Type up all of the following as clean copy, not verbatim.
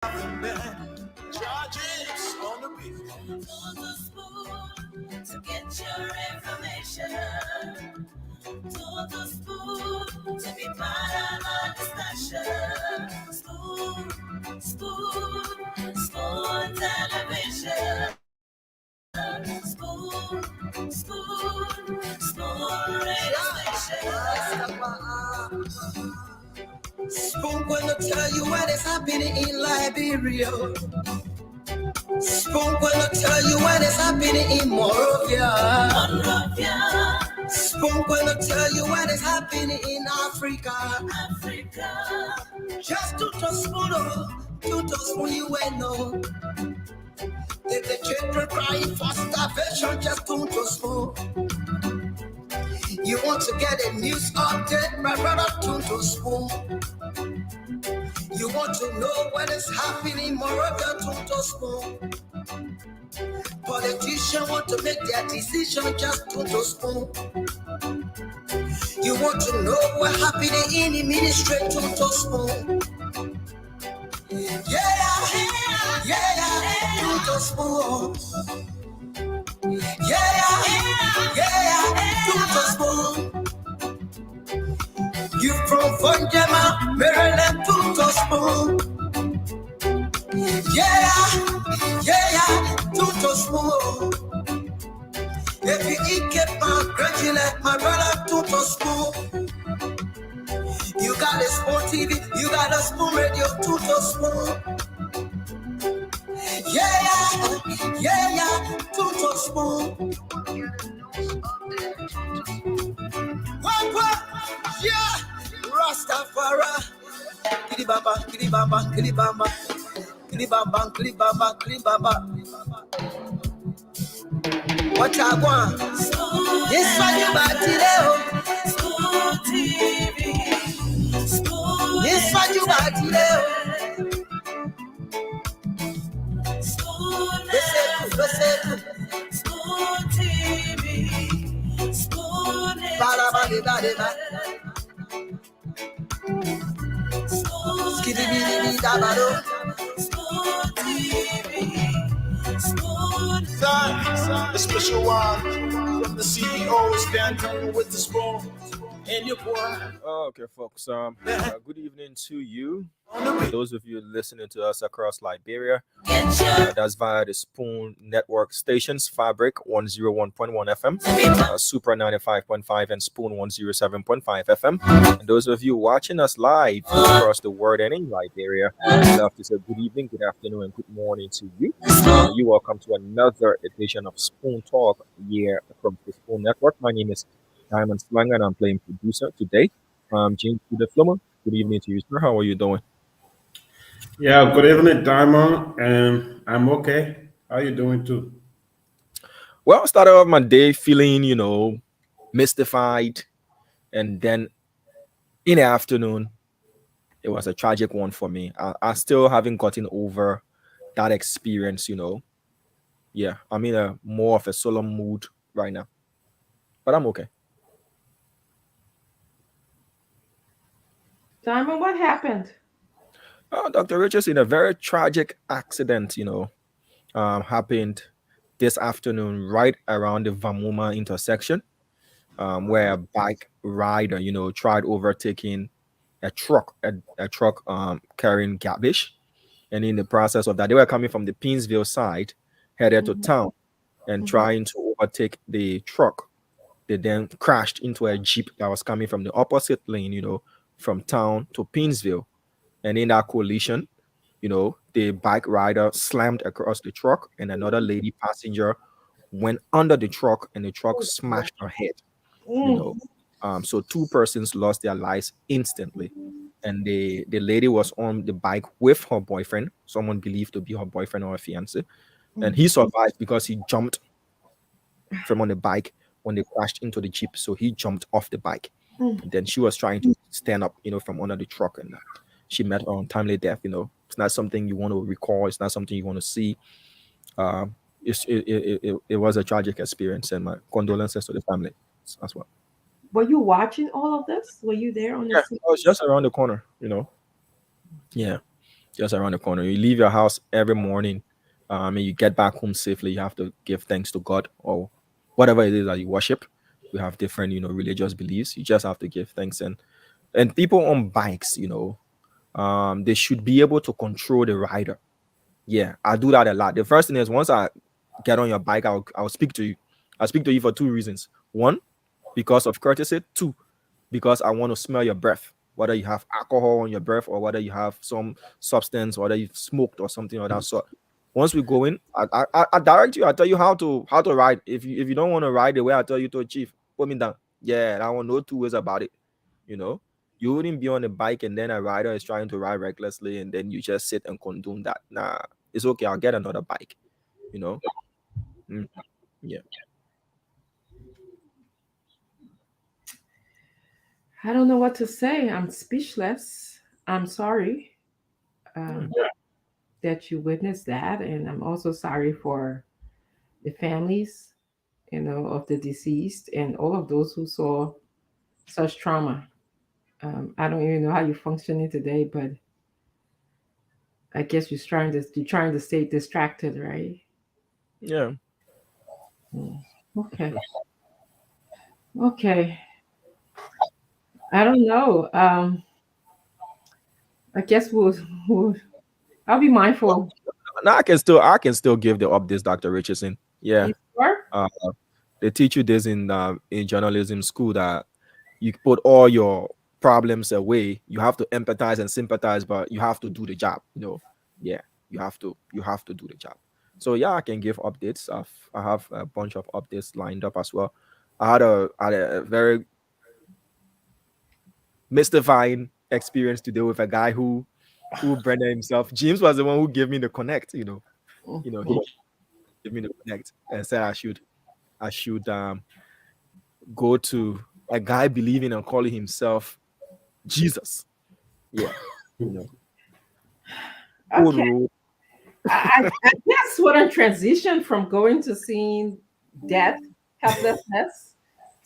Charges on the beat. On the spoon to get your information. To the spoon to be part of our discussion. Spoon television. Spoon radio station. Spoon gonna tell you what is happening in Liberia. Spoon gonna tell you what is happening in Monrovia. Spoon gonna tell you what is happening in Africa. Just to spoon you will know. If the children crying for starvation, just to spoon. You want to get a news update, my brother, to spoon. You want to know what is happening, Moreover, to spoon. Politicians want to make their decision, just to spoon. You want to know what happening in the ministry, to spoon. Yeah, to spoon. Yeah, to spoon. You from Vanjama, Maryland, to spoon. Yeah, to spoon. If you eat keep on graduate, my brother, to spoon. You got a spoon TV, you got a spoon radio, to spoon. Yeah, to spoon. What? Yeah, Rastafari. Kilibamba, kilibamba, kilibamba. Kilibamba, kilibamba, kilibamba. What I want? This one you back today. Spoon TV. Spoon. This one you back today. Spoon. Listen. Spoon TV. Spoon. Ba. Skiddy dabado. Spoon TV. Spoon. A special one from the CEO, standing with the spoon and your boy. Okay, folks. Good evening to you. Those of you listening to us across Liberia, that's via the Spoon Network stations: Fabric 101.1 FM, Super 95.5, and Spoon 107.5 FM. And those of you watching us live across the world and in Liberia, I'd love to say good evening, good afternoon, and good morning to you. You welcome to another edition of Spoon Talk here from the Spoon Network. My name is Diamond Slang, and I'm playing producer today. James Flummer. Good evening to you, sir. How are you doing? Yeah, good evening, Diamond. And I'm okay. How you doing too? Well, I started off my day feeling, mystified. And then in the afternoon, it was a tragic one for me. I still haven't gotten over that experience, Yeah, I'm in a more of a solemn mood right now. But I'm okay. Diamond, what happened? Dr. Richards, in a very tragic accident, happened this afternoon right around the Vamuma intersection, where a bike rider, tried overtaking a truck carrying garbage. And in the process of that, they were coming from the Pinsville side, headed to town, and trying to overtake the truck. They then crashed into a Jeep that was coming from the opposite lane, from town to Pinsville. And in that collision, the bike rider slammed across the truck, and another lady passenger went under the truck, and the truck smashed her head. So two persons lost their lives instantly. And the lady was on the bike with her boyfriend, someone believed to be her boyfriend or a fiance. And he survived because he jumped from on the bike when they crashed into the Jeep. So he jumped off the bike. And then she was trying to stand up, from under the truck, and she met her untimely death. It's not something you want to recall. It's not something you want to see. It was a tragic experience, and my condolences to the family as well. Were you watching all of this? Were you there on the scene? I was just around the corner, Yeah. just around the corner. You leave your house every morning, and you get back home safely. You have to give thanks to God or whatever it is that you worship. We have different, religious beliefs. You just have to give thanks. And people on bikes, they should be able to control the rider. Yeah, I do that a lot. The first thing is once I get on your bike, I'll speak to you. I'll speak to you for two reasons. One, because of courtesy. Two, because I want to smell your breath, whether you have alcohol on your breath or whether you have some substance, whether you've smoked or something of that sort. Once we go in, I direct you. I tell you how to ride. If you don't want to ride the way I tell you to achieve, put me down. Yeah, I want no two ways about it. You know, you wouldn't be on a bike and then a rider is trying to ride recklessly and then you just sit and condone that. Nah, it's okay. I'll get another bike. You know. Mm, yeah. I don't know what to say. I'm speechless. I'm sorry um, that you witnessed that, and I'm also sorry for the families, of the deceased and all of those who saw such trauma. I don't even know how you're functioning today, but I guess you're trying to stay distracted, right? Yeah. Mm. Okay. Okay. I don't know. I guess we'll I'll be Well, mindful. now I can still give the updates, Dr. Richardson. Yeah. You sure? Uh, they teach you this in journalism school that you put all your problems away. You have to empathize and sympathize, but you have to do the job. Yeah, you have to do the job. So yeah, I can give updates. I have a bunch of updates lined up as well. I had a very mystifying experience today with a guy who branded himself. James was the one who gave me the connect. He gave me the connect and said I should go to a guy believing and calling himself Jesus. Yeah, you know, old Okay. rule. I guess what a transition from going to seeing death, helplessness,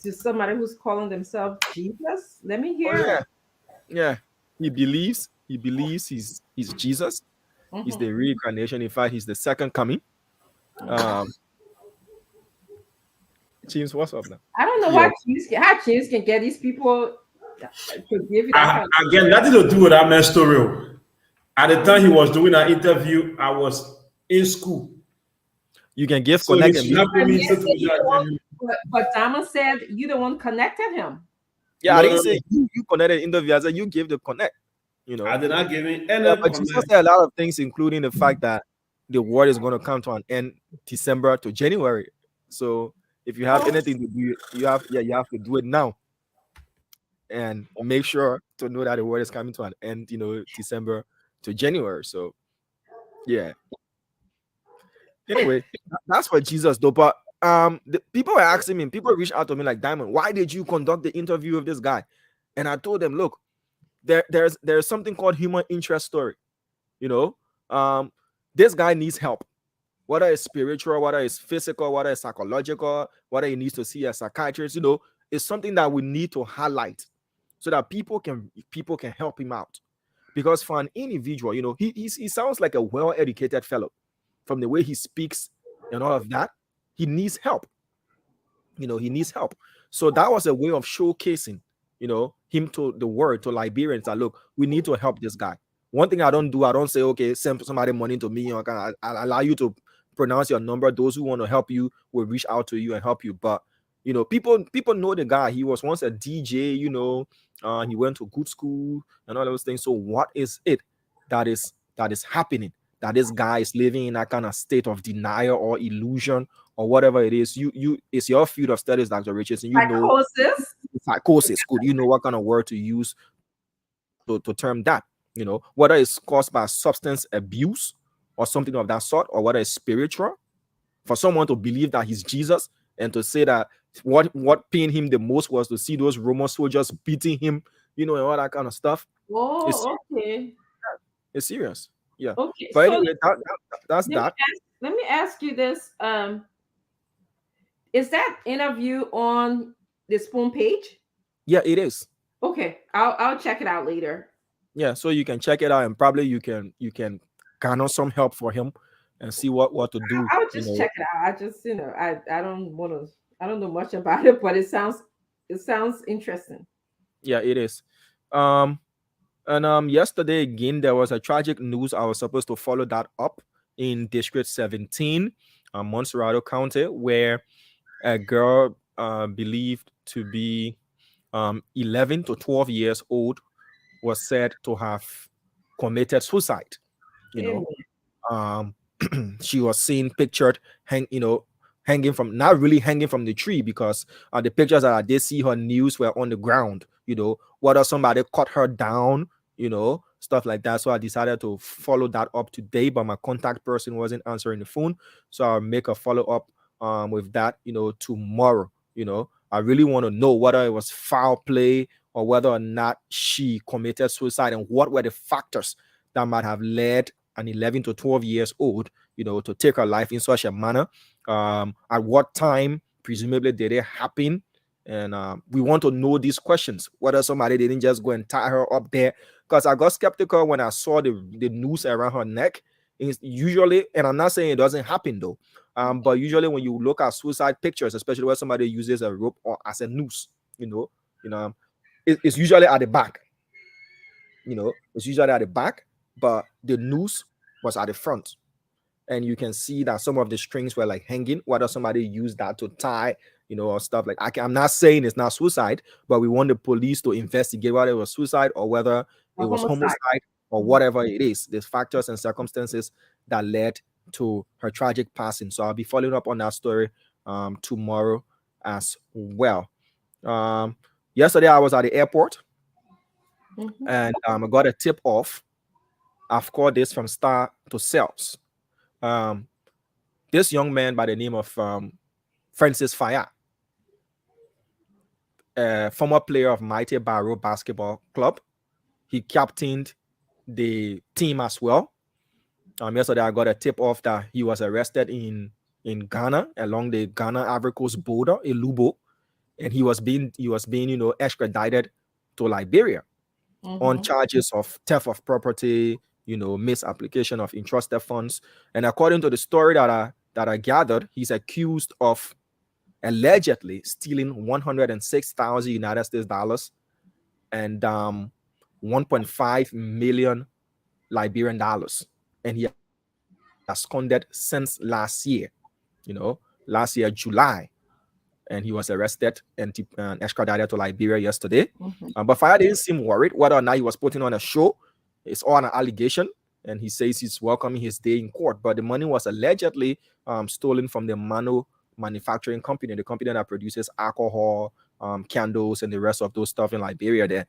to somebody who's calling themselves Jesus. Let me Oh hear yeah, it. yeah. He believes he's Jesus. He's Mhm. the reincarnation. In fact, he's the second coming. Um, James, what's up now? I don't know Yeah, how James can get these people to give you that kind of. Again, nothing to do with that man's story. At the time he was doing that interview, I was in school. you can give So he connect and should be. not put But me in yes, such you the one, a but Dama said you the one connected him. Yeah, I No, didn't no, say no. you connected interview. I said you gave the connect. You I know. did not give him Yeah, any but Jesus comment. said a lot of things, including the fact that the world is going to come to an end December to January. So if you have Oh, anything to do, you have to do it now and make sure to know that the world is coming to an end. December to January. So yeah. Anyway, that's for Jesus though. But the people were asking me. People reached out to me like, Diamond, why did you conduct the interview with this guy? And I told them, look, there's something called human interest story. You know, um, this guy needs help, whether it's spiritual, whether it's physical, whether it's psychological, whether he needs to see a psychiatrist. It's something that we need to highlight so that people can help him out. Because for an individual, he sounds like a well-educated fellow from the way he speaks and all of that. He needs help. He needs help. So that was a way of showcasing, him to the world, to Liberians, that look, we need to help this guy. One thing I don't do, I don't say, okay, send somebody money to me. I'll allow you to pronounce your number. Those who want to help you will reach out to you and help you. But people know the guy. He was once a DJ. He went to good school and all those things. So what is it that is happening? That this guy is living in that kind of state of denial or illusion or whatever it is. It's your field of studies, Dr. Richardson. psychosis. Psychosis. Good. You know what kind of word to use to term that. Whether it's caused by substance abuse or something of that sort, or whether it's spiritual. For someone to believe that he's Jesus and to say that what pained him the most was to see those Roman soldiers beating him, and all that kind of stuff. It's Oh, okay, it's serious. Yeah. okay. But So anyway, that's let me that. ask you this. Is that interview on the Spoon page? Yeah, it is. Okay, I'll check it out later. Yeah, so you can check it out, and probably you can garner some help for him and see what to do. I'll just check it out. I just, I don't want to. I don't know much about it, but it sounds interesting. Yeah, it is. Um, and yesterday again there was a tragic news. I was supposed to follow that up in District 17, Montserrado County, where a girl believed to be 11 to 12 years old was said to have committed suicide. You know, Amen. um she was seen pictured hanging from, not really hanging from the tree, because the pictures that I did see her news were on the ground. Whether somebody cut her down, stuff like that. So I decided to follow that up today, but my contact person wasn't answering the phone, so I'll make a follow up with that tomorrow. I really want to know whether it was foul play or whether or not she committed suicide, and what were the factors that might have led an 11 to 12 years old, to take her life in such a manner. At what time, presumably, did it happen? And we want to know these questions. Whether somebody didn't just go and tie her up there. Because I got skeptical when I saw the noose around her neck. It's usually, and I'm not saying it doesn't happen though, but usually when you look at suicide pictures, especially where somebody uses a rope or as a noose, it's usually at the back. It's usually at the back, but the noose was at the front. And you can see that some of the strings were like hanging, whether somebody used that to tie, or stuff like I'm not saying it's not suicide, but we want the police to investigate whether it was suicide or whether it A was homicide. homicide or whatever it is. There's factors and circumstances that led to her tragic passing. So I'll be following up on that story tomorrow as well. Yesterday I was at the airport and I got a tip off. I've called this from star to sales. This young man by the name of Francis Fayette, a former player of Mighty Barrow Basketball Club. He captained the team as well. Yesterday I got a tip off that he was arrested in Ghana, along the Ghana Ivory Coast border, Elubo, and he was being extradited to Liberia on charges of theft of property, misapplication of entrusted funds. And according to the story that I gathered, he's accused of allegedly stealing 106,000 United States dollars and 1.5 million Liberian dollars. And he has absconded since last year, July. And he was arrested and extradited to Liberia yesterday. But Fire didn't seem worried whether or not he was putting on a show. It's all an allegation, and he says he's welcoming his day in court. But the money was allegedly stolen from the Mano Manufacturing Company, the company that produces alcohol, candles, and the rest of those stuff in Liberia. There,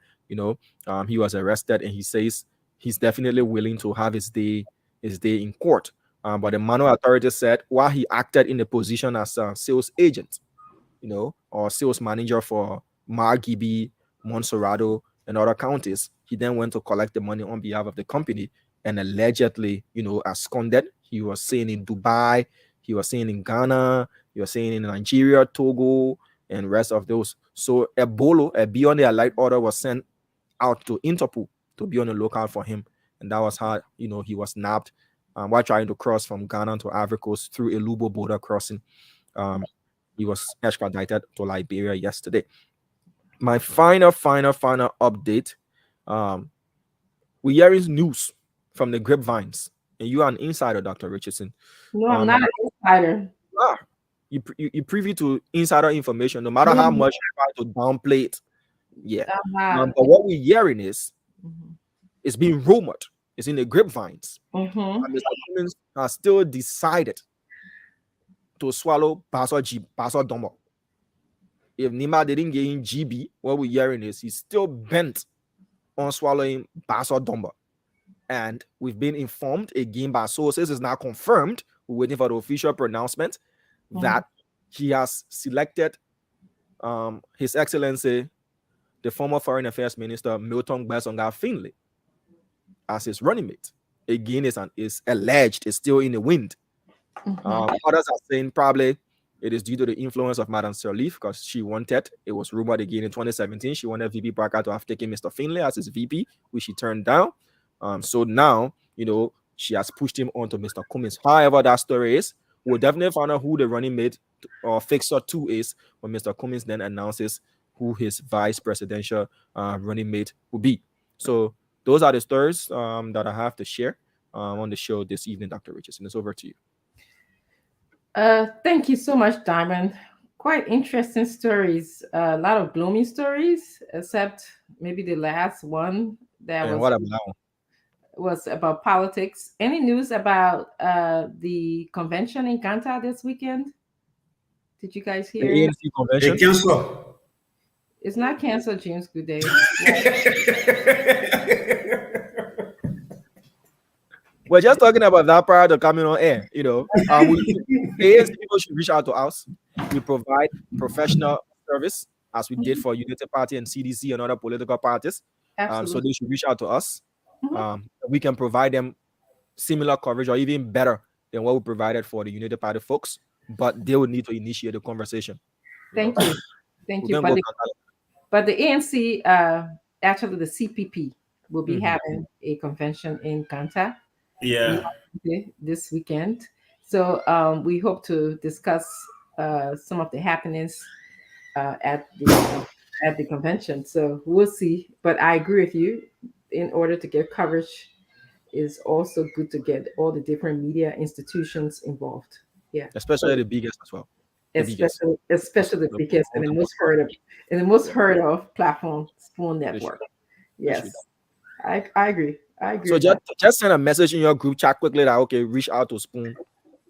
he was arrested, and he says he's definitely willing to have his day in court. But the Mano authorities said while he acted in a position as a sales agent, or sales manager for Margibi, Montserrado, and other counties, he then went to collect the money on behalf of the company and allegedly, absconded. He was seen in Dubai, he was seen in Ghana, he was seen in Nigeria, Togo, and rest of those. So a be on the alert order was sent out to Interpol to be on the lookout for him. And that was how, he was nabbed while trying to cross from Ghana to Ivory Coast through a Lubo border crossing. He was extradited to Liberia yesterday. My final update. We're hearing news from the grapevines, and you are an insider, Dr. Richardson. No, I'm not an insider. You privy to insider information, no matter how much you try to downplay it. Yeah. But what we're hearing is it's being rumored. It's in the grapevines. And Mr. Cummings has still decided to swallow Baso Dombo. If Nima didn't get in GB, what we're hearing is he's still bent on swallowing Baso Dombo. And we've been informed again by sources, it's now confirmed, we're waiting for the official pronouncement, that he has selected His Excellency, the former Foreign Affairs Minister, Milton Gbesonga Finlay, as his running mate. Again, is alleged, it's still in the wind. Others are saying probably It is due to the influence of Madame Sirleaf because she wanted, it was rumored again in 2017, she wanted VP Parker to have taken Mr. Finlay as his VP, which she turned down. So now, she has pushed him on to Mr. Cummings. However, that story is, we'll definitely find out who the running mate or fixer two is when Mr. Cummings then announces who his vice presidential running mate will be. So those are the stories that I have to share on the show this evening, Dr. Richardson. It's over to you. Thank you so much, Diamond. Quite interesting stories. A lot of gloomy stories, except maybe the last one that And what about that one? was about politics. Any news about the convention in Kanta this weekend? Did you guys The hear? ANC They convention? cancel. It's not canceled, James. Good day. We're just talking about that prior to coming on air. ANC people should reach out to us. We provide professional service as we did for United Party and CDC and other political parties. So Absolutely. they should reach out to us. Mhm. We can provide them similar coverage or even better than what we provided for the United Party folks, but they would need to initiate the conversation. Thank you. Thank We you. can But go the, Kanta. but the ANC, actually the CPP, will be Mhm. having a convention in Kanta Yeah. this weekend. So we hope to discuss some of the happenings at the convention. So we'll see. But I agree with you. In order to get coverage, is also good to get all the different media institutions involved. Yeah, Especially the biggest as well. The biggest. especially the biggest and the most heard of platform, Spoon Network. Yes, I agree. I agree. So with that. just send a message in your group chat quickly that okay, reach out to Spoon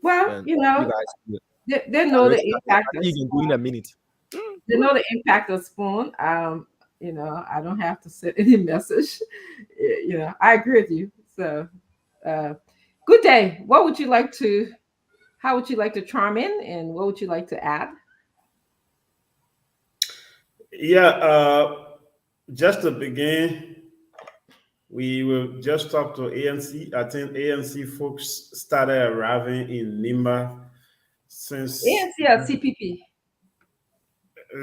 Well, and you guys. they know the impact of You can do in a minute. they know the impact of Spoon. I don't have to send any message. I agree with you. So, good day. How would you like to chime in, and what would you like to add? Yeah. Just to begin, we will just talk to ANC. I think ANC folks started arriving in Nimba since ANC or CPP?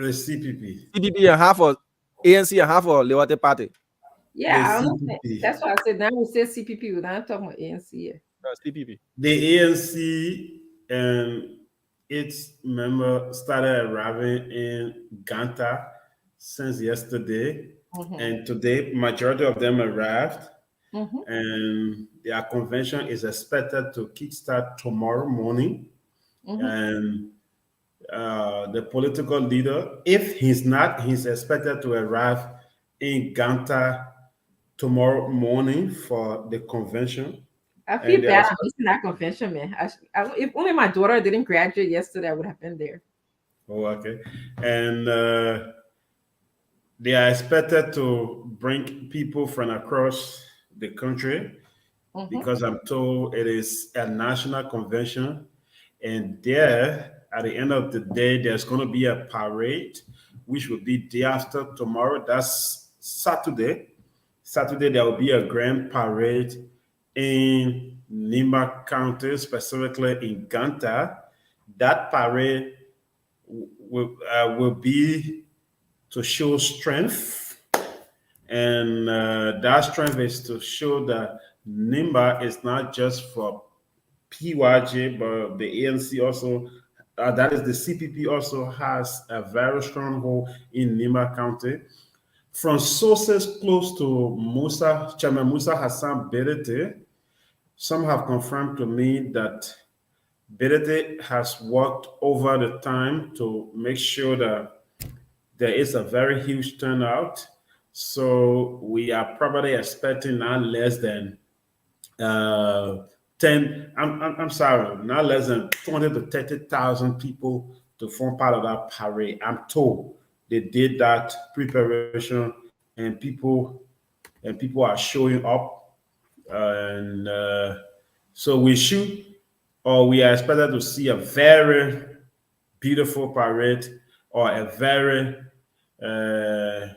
the CPP. CPP and half of ANC and half of Liberty Party. Yeah, The I understand. CPP. That's why I said now we say CPP. We're not talking about ANC here. CPP. The ANC and its members started arriving in Ganta since yesterday, and today majority of them arrived, and their convention is expected to kickstart tomorrow morning. And the political leader, if he's not, he's expected to arrive in Ganta tomorrow morning for the convention. I feel And bad. I'm missing that convention, man. If only my daughter didn't graduate yesterday, I would have been there. Oh, okay. And they are expected to bring people from across the country because I'm told it is a national convention. And there, at the end of the day, there's going to be a parade, which will be day after tomorrow. That's Saturday. Saturday, there will be a grand parade in Nimba County, specifically in Ganta. That parade will be to show strength, and that strength is to show that Nimba is not just for PYJ, but the ANC also, that is the CPP, also has a very strong hold in Nimba County. From sources close to Chairman Musa Hassan Berete, some have confirmed to me that Berete has worked over the time to make sure that there is a very huge turnout. So we are probably expecting not less than 10, I'm sorry, not less than 20 to 30,000 people to form part of that parade. I'm told they did that preparation, and people are showing up. And so we are expected to see a very beautiful parade, or a very uh,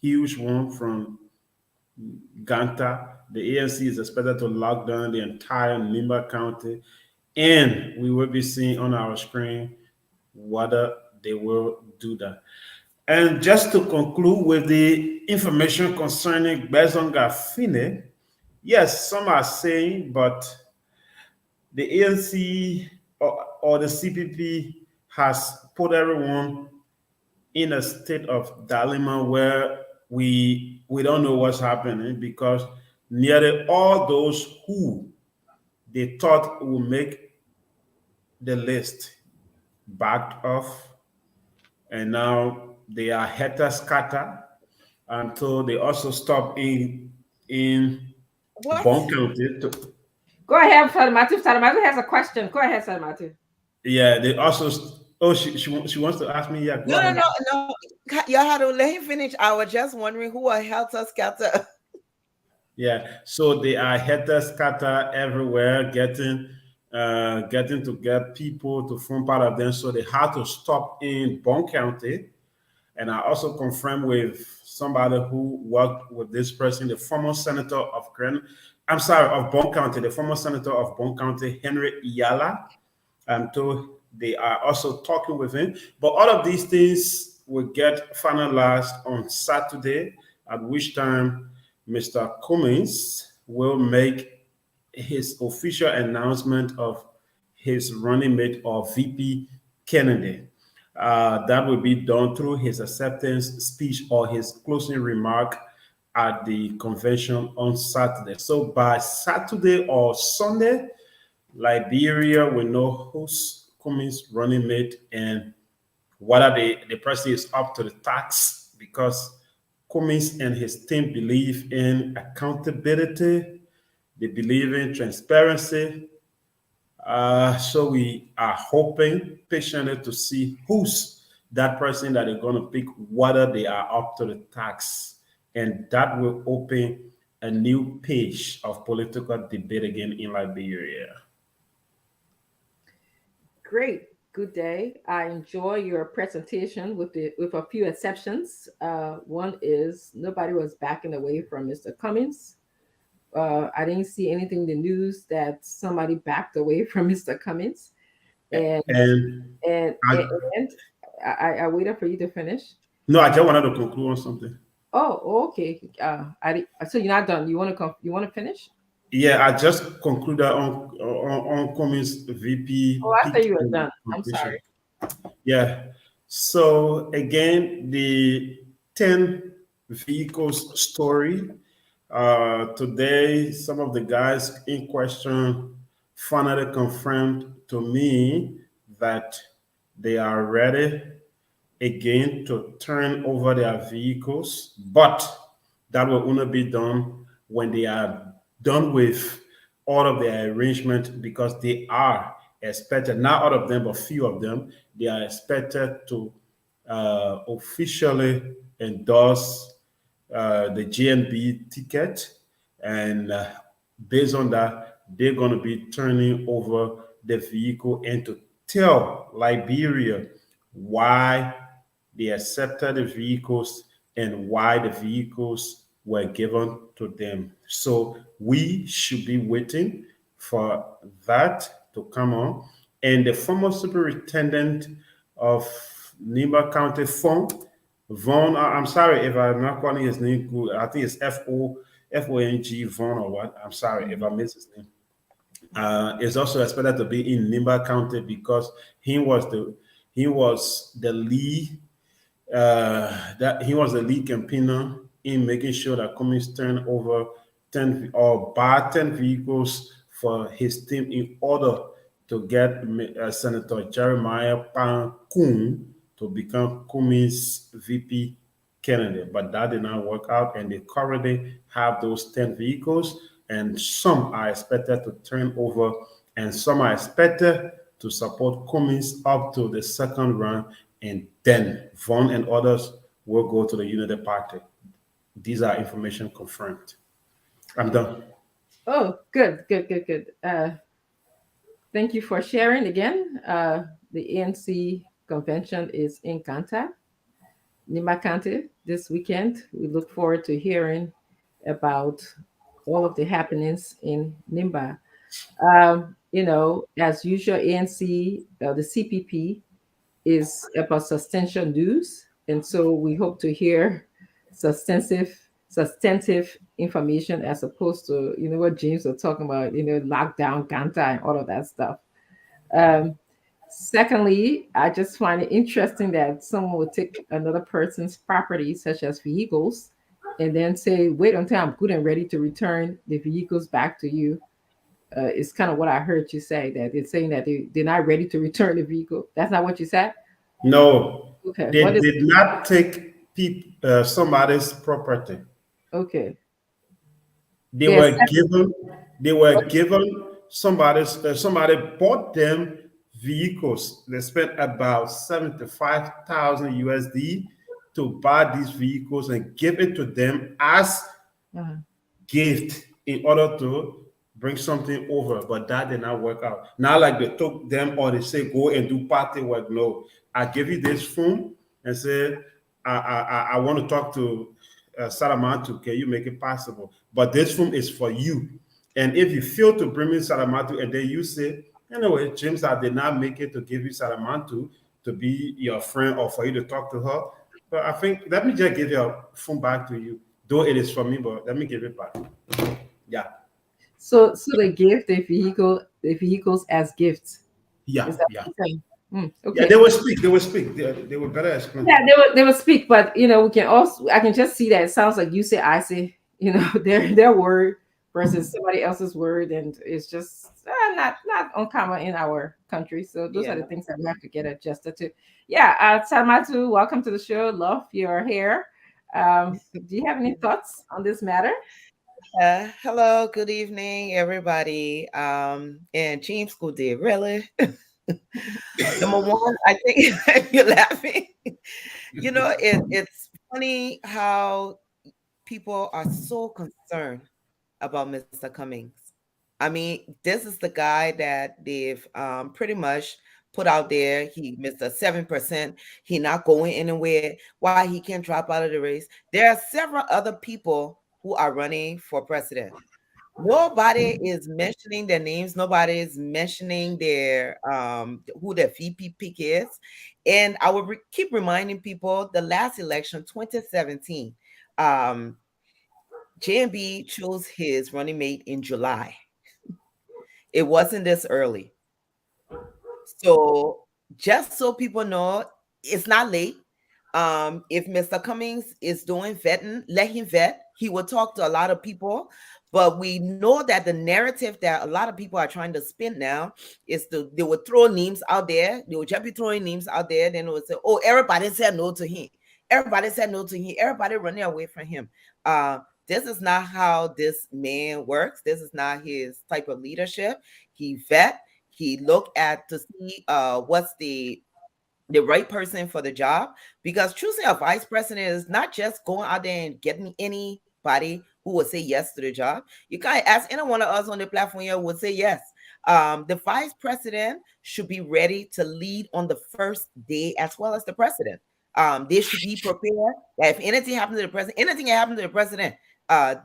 huge one from Ganta. The ANC is expected to lock down the entire Nimba County. and we will be seeing on our screen whether they will do that. And just to conclude with the information concerning Bezonga Fine, yes, some are saying, but the ANC or the CPP has put everyone in a state of dilemma where we don't know what's happening because nearly all those who they thought will make the list backed off, and now they are heta scatter until they also stop in What? Bon County. Go ahead, Salamatu. Salamatu has a question. Go ahead, Salamatu. Yeah, they also. Oh, she wants to ask me. Yeah, go No, no, ahead. no, no. Y'all had to let him finish. I was just wondering who are helter skelter. Yeah, so they are helter scatter everywhere, getting to get people to form part of them. So they had to stop in Bon County. And I also confirmed with somebody who worked with this person, the former senator of of Bon County, the former senator of Bon County, Henry Iyala. I'm told they are also talking with him. But all of these things will get finalized on Saturday, at which time Mr. Cummings will make his official announcement of his running mate or VP candidate. That will be done through his acceptance speech or his closing remark at the convention on Saturday. So by Saturday or Sunday, Liberia will know who's Cummings' running mate and whether the person is up to the task because Cummings and his team believe in accountability, they believe in transparency. So we are hoping patiently to see who's that person that they're going to pick, whether they are up to the task. And that will open a new page of political debate again in Liberia. Great. Good day. I enjoy your presentation with a few exceptions. One is nobody was backing away from Mr. Cummings. I didn't see anything in the news that somebody backed away from Mr. Cummings. And And and I, and I waited for you to finish. no, I just wanted to conclude on something. Oh, okay. So you're not done. You want to finish? Yeah, I just concluded on Cummings VP Oh, I peak thought you were and done. I'm completion. sorry. Yeah. So again, the 10 vehicles story. Today, some of the guys in question finally confirmed to me that they are ready again to turn over their vehicles, but that will only be done when they are done with all of their arrangement because they are expected, not all of them, but few of them, they are expected to officially endorse the GNB ticket. And based on that, they're going to be turning over the vehicle and to tell Liberia why they accepted the vehicles and why the vehicles were given to them. So we should be waiting for that to come on. And the former superintendent of Nimba County, I'm sorry if I'm not calling his name good. I think it's Fong Vaughn or what. I'm sorry if I missed his name. Is also expected to be in Nimba County because he was the lead that he was the lead campaigner in making sure that Cummings turned over 10 or buy 10 vehicles for his team in order to get Senator Jeremiah Pankun to become Cummings VP candidate. But that did not work out, and they currently have those 10 vehicles, and some are expected to turn over, and some are expected to support Cummings up to the second round, and then Vaughn and others will go to the Unity Party. These are information confirmed. I'm done. Oh, good, good, good, good. Thank you for sharing again. The ANC convention is in Kanta, Nima County, this weekend. We look forward to hearing about all of the happenings in Nimba. As usual, ANC, the CPP is about substantial news, and so we hope to hear substantive, substantive information as opposed to what James was talking about, lockdown, Ganta, and all of that stuff. Um, Secondly, I just find it interesting that someone would take another person's property, such as vehicles, and then say, "Wait until I'm good and ready to return the vehicles back to you." It's kind of what I heard you say, that they're saying that they're not ready to return the vehicle. That's not what you said? No, Okay. they What is did not take somebody's property. okay? They There's were given. They were given somebody bought them vehicles. They spent about 75,000 USD to buy these vehicles and give it to them as uh, gift in order to bring something over, but that did not work out. Not like they took them or they say go and do party work. No, I give you this phone and say I want to talk to Salamatu. Can you make it possible? But this phone is for you. And if you fail to bring me Salamatu and then you say, anyway, James, I did not make it to give you Salamatu to be your friend or for you to talk to her. But I think let me just give your phone back to you, though it is for me, but let me give it back. Yeah, so they give the vehicles as gifts. yeah, Is that yeah, what you're saying? yeah. Okay. They will speak. They will speak. They will better explain. Yeah, they will speak, but we can also, I can just see that it sounds like you say, I say, their word versus somebody else's word, and it's just not uncommon in our country. So those are Yeah. the things that we have to get adjusted to. Yeah, Salmatu, welcome to the show. Love your hair. Do you have any thoughts on this matter? Hello, good evening, everybody. And James School did really. Number one, I think you're laughing. It's funny how people are so concerned about Mr. Cummings. I mean, this is the guy that they've pretty much put out there. He missed a 7%. He not going anywhere. Why he can't drop out of the race? There are several other people who are running for president. Nobody is mentioning their names. Nobody is mentioning their who their VP pick is. And I will keep reminding people the last election, 2017, um, JMB chose his running mate in July. It wasn't this early. So just so people know, it's not late. If Mr. Cummings is doing vetting, let him vet. He will talk to a lot of people. But we know that the narrative that a lot of people are trying to spin now is they would throw names out there. They would just be throwing names out there. Then they would say, oh, everybody said no to him. Everybody said no to him. Everybody running away from him. This is not how this man works. This is not his type of leadership. He vet. He look at to see what's the right person for the job, because choosing a vice president is not just going out there and getting anybody who would say yes to the job. You can't ask any one of us on the platform here would say yes. The vice president should be ready to lead on the first day as well as the president. They should be prepared that if anything happens to the president, anything that happens to the president,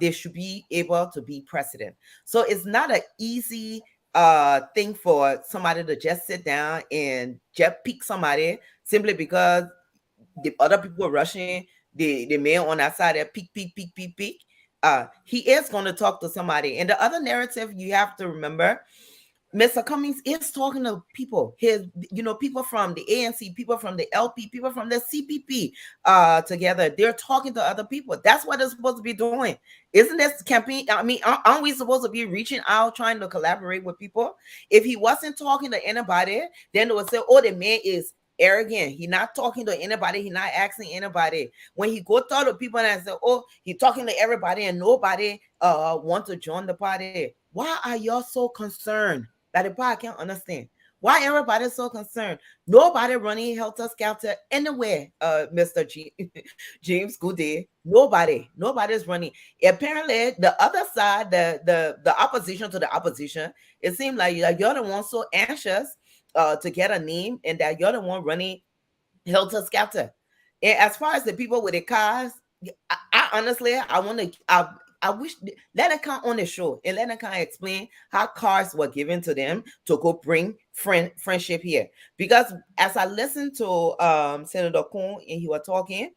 they should be able to be president. So it's not an easy thing for somebody to just sit down and just pick somebody simply because the other people are rushing the man on that side that pick. He is going to talk to somebody. And the other narrative you have to remember, Mr. Cummings is talking to people. People from the ANC, people from the LP, people from the CPP together. They're talking to other people. That's what they're supposed to be doing. Isn't this campaign? I mean, aren't we supposed to be reaching out, trying to collaborate with people? If he wasn't talking to anybody, then they would say, oh, the man is arrogant. He not talking to anybody. He not asking anybody. When he go talk to people and say, oh, he talking to everybody and nobody want to join the party. Why are y'all so concerned? That the party can't understand. Why everybody's so concerned? Nobody running helter skelter anywhere, Mr. James Goodey. Nobody's running. Apparently, the other side, the opposition to the opposition, it seemed like you're the one so anxious to get a name, and that you're the one running helter skelter. And as far as the people with the cars, I honestly, I want to. I wish let it come on the show and let it kind of explain how cars were given to them to go bring friendship here. Because as I listened to Senator Kuhn and he was talking,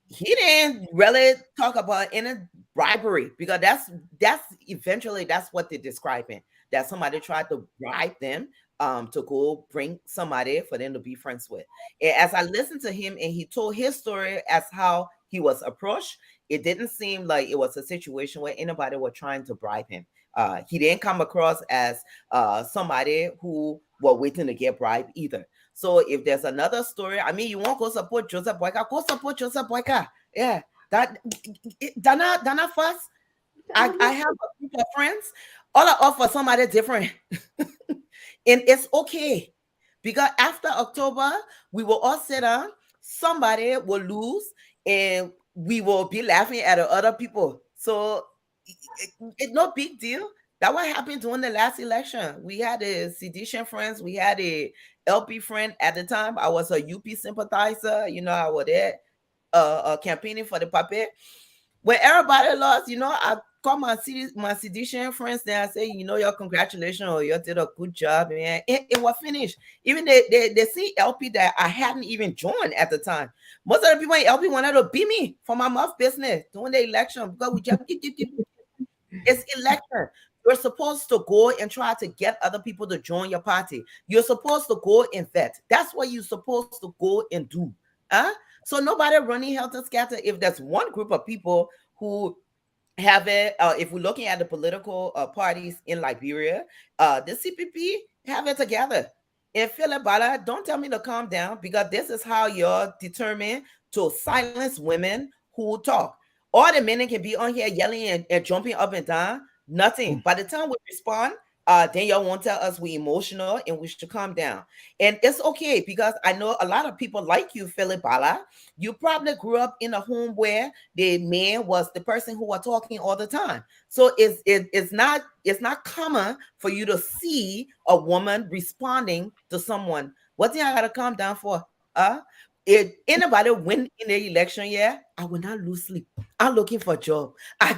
he didn't really talk about any bribery, because that's eventually that's what they're describing, that somebody tried to bribe them to go bring somebody for them to be friends with. And as I listened to him and he told his story as how he was approached, it didn't seem like it was a situation where anybody was trying to bribe him. He didn't come across as somebody who were waiting to get bribed either. So if there's another story, I mean, you want to go support Joseph Boyka, go support Joseph Boyka. Yeah, Dana first. I have a group of friends, all are offer somebody different. And it's okay, because after October, we will all sit down, somebody will lose, and we will be laughing at the other people. So it's no big deal. That what happened during the last election. We had a sedition friends, we had a LP friend at the time. I was a UP sympathizer, I was there campaigning for the puppet. When everybody lost, I call my sedition friends there. I say, your congratulations, or you did a good job, man. It was finished. Even they see LP that I hadn't even joined at the time. Most of the people in LP wanted to beat me for my mouth business during the election, because we just it's election. You're supposed to go and try to get other people to join your party. You're supposed to go and vet. That's what you're supposed to go and do. So nobody running helter skelter. If there's one group of people who have it, if we're looking at the political parties in Liberia, the CPP have it together. And Philip Bala, don't tell me to calm down, because this is how you're determined to silence women who talk. All the men can be on here yelling and jumping up and down. Nothing. By the time we respond, then y'all won't tell us we emotional and we should calm down. And it's okay, because I know a lot of people like you, Philip Bala. You probably grew up in a home where the man was the person who was talking all the time. So it's not common for you to see a woman responding to someone. What thing I gotta calm down for? If anybody win in the election, yeah, I will not lose sleep. I'm looking for a job. I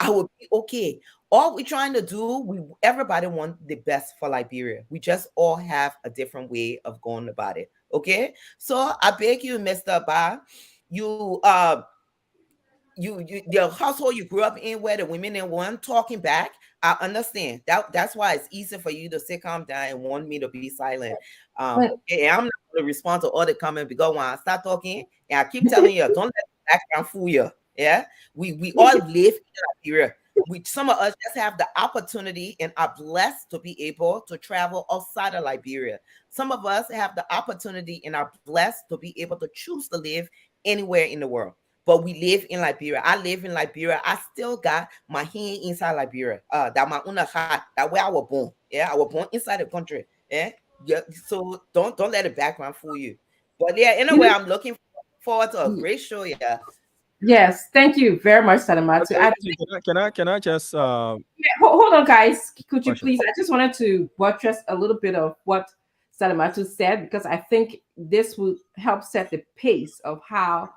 I will be okay. All we're trying to do, everybody want the best for Liberia. We just all have a different way of going about it. Okay. So I beg you, Mr. Ba, you your household you grew up in, where the women and one talking back, I understand that's why it's easy for you to say calm down and want me to be silent. And I'm not going to respond to all the comments, because when I start talking and I keep telling you, don't let the background fool you. Yeah, we all live in Liberia. Some of us just have the opportunity and are blessed to be able to travel outside of Liberia. Some of us have the opportunity and are blessed to be able to choose to live anywhere in the world. But we live in Liberia. I live in Liberia. I still got my hand inside Liberia. That my own heart. That where I was born. Yeah, I was born inside the country. Yeah. Yeah. So don't let the background fool you. But yeah, anyway, I'm looking forward to a great show. Yeah. Yes, thank you very much, Salamatu. Can I just Hold on, guys. Could you question. please? I just wanted to buttress a little bit of what Salamatu said, because I think this will help set the pace of how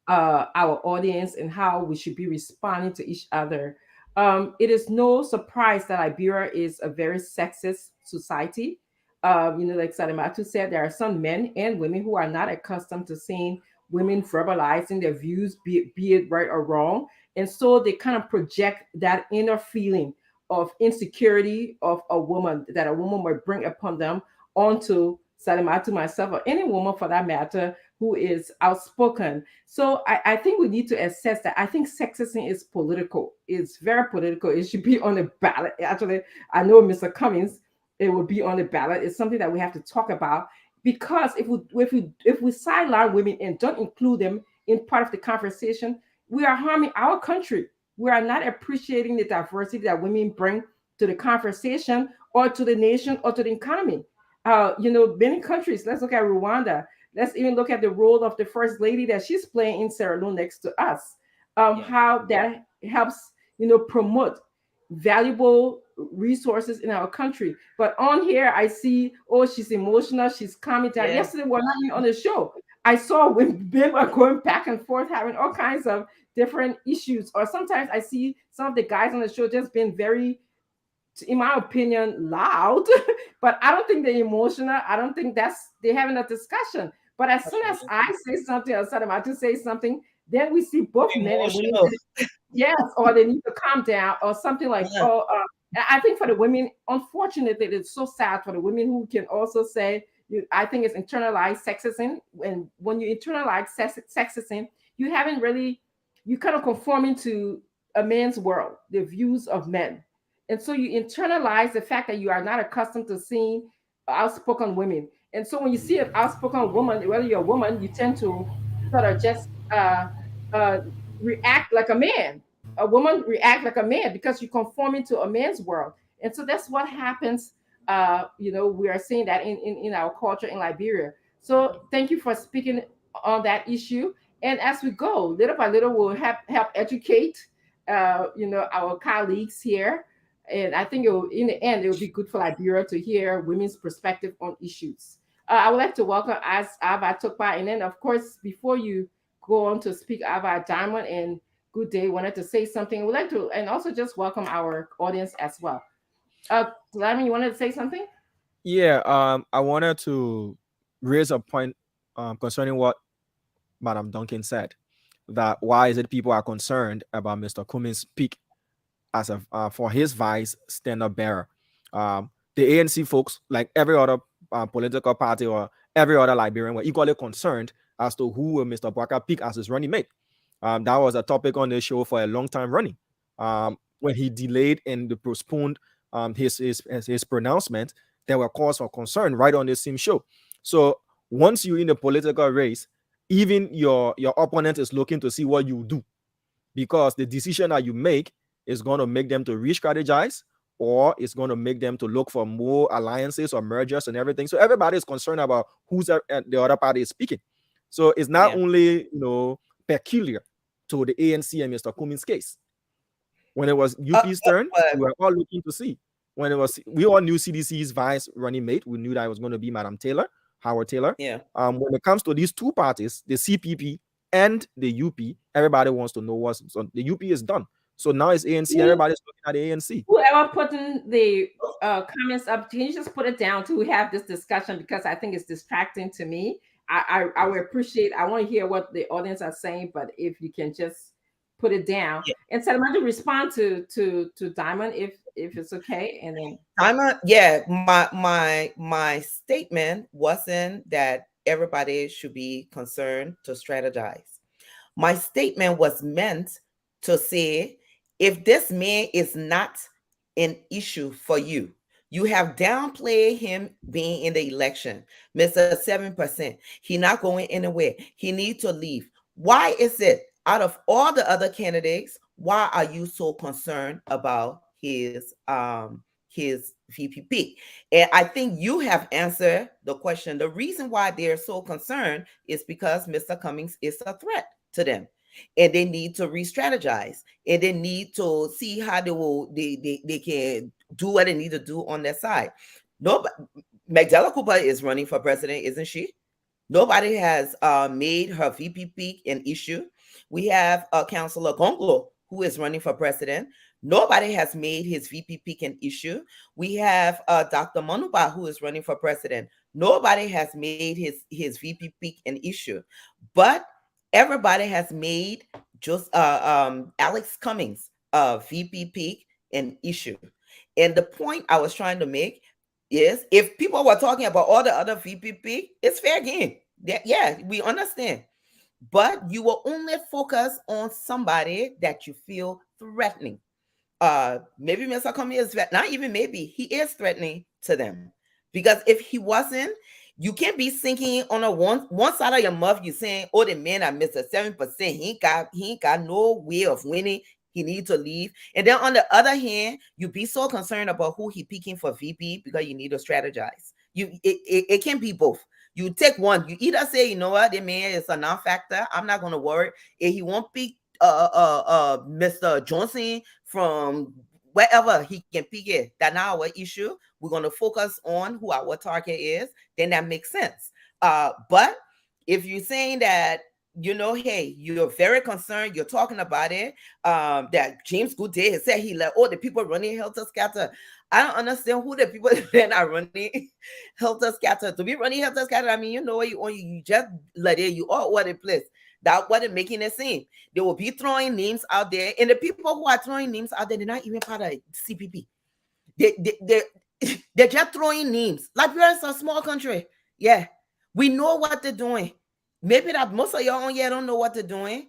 our audience and how we should be responding to each other. It is no surprise that Liberia is a very sexist society. Like Salamatu said, there are some men and women who are not accustomed to seeing women verbalizing their views, be it right or wrong. And so they kind of project that inner feeling of insecurity of a woman, that a woman might bring upon them, onto Salamatu, myself, or any woman for that matter, who is outspoken. So I think we need to assess that. I think sexism is political. It's very political. It should be on the ballot. Actually, I know Mr. Cummings, it will be on the ballot. It's something that we have to talk about, because if we sideline women and don't include them in part of the conversation, we are harming our country. We are not appreciating the diversity that women bring to the conversation, or to the nation, or to the economy. Many countries, let's look at Rwanda. Let's even look at the role of the first lady that she's playing in Sierra Leone next to us. How that helps, promote valuable resources in our country. But on here, I see, oh, she's emotional, she's calming down. Yesterday, we're not even on the show. I saw when men were going back and forth, having all kinds of different issues. Or sometimes I see some of the guys on the show just being very, in my opinion, loud. But I don't think they're emotional. I don't think that's they're having a discussion. But as soon as I say something or something about to say something, then we see both men and women. Emotional. Yes, or they need to calm down, or something like, Yeah. oh, I think for the women, unfortunately, it's so sad for the women who can also say, I think it's internalized sexism. And when you internalize sexism, you haven't really, you kind of conforming to a man's world, the views of men. And so you internalize the fact that you are not accustomed to seeing outspoken women. And so when you see an outspoken woman, whether you're a woman, you tend to sort of just uh, react like a man. A woman react like a man because you conform into a man's world. And so that's what happens. We are seeing that in our culture in Liberia. So thank you for speaking on that issue. And as we go, little by little, we'll help educate, our colleagues here. And I think in the end, it will be good for Liberia to hear women's perspective on issues. I would like to welcome as Ava Tukpa. And then, of course, before you go on to speak, Ava Diamond and Good Day wanted to say something. We'd like to, and also just welcome our audience as well. Diamond, you wanted to say something? Yeah, I wanted to raise a point concerning what Madam Duncan said, that why is it people are concerned about Mr. Cummings' speak as a for his vice standard bearer. The ANC folks, like every other political party or every other Liberian, were equally concerned as to who will Mr. Bwaka pick as his running mate. That was a topic on the show for a long time running. When he delayed and postponed his pronouncement, there were cause for concern right on the same show. So once you're in the political race, even your opponent is looking to see what you do, because the decision that you make is going to make them to re-strategize, or it's going to make them to look for more alliances or mergers and everything. So everybody is concerned about who's the other party is speaking. So it's not only peculiar to the ANC and Mr. Cummings' case. When it was UP's turn, we were all looking to see. When it was, we all knew CDC's vice running mate. We knew that it was going to be Madam Taylor, Howard Taylor. Yeah. When it comes to these two parties, the CPP and the UP, everybody wants to know what's on. The UP is done. So now it's ANC. Everybody's looking at the ANC. Whoever putting the comments up, can you just put it down to have this discussion, because I think it's distracting to me. I would appreciate. I want to hear what the audience are saying, but if you can just put it down and so I'm going to respond to Diamond if it's okay, and then Diamond. My statement wasn't that everybody should be concerned to strategize. My statement was meant to say, if this man is not an issue for you, you have downplayed him being in the election, Mr. 7%. He not going anywhere. He need to leave. Why is it out of all the other candidates, why are you so concerned about his VPP? And I think you have answered the question. The reason why they're so concerned is because Mr. Cummings is a threat to them, and they need to re-strategize, and they need to see how they can do what they need to do on their side. Nobody, Magdala Cooper is running for president, isn't she? Nobody has made her VPP an issue. We have Councillor Gonglo, who is running for president. Nobody has made his VPP an issue. We have Dr. Manuba, who is running for president. Nobody has made his VPP an issue. But everybody has made just Alex Cummings VPP an issue. And the point I was trying to make is, if people were talking about all the other VPP, it's fair game. Yeah, we understand. But you will only focus on somebody that you feel threatening. Maybe Mr. Cummings is not even maybe he is threatening to them. Because if he wasn't, you can't be sinking on a one side of your mouth. You saying, "Oh, the man at Mr. 7%, he ain't got no way of winning. He needs to leave." And then on the other hand, you be so concerned about who he picking for VP because you need to strategize. It can be both. You take one. You either say, you know what, the man is a non-factor. I'm not gonna worry. If he won't pick Mr. Johnson from wherever he can pick it, that's not our issue. We're gonna focus on who our target is. Then that makes sense. But if you're saying that, hey, you're very concerned, you're talking about it, that James Goodday has said he let all the people running helter scatter. I don't understand who the people that are running helter scatter. To be running helter scatter, I mean, what you just let it, you all over the place. That what it making it seem. They will be throwing names out there, and the people who are throwing names out there, they're not even part of CPP. They're just throwing names. Liberia is a small country. Yeah, we know what they're doing. Maybe that most of y'all on here don't know what they're doing.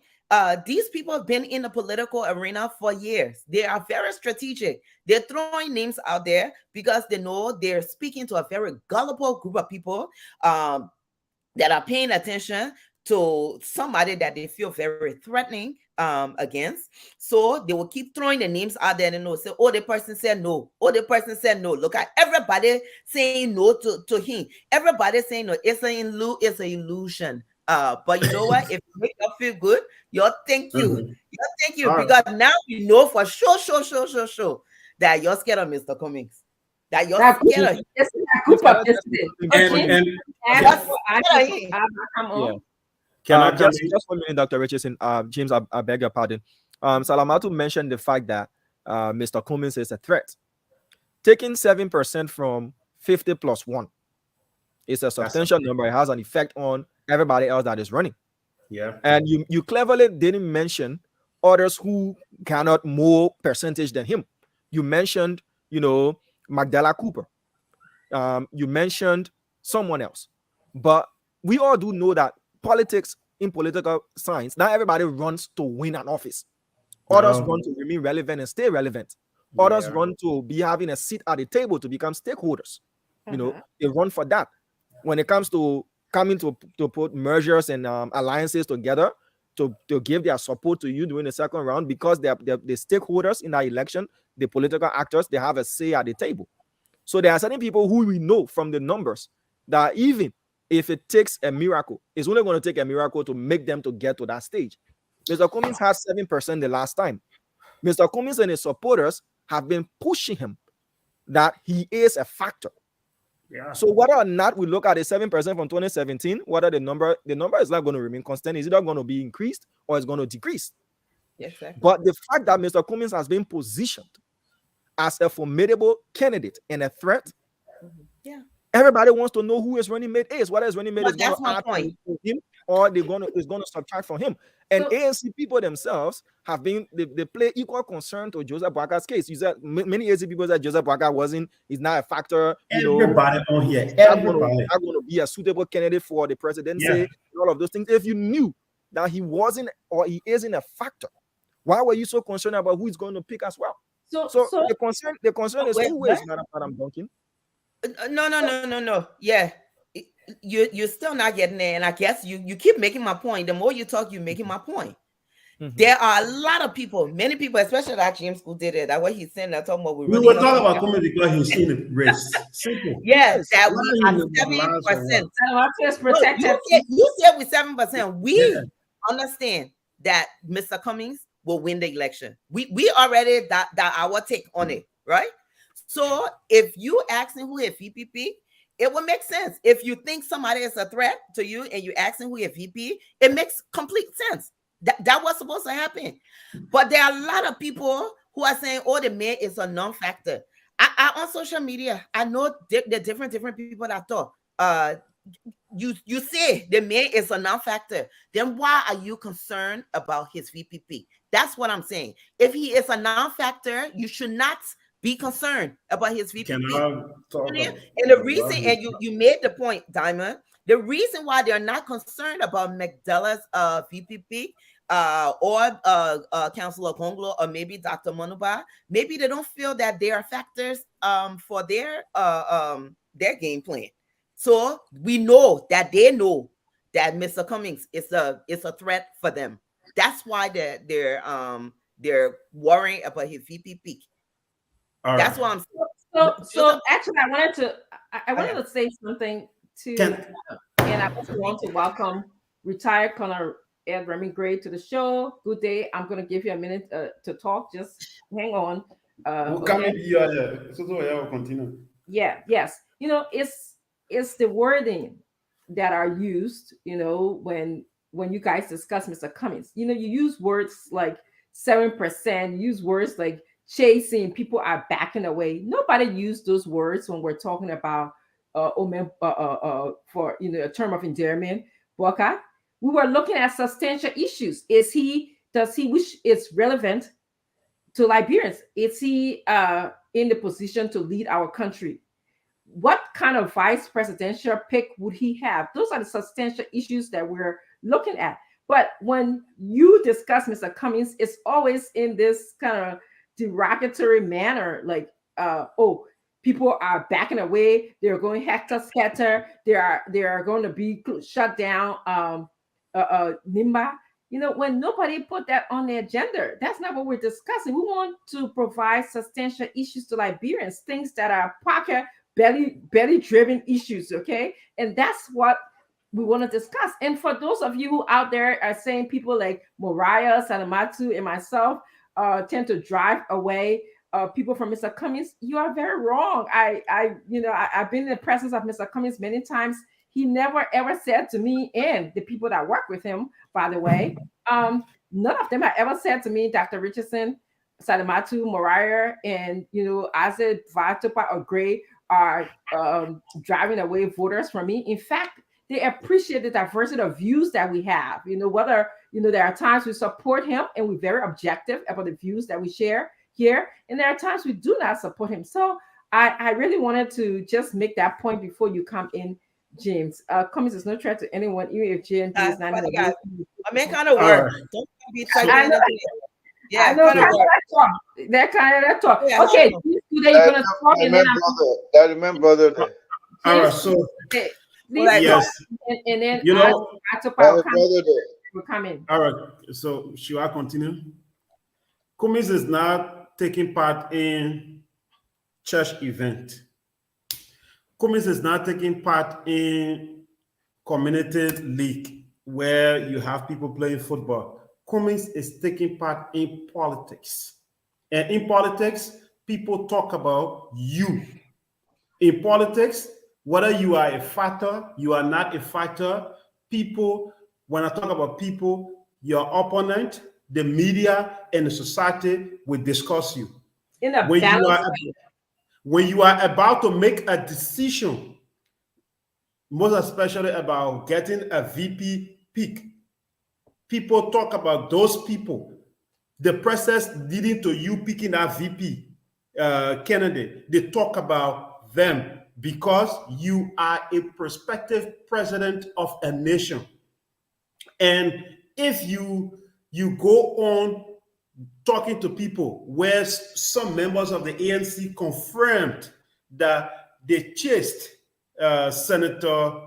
These people have been in the political arena for years. They are very strategic. They're throwing names out there because they know they're speaking to a very gullible group of people that are paying attention to somebody that they feel very threatening against. So they will keep throwing the names out there and say, oh, the person said no. Oh, the person said no. Look at everybody saying no to him. Everybody saying no. It's an illusion. But you know what? If you make you feel good, you'll thank you. You'll thank you. Because now you know for sure that you're scared of Mr. Cummings. That you're scared of him. Just 1 minute, Dr. Richardson. James, I beg your pardon. Salamatu mentioned the fact that Mr. Cummings is a threat. Taking 7% from 50 plus 1 is a substantial number. It has an effect on everybody else that is running. Yeah. And you cleverly didn't mention others who cannot more percentage than him. You mentioned, Magdala Cooper. You mentioned someone else. But we all do know that politics, in political science, not everybody runs to win an office. Others run to remain relevant and stay relevant. Others run to be having a seat at the table to become stakeholders. They run for that. When it comes to coming to put mergers and alliances together to give their support to you during the second round, because they're the stakeholders in that election, the political actors, they have a say at the table. So there are certain people who we know from the numbers that even if it takes a miracle, it's only going to take a miracle to make them to get to that stage. Mr. Cummings had 7% the last time. Mr. Cummings and his supporters have been pushing him that he is a factor. Yeah. So whether or not we look at the 7% from 2017, whether the number is not going to remain constant, is either going to be increased or it's going to decrease. Yes, exactly. But the fact that Mr. Cummings has been positioned as a formidable candidate and a threat, everybody wants to know who his running mate is. Whether his running mate is going to add to him or is going to subtract from him. And ANC people themselves have been they play equal concern to Joseph Boaka's case. You said many ANC people said Joseph Boaka is not a factor. Everybody on here, not going to be a suitable candidate for the presidency. All of those things. If you knew that he wasn't or he isn't a factor, why were you so concerned about who he's going to pick as well? So the concern is who is Madam Duncan. No. Yeah. You're still not getting there. And I guess you keep making my point. The more you talk, you're making my point. Mm-hmm. There are a lot of people, many people, especially that James who did it. That what he's saying, that's talking about. We were talking about Cummings because he's in the race. Simple. Yes, that we are 7%. You said with 7%. We understand that Mr. Cummings will win the election. We already that our take on it, right? So if you asking who is VPP, it will make sense. If you think somebody is a threat to you and you asking who is VP, it makes complete sense. That was supposed to happen. But there are a lot of people who are saying, oh, the mayor is a non-factor. I on social media, I know the different people that thought, you say the mayor is a non-factor. Then why are you concerned about his VPP? That's what I'm saying. If he is a non-factor, you should not be concerned about his VPP. And the reason, and you made the point, Diamond, the reason why they're not concerned about Magdala's VPP or Councilor Konglo or maybe Dr. Manuba, maybe they don't feel that they are factors for their game plan. So we know that they know that Mr. Cummings is a threat for them. That's why they're worrying about his VPP. That's what I'm saying. So actually, I wanted to say something to, and I also want to welcome retired Colonel Ed Remy Gray to the show. Good day. I'm going to give you a minute to talk. Just hang on. We'll continue. Yeah. Yes. It's the wording that are used, when you guys discuss Mr. Cummings. You use words like 7%, you use words like chasing, people are backing away. Nobody used those words when we're talking about for a term of endearment. Boka, we were looking at substantial issues. Does he which is relevant to Liberians? Is he in the position to lead our country? What kind of vice presidential pick would he have? Those are the substantial issues that we're looking at. But when you discuss Mr. Cummings, it's always in this kind of derogatory manner, like, oh, people are backing away, they're going hector scatter, they are going to be shut down, Nimba. When nobody put that on the agenda, that's not what we're discussing. We want to provide substantial issues to Liberians, things that are pocket belly driven issues, okay? And that's what we want to discuss. And for those of you who out there are saying people like Moriah, Salamatu, and myself tend to drive away people from Mr. Cummings, you are very wrong. I've been in the presence of Mr. Cummings many times. He never ever said to me, and the people that work with him, by the way, none of them have ever said to me, Dr. Richardson, Salamatu, Moriah, and Isaac, Vatupa, or Gray are driving away voters from me. In fact, they appreciate the diversity of views that we have. Whether there are times we support him and we're very objective about the views that we share here, and there are times we do not support him. So I really wanted to just make that point before you come in, James. Cummings is no threat to anyone, even if JNP is not. I mean, kind of work. Don't be talking. Yeah, I know that kind of talk. Yeah, okay, today you're gonna talk, and then that my brother there. All right, so yes, and then we're coming. All right, so should I continue? Cummings is not taking part in church event. Cummings is not taking part in community league where you have people playing football. Cummings is taking part in politics. And in politics, people talk about you. In politics, whether you are a fighter, you are not a fighter, people, when I talk about people, your opponent, the media, and the society will discuss you. When you are about to make a decision, most especially about getting a VP pick, people talk about those people, the process leading to you picking that VP candidate. They talk about them because you are a prospective president of a nation. And if you go on talking to people where some members of the ANC confirmed that they chased Senator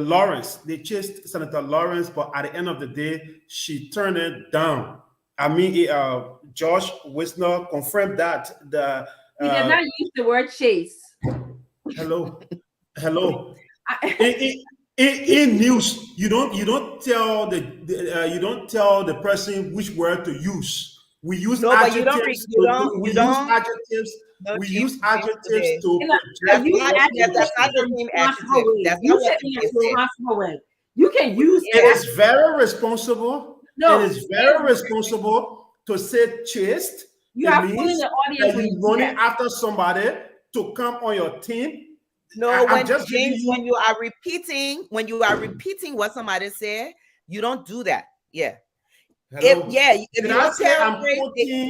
Lawrence. They chased Senator Lawrence, but at the end of the day, she turned it down. I mean, Josh Wisner confirmed that. He did not use the word chase. Hello. In news, you don't tell the person which word to use. We use adjectives. We use adjectives to. That's not the same adjective. That's not what you said. You can use. It is very responsible. No, it is very responsible to say chased. You are pulling the audience when you're running after somebody to come on your team. No, when you are repeating what somebody said, you don't do that. Yeah. Hello. If you I'm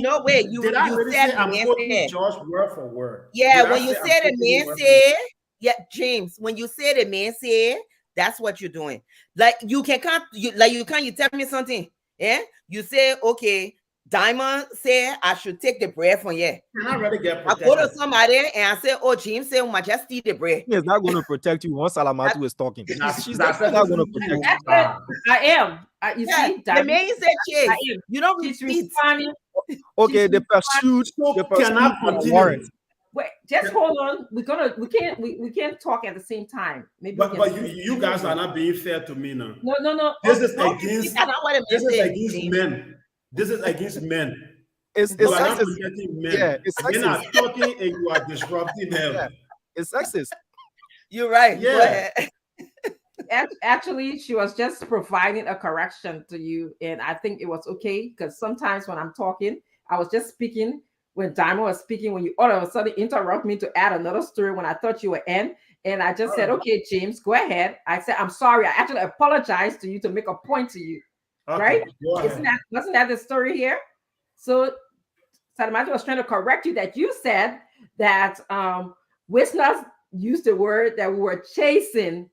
no way, you said I'm quoting George word for word. Yeah, when you said the man said, yeah, James, when you say the man said, that's what you're doing. Like you tell me something. Yeah, you say, okay, Diamond said I should take the bread from you. I already get I go to somebody and I say, oh, James said, Majesty, the bread. He's not going to protect you once Salamatu is talking. She's not going to protect you. I am. You see, the man said, Chase, you don't repeat. Okay, the pursuit cannot continue. Warrant. Wait, just hold on. We can't talk at the same time. Maybe but you guys are not being fair to me now. No. This is against men. This is against men. It's sexist. Men. Yeah, it's sexist. Men are talking and you are disrupting them. Yeah, it's sexist. You're right. Go Yeah. ahead. Actually, she was just providing a correction to you, and I think it was okay because sometimes when I'm talking, I was just speaking when Diamond was speaking. When you all of a sudden interrupt me to add another story when I thought you were in, and I just said, "Okay, James, go ahead." I said, "I'm sorry." I actually apologized to you to make a point to you, right? Okay, go ahead. Wasn't that the story here? So Salamati was trying to correct you that you said that Wisners used the word that we were chasing.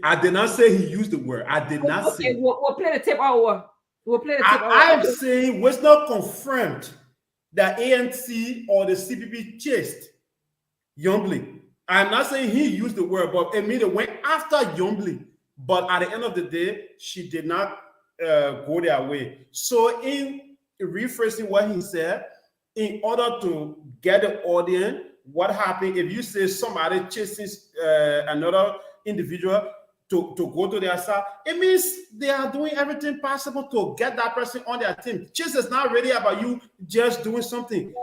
I did not say he used the word. I did not Okay, say. we'll play the tape over. We'll play the tape over. I'm saying was not confirmed that ANC or the CPP chased Yombly. I'm not saying he used the word, but Emile went after Yombly. But at the end of the day, she did not go their way. So in rephrasing what he said, in order to get the audience, what happened if you say somebody chases another individual to go to their side, it means they are doing everything possible to get that person on their team. Chase is not really about you just doing something.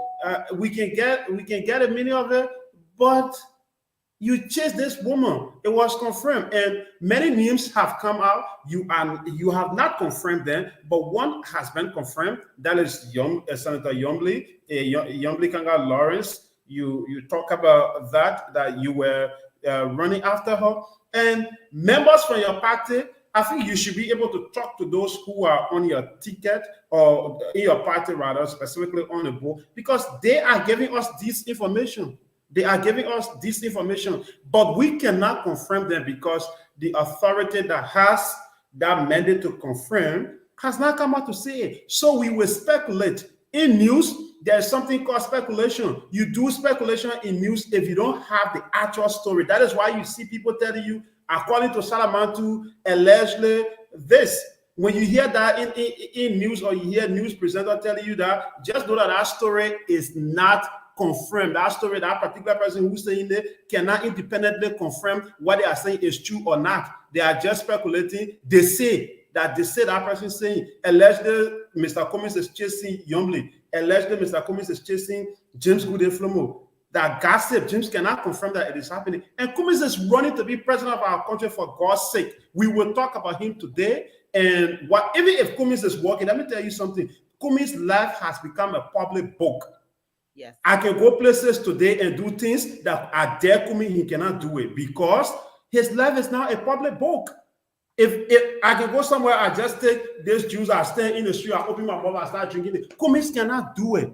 We can get a meaning of it, but you chased this woman. It was confirmed, and many names have come out. You have not confirmed them, but one has been confirmed. That is Senator Yombly, Yombly Kanga Lawrence. You talk about that you were running after her, and members from your party. I think you should be able to talk to those who are on your ticket or in your party, rather specifically on the board, because they are giving us this information. They are giving us this information, but we cannot confirm them because the authority that has that mandate to confirm has not come out to say it. So we will speculate. In news, there's something called speculation. You do speculation in news if you don't have the actual story. That is why you see people telling you, according to Salamantu, allegedly this. When you hear that in news, or you hear news presenter telling you that, just know that that story is not confirm. That story, that particular person who's saying it cannot independently confirm what they are saying is true or not. They are just speculating. They say that person saying allegedly Mr. Cummings is chasing Yombly. Allegedly Mr. Cummings is chasing James Gooding Flomo. That gossip, James cannot confirm that it is happening. And Cummings is running to be president of our country for God's sake. We will talk about him today. And even if Cummings is working, let me tell you something. Cummings' life has become a public book. Yes. I can go places today and do things that are there Cummings, he cannot do it because his life is now a public book. If I can go somewhere, I just take this juice, I stand in the street, I open my mouth, I start drinking it. Cummings cannot do it.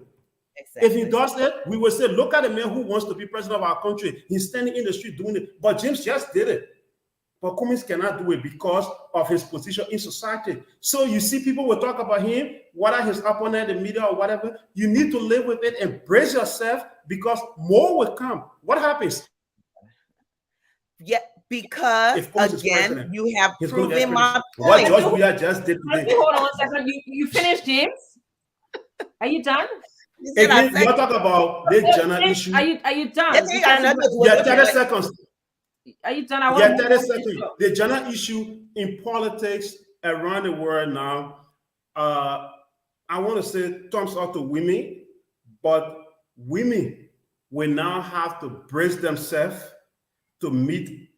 Exactly. If he does it, we will say, look at the man who wants to be president of our country. He's standing in the street doing it. But James just did it. But Cummings cannot do it because of his position in society. So you see people will talk about him, whether his opponent, the media, or whatever. You need to live with it and brace yourself because more will come. What happens? Yeah, because again, you have proven my point. What George Weah just did today. Hold on 1 second. You finished, James? Are you done? Again, you talk about the general issue. Are you done? Yeah, 30 seconds. Are you done? 30 seconds. The general issue in politics around the world now, I want to say thumbs up to women, but women will now have to brace themselves to meet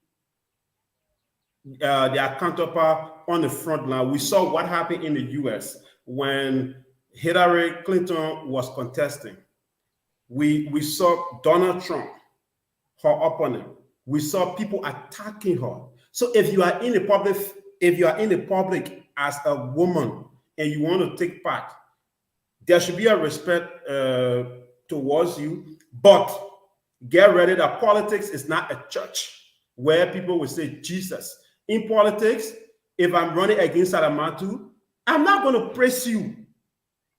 their counterpart on the front line. We saw what happened in the US when Hillary Clinton was contesting. We saw Donald Trump, her opponent. We saw people attacking her. So if you are in the public as a woman and you want to take part, there should be a respect towards you. But get ready that politics is not a church where people will say Jesus. In politics, if I'm running against Salamatu, I'm not going to praise you.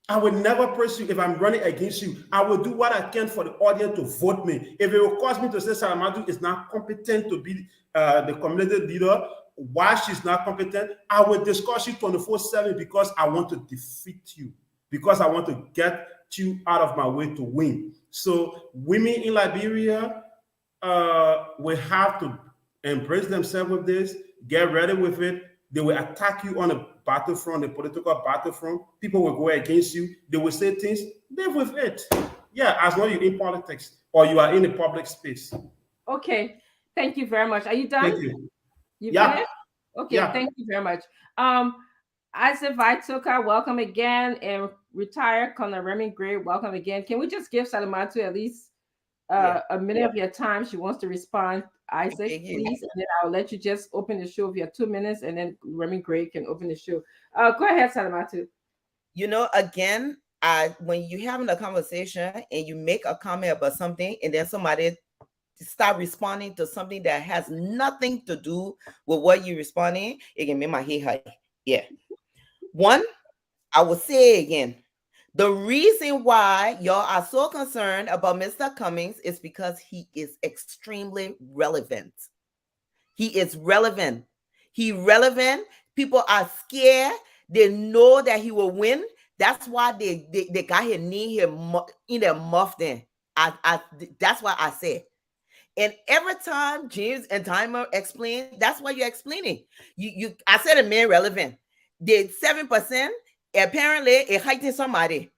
I will never praise you if I'm running against you. I will do what I can for the audience to vote me. If it will cause me to say Salamatu is not competent to be the community leader, why she's not competent, I will discuss you 24/7 because I want to defeat you, because I want to get you out of my way to win. So women in Liberia will have to embrace themselves with this, get ready with it. They will attack you on a battlefront, the political battlefront. People will go against you. They will say things. Live with it. Yeah, as long as you're in politics or you are in the public space. Okay. Thank you very much. Are you done? Thank you. You Yeah, finished? Okay, yeah. thank you very much. Isaac Vaituka, welcome again, and retired Colonel Remy Gray, welcome again. Can we just give Salamatu at least a minute of your time? She wants to respond. Isaac, Okay, please, and then I'll let you just open the show if you have 2 minutes, and then Remy Gray can open the show. Go ahead, Salamatu. Again, when you're having a conversation and you make a comment about something, and then somebody start responding to something that has nothing to do with what you're responding, it can make my head high. Yeah. One, I will say again, the reason why y'all are so concerned about Mr. Cummings is because he is extremely relevant. He is relevant. He relevant. People are scared. They know that he will win. That's why they got his knee here in their muff. Then that's why I said. And every time James and Timer explain, that's why you're explaining. I said a man relevant. The 7% apparently it heightened somebody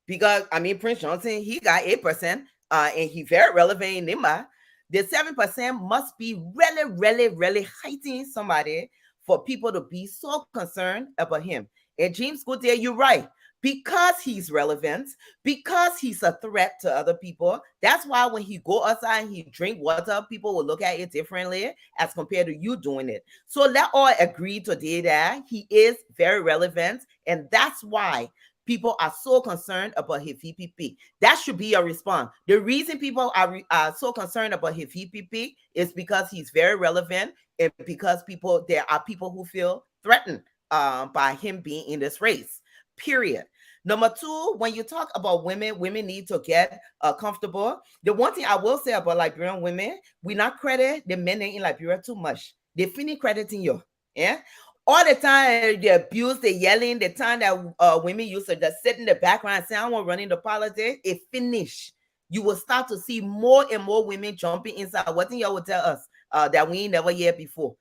because Prince Johnson, he got 8%, and he very relevant in Nima. The 7% must be really, really, really heightened somebody for people to be so concerned about him. And James Goodyear, you're right. Because he's relevant, because he's a threat to other people. That's why when he go outside and he drink water, people will look at it differently as compared to you doing it. So let all agree today that he is very relevant, and that's why people are so concerned about his VPP. That should be your response. The reason people are so concerned about his VPP is because he's very relevant, and because there are people who feel threatened by him being in this race. Period. Number two, when you talk about women need to get comfortable. The one thing I will say about Liberian women, we not credit the men in Liberia too much. They finish crediting you. Yeah. All the time they abuse, they yelling, the time that women used to just sit in the background and say, I want running the politics, it finish. You will start to see more and more women jumping inside. What thing y'all would tell us that we ain't never heard before?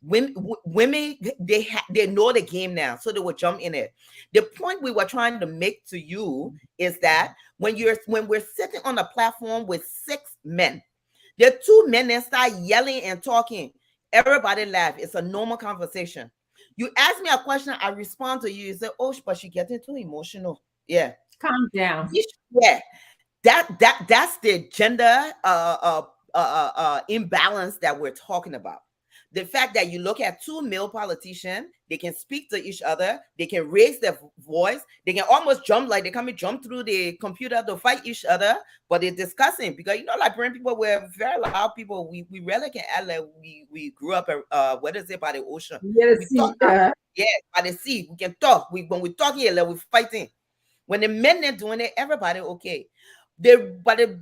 Women they know the game now, so they will jump in it. The point we were trying to make to you is that when we're sitting on a platform with 6 men, the 2 men then start yelling and talking, everybody laugh. It's a normal conversation. You ask me a question, I respond to you. You say, oh, but she getting too emotional. Yeah, calm down. Yeah, that's the gender imbalance that we're talking about. The fact that you look at 2 male politicians, they can speak to each other, they can raise their voice, they can almost jump, like they come and jump through the computer to fight each other, but they're discussing, because Liberian people were very loud people. We rarely can act like we grew up what is it, by the ocean. We talk, by the sea. We can talk. When we talk here, like we're fighting. When the men are doing it, everybody okay. But the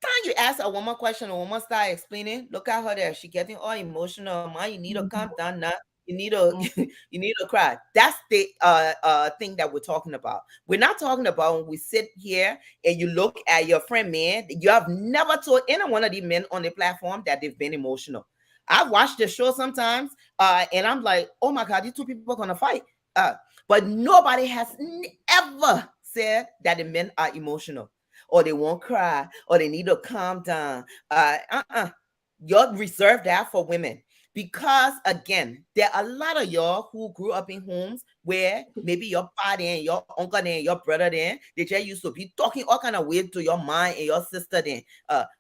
time you ask a woman question, a woman start explaining, look at her there. She getting all emotional. Man, you need to calm down now. You need to you need to cry. That's the thing that we're talking about. We're not talking about when we sit here and you look at your friend man. You have never told any one of these men on the platform that they've been emotional. I've watched the show sometimes, and I'm like, oh my God, these 2 people are gonna fight. But nobody has ever said that the men are emotional, or they won't cry, or they need to calm down. Y'all reserve that for women, because again, there are a lot of y'all who grew up in homes where maybe your father and your uncle and your brother then they just used to be talking all kind of weird to your mom and your sister then.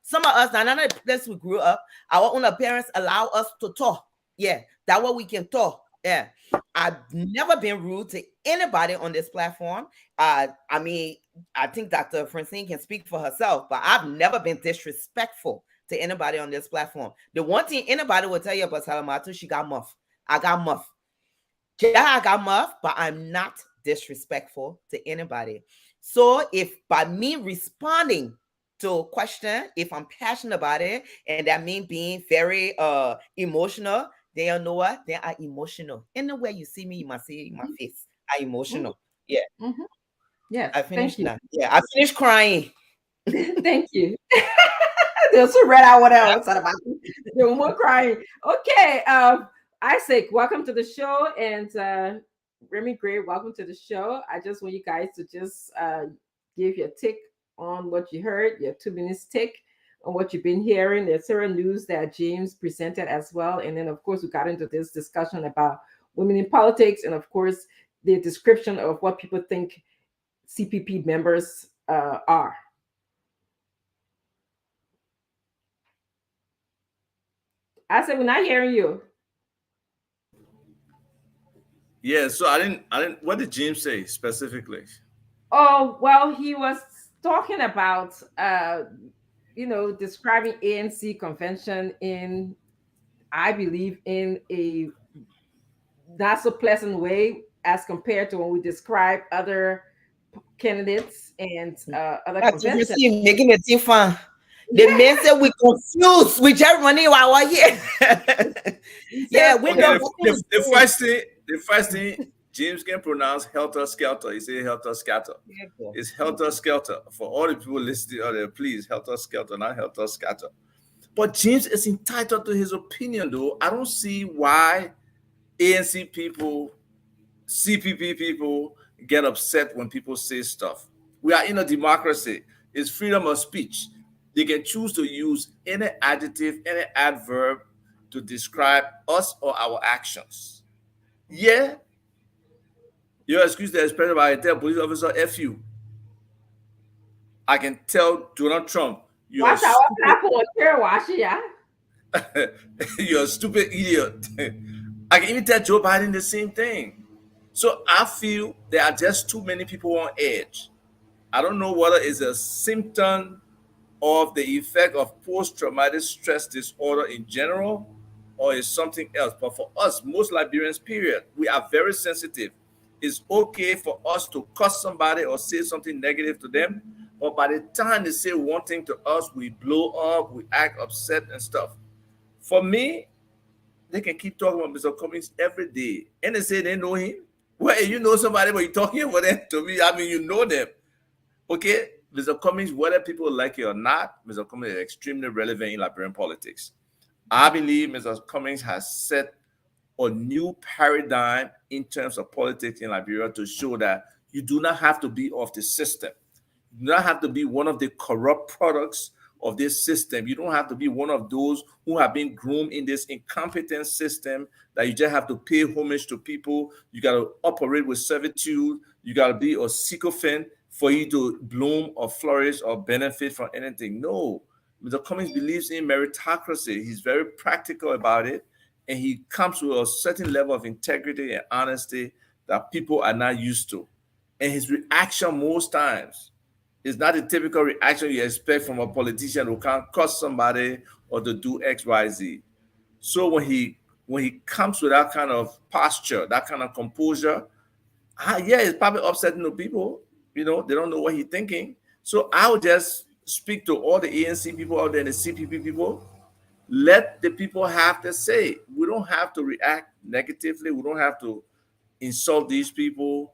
Some of us, none of the place we grew up, our own parents allow us to talk. Yeah, that way we can talk. Yeah, I've never been rude to anybody on this platform. I think Dr. Francine can speak for herself, but I've never been disrespectful to anybody on this platform. The one thing anybody will tell you about Salamatu, she got muff. I got muff. Yeah, I got muff, but I'm not disrespectful to anybody. So if by me responding to a question, if I'm passionate about it, and that means being very emotional, then you know what? They are emotional. Anywhere you see me, you must see in my face. I'm emotional. Yeah. Yes. I finished Thank you. now. Yeah, I finished crying. Thank you. They'll also read out what else. No more crying. Okay. Isaac, welcome to the show. And Remy Gray, welcome to the show. I just want you guys to just give your take on what you heard, your 2 minutes take on what you've been hearing. There's several news that James presented as well. And then, of course, we got into this discussion about women in politics, and, of course, the description of what people think CPP members are. I said, we're not hearing you. Yeah, so I didn't what did James say specifically? Oh, well, he was talking about, describing ANC convention in, I believe, in a not so pleasant way as compared to when we describe other candidates and other That's what you conventions. see, making it different. The Yeah. men say we confused with Germany while we're here. Yeah, we Okay, know the first thing James can pronounce helter skelter. He say helter scatter. It's helter skelter. For all the people listening out there, please, helter skelter, not helter scatter. But James is entitled to his opinion, though. I don't see why ANC people, CPP people get upset when people say stuff. We are in a democracy. It's freedom of speech. They can choose to use any adjective, any adverb to describe us or our actions. Yeah, you're excused the expression, but I tell police officer F you. I can tell Donald Trump, you're a Watch our stupid, platform here, watch it, yeah. you're a stupid idiot. I can even tell Joe Biden the same thing. So I feel there are just too many people on edge. I don't know whether it's a symptom of the effect of post-traumatic stress disorder in general, or it's something else. But for us, most Liberians, period, we are very sensitive. It's okay for us to cuss somebody or say something negative to them, but by the time they say one thing to us, we blow up, we act upset and stuff. For me, they can keep talking about Mr. Cummings every day, and they say they know him. Well, you know somebody, but you're talking about them to me. I mean, you know them. Okay, Mr. Cummings, whether people like it or not, Mr. Cummings is extremely relevant in Liberian politics. I believe Mr. Cummings has set a new paradigm in terms of politics in Liberia to show that you do not have to be of the system. You do not have to be one of the corrupt products of this system. You don't have to be one of those who have been groomed in this incompetent system that you just have to pay homage to people. You got to operate with servitude. You got to be a sycophant for you to bloom or flourish or benefit from anything. No, Mr. Cummings believes in meritocracy. He's very practical about it, and he comes with a certain level of integrity and honesty that people are not used to. And his reaction most times is not the typical reaction you expect from a politician who can't cuss somebody or to do X, Y, Z. So when he comes with that kind of posture, that kind of composure, yeah, it's probably upsetting the people. They don't know what he's thinking. So I would just speak to all the ANC people out there and the CPP people. Let the people have to say. We don't have to react negatively. We don't have to insult these people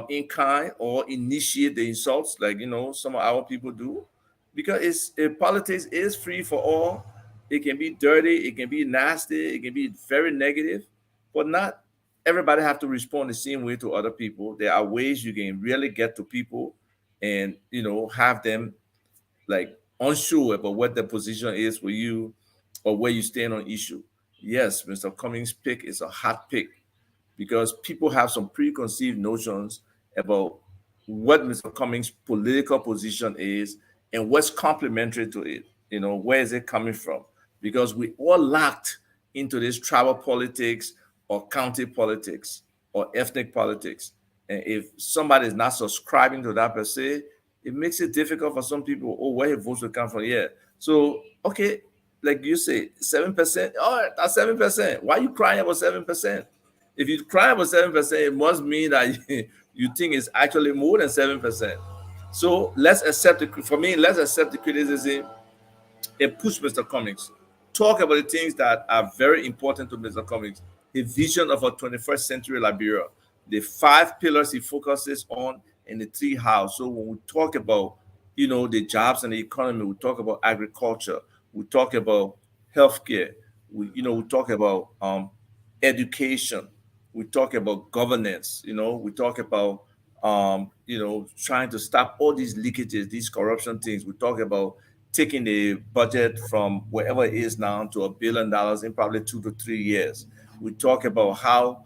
in kind or initiate the insults like some of our people do, because politics is free for all. It can be dirty, it can be nasty, it can be very negative, but not everybody have to respond the same way to other people. There are ways you can really get to people and have them like unsure about what the position is for you or where you stand on issue. Yes, Mr. Cummings' pick is a hot pick because people have some preconceived notions about what Mr. Cummings' political position is and what's complementary to it. Where is it coming from? Because we all locked into this tribal politics or county politics or ethnic politics. And if somebody is not subscribing to that per se, it makes it difficult for some people. Oh, where your votes will come from? Yeah. So, okay, like you say, 7%. All right, that's 7%. Why are you crying about 7%? If you cry about 7%, it must mean that you think it's actually more than 7%. So let's accept the criticism and push Mr. Cummings. Talk about the things that are very important to Mr. Cummings. The vision of a 21st century Liberia, the 5 pillars he focuses on, and the 3 hows. So when we talk about, the jobs and the economy, we talk about agriculture, we talk about healthcare, we talk about education, we talk about governance, we talk about trying to stop all these leakages, these corruption things. We talk about taking the budget from wherever it is now to $1 billion in probably 2 to 3 years. We talk about how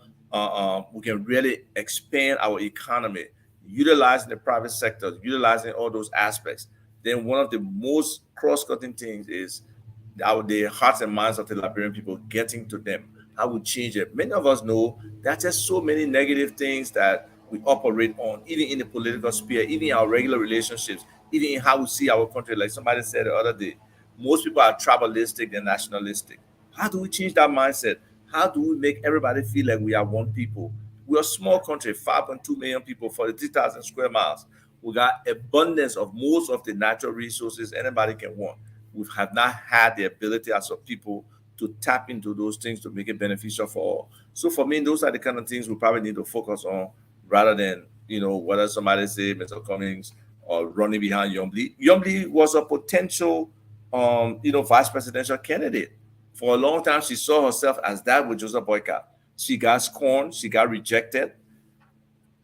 we can really expand our economy, utilizing the private sector, utilizing all those aspects. Then one of the most cross-cutting things is the hearts and minds of the Liberian people, getting to them. How we change it. Many of us know there's just so many negative things that we operate on, even in the political sphere, even in our regular relationships, even in how we see our country. Like somebody said the other day, most people are tribalistic and nationalistic. How do we change that mindset? How do we make everybody feel like we are one people? We're a small country, 5.2 million people, 43,000 square miles. We got abundance of most of the natural resources anybody can want. We have not had the ability as a people to tap into those things to make it beneficial for all. So for me, those are the kind of things we probably need to focus on rather than, whether somebody say Mr. Cummings or running behind Yombly. Yombly was a potential, vice presidential candidate. For a long time, she saw herself as that with Joseph Boyka. She got scorned, she got rejected.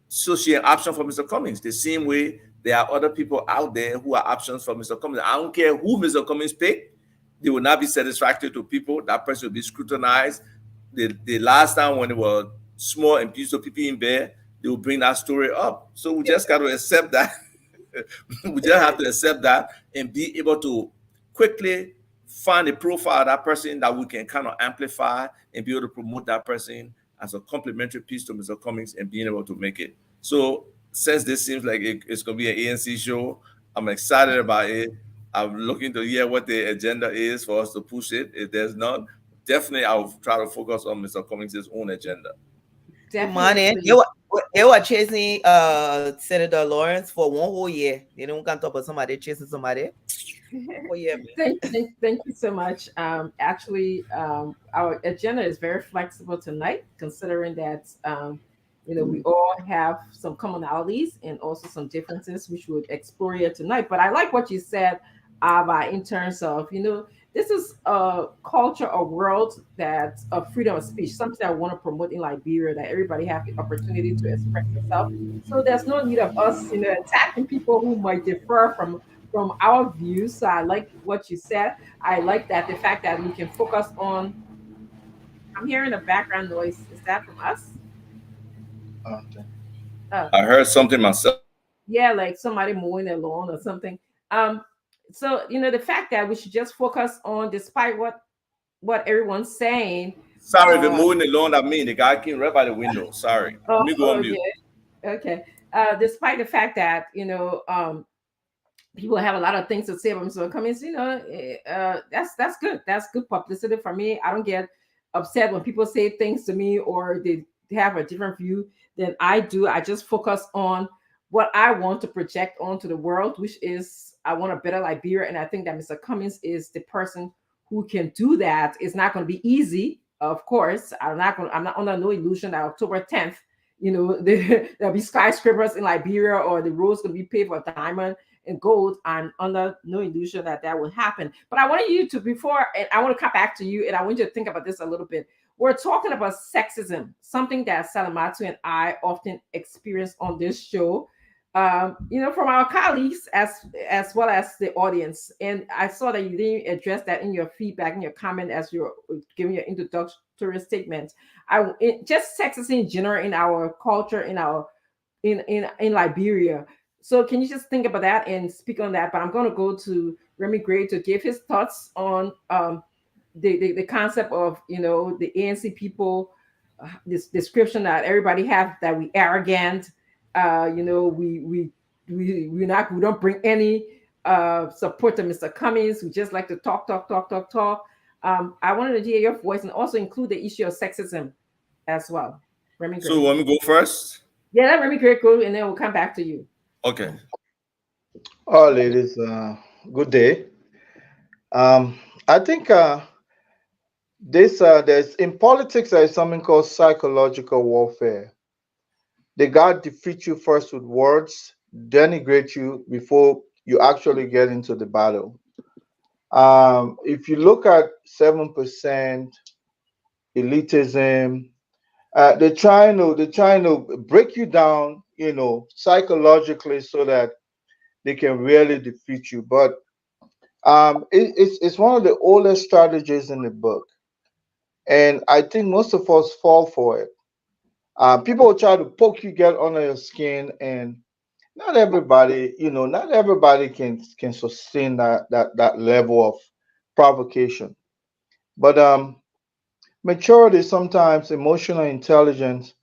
So she an option for Mr. Cummings. The same way there are other people out there who are options for Mr. Cummings. I don't care who Mr. Cummings pick, they will not be satisfactory to people. That person will be scrutinized. The last time when there were small and beautiful people in there, they will bring that story up. So we just got to accept that. We just have to accept that and be able to quickly find a profile of that person that we can kind of amplify and be able to promote that person as a complementary piece to Mr. Cummings and being able to make it. So since this seems like it's going to be an ANC show, I'm excited about it. I'm looking to hear what the agenda is for us to push it. If there's none, definitely I'll try to focus on Mr. Cummings' own agenda. Money. Definitely. They were chasing Senator Lawrence for one whole year. You know, we can talk about somebody chasing somebody. Oh yeah, man. Thank you so much. Actually, our agenda is very flexible tonight, considering that we all have some commonalities and also some differences which we would explore here tonight. But I like what you said, Ava, in terms of this is a culture, a world that's of freedom of speech, something I want to promote in Liberia, that everybody have the opportunity to express themselves. So there's no need of us, attacking people who might differ from our views. So I like what you said. I like that the fact that we can focus on. I'm hearing a background noise. Is that from us? Okay. I heard something myself. Yeah, like somebody mowing their lawn or something. So the fact that we should just focus on, despite what everyone's saying. Sorry, if you're moving the lawn, I mean the guy came right by the window. Sorry. Let me go on mute. Okay. Despite the fact that people have a lot of things to say about Mr. Cummings, that's good. That's good publicity for me. I don't get upset when people say things to me or they have a different view than I do. I just focus on what I want to project onto the world, which is I want a better Liberia. And I think that Mr. Cummings is the person who can do that. It's not going to be easy, of course. I'm not under no illusion that October 10th, there'll be skyscrapers in Liberia or the roads going to be paved with diamond and gold. I'm under no illusion that will happen. But I want you to, and I want to come back to you, and I want you to think about this a little bit. We're talking about sexism, something that Salamatu and I often experience on this show, from our colleagues as well as the audience. And I saw that you didn't address that in your feedback, in your comment as you're giving your introductory statement. Just sexism in general in our culture, in Liberia. So can you just think about that and speak on that? But I'm going to go to Remy Gray to give his thoughts on the concept of the ANC people, this description that everybody have, that we arrogant, we don't bring any support to Mr. Cummings. We just like to talk. I wanted to hear your voice and also include the issue of sexism as well. Remy Gray. So want me to go first? Yeah, let Remy Gray go, and then we'll come back to you. Okay. Oh, ladies, good day. I think there's in politics there is something called psychological warfare. They got to defeat you first with words, denigrate you before you actually get into the battle. If you look at 7% elitism, they're trying to break you down, psychologically, so that they can really defeat you. But It's one of the oldest strategies in the book, and I think most of us fall for it. People will try to poke you, get under your skin, and not everybody can sustain that level of provocation. But maturity, sometimes emotional intelligence,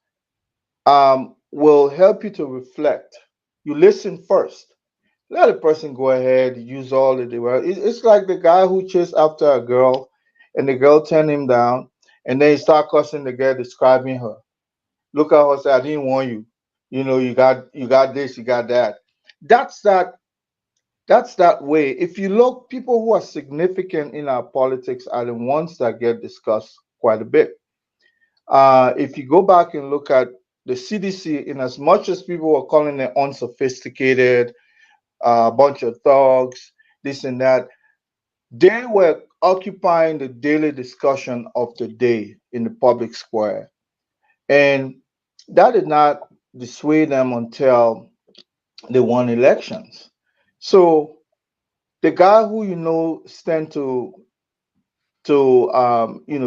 will help you to reflect. You listen first. Let a person go ahead, use all that they were. It's like the guy who chased after a girl, and the girl turned him down, and then he start cussing the girl, describing her. Look at her, say, "I didn't want you. You got this, you got that." That's that. That's that way. If you look, people who are significant in our politics are the ones that get discussed quite a bit. If you go back and look at the CDC, in as much as people were calling it unsophisticated, a bunch of thugs, this and that, they were occupying the daily discussion of the day in the public square. And that did not dissuade them until they won elections. So the guy who stand to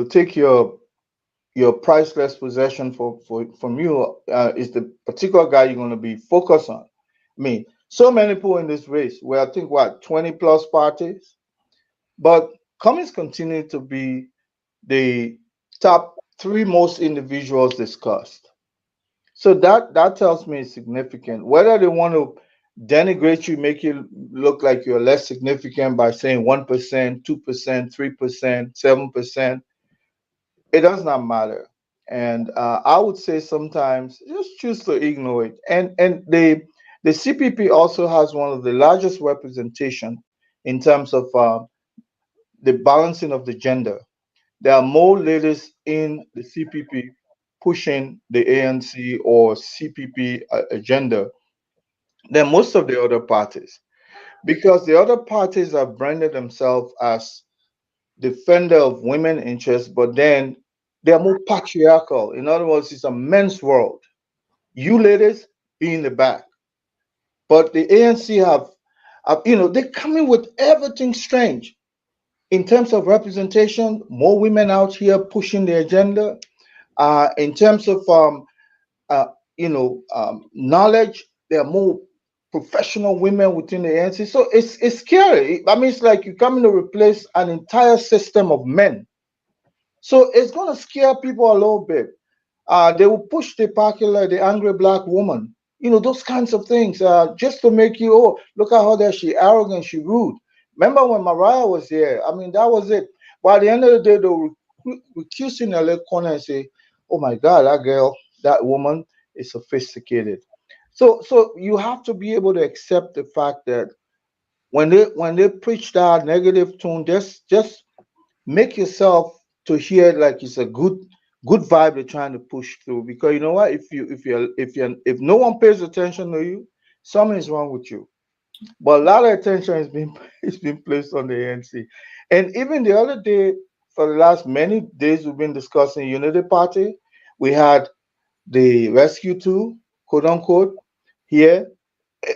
take your priceless possession from you is the particular guy you're going to be focused on. I mean, so many people in this race, where I think what 20 plus parties, but Cummings continue to be the top three most individuals discussed. So that tells me it's significant. Whether they want to denigrate you, make you look like you're less significant by saying 1%, 2%, 3%, 7%, it does not matter. And I would say sometimes just choose to ignore it. And the CPP also has one of the largest representation in terms of the balancing of the gender. There are more ladies in the CPP pushing the ANC or CPP agenda than most of the other parties, because the other parties have branded themselves as defender of women interests, but then they're more patriarchal. In other words, it's a men's world. You ladies be in the back. But the ANC they're coming with everything strange in terms of representation. More women out here pushing the agenda. In terms of uh, knowledge, there are more professional women within the ANC. So it's scary. I mean, it's like you're coming to replace an entire system of men. So it's going to scare people a little bit. They will push the popular, the angry black woman, those kinds of things, just to make you, oh, look at her there, she arrogant, she rude. Remember when Mariah was here? I mean, that was it. By the end of the day, they will recuse in their little corner and say, oh my God, that girl, that woman is sophisticated. So you have to be able to accept the fact that when they preach that negative tone, just make yourself to hear like it's a good vibe they're trying to push through, because you know what, if no one pays attention to you, something is wrong with you. But a lot of attention is being is being placed on the ANC. And even the other day, for the last many days, we've been discussing unity party. We had the rescue tool, quote unquote, here.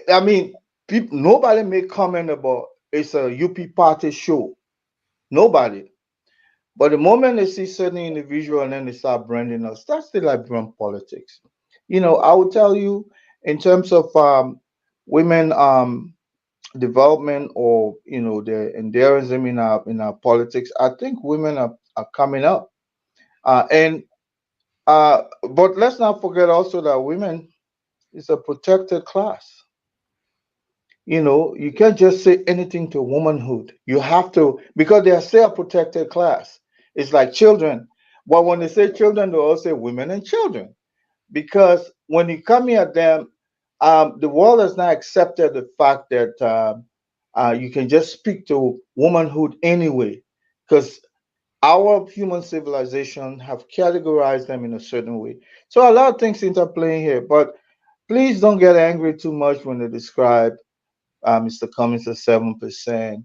I mean, nobody made comment about it's a UP party show. Nobody. But the moment they see certain individual and then they start branding us, that's the Liberian politics. I would tell you, in terms of women development, or the endurance in our politics, I think women are coming up. And but let's not forget also that women is a protected class. You can't just say anything to womanhood. You have to, because they are still a protected class. It's like children. But when they say children, they also say women and children. Because when you come here at them, the world has not accepted the fact that you can just speak to womanhood anyway. Because our human civilization have categorized them in a certain way. So a lot of things interplaying here. But please don't get angry too much when they describe Mr. Cummings at 7%.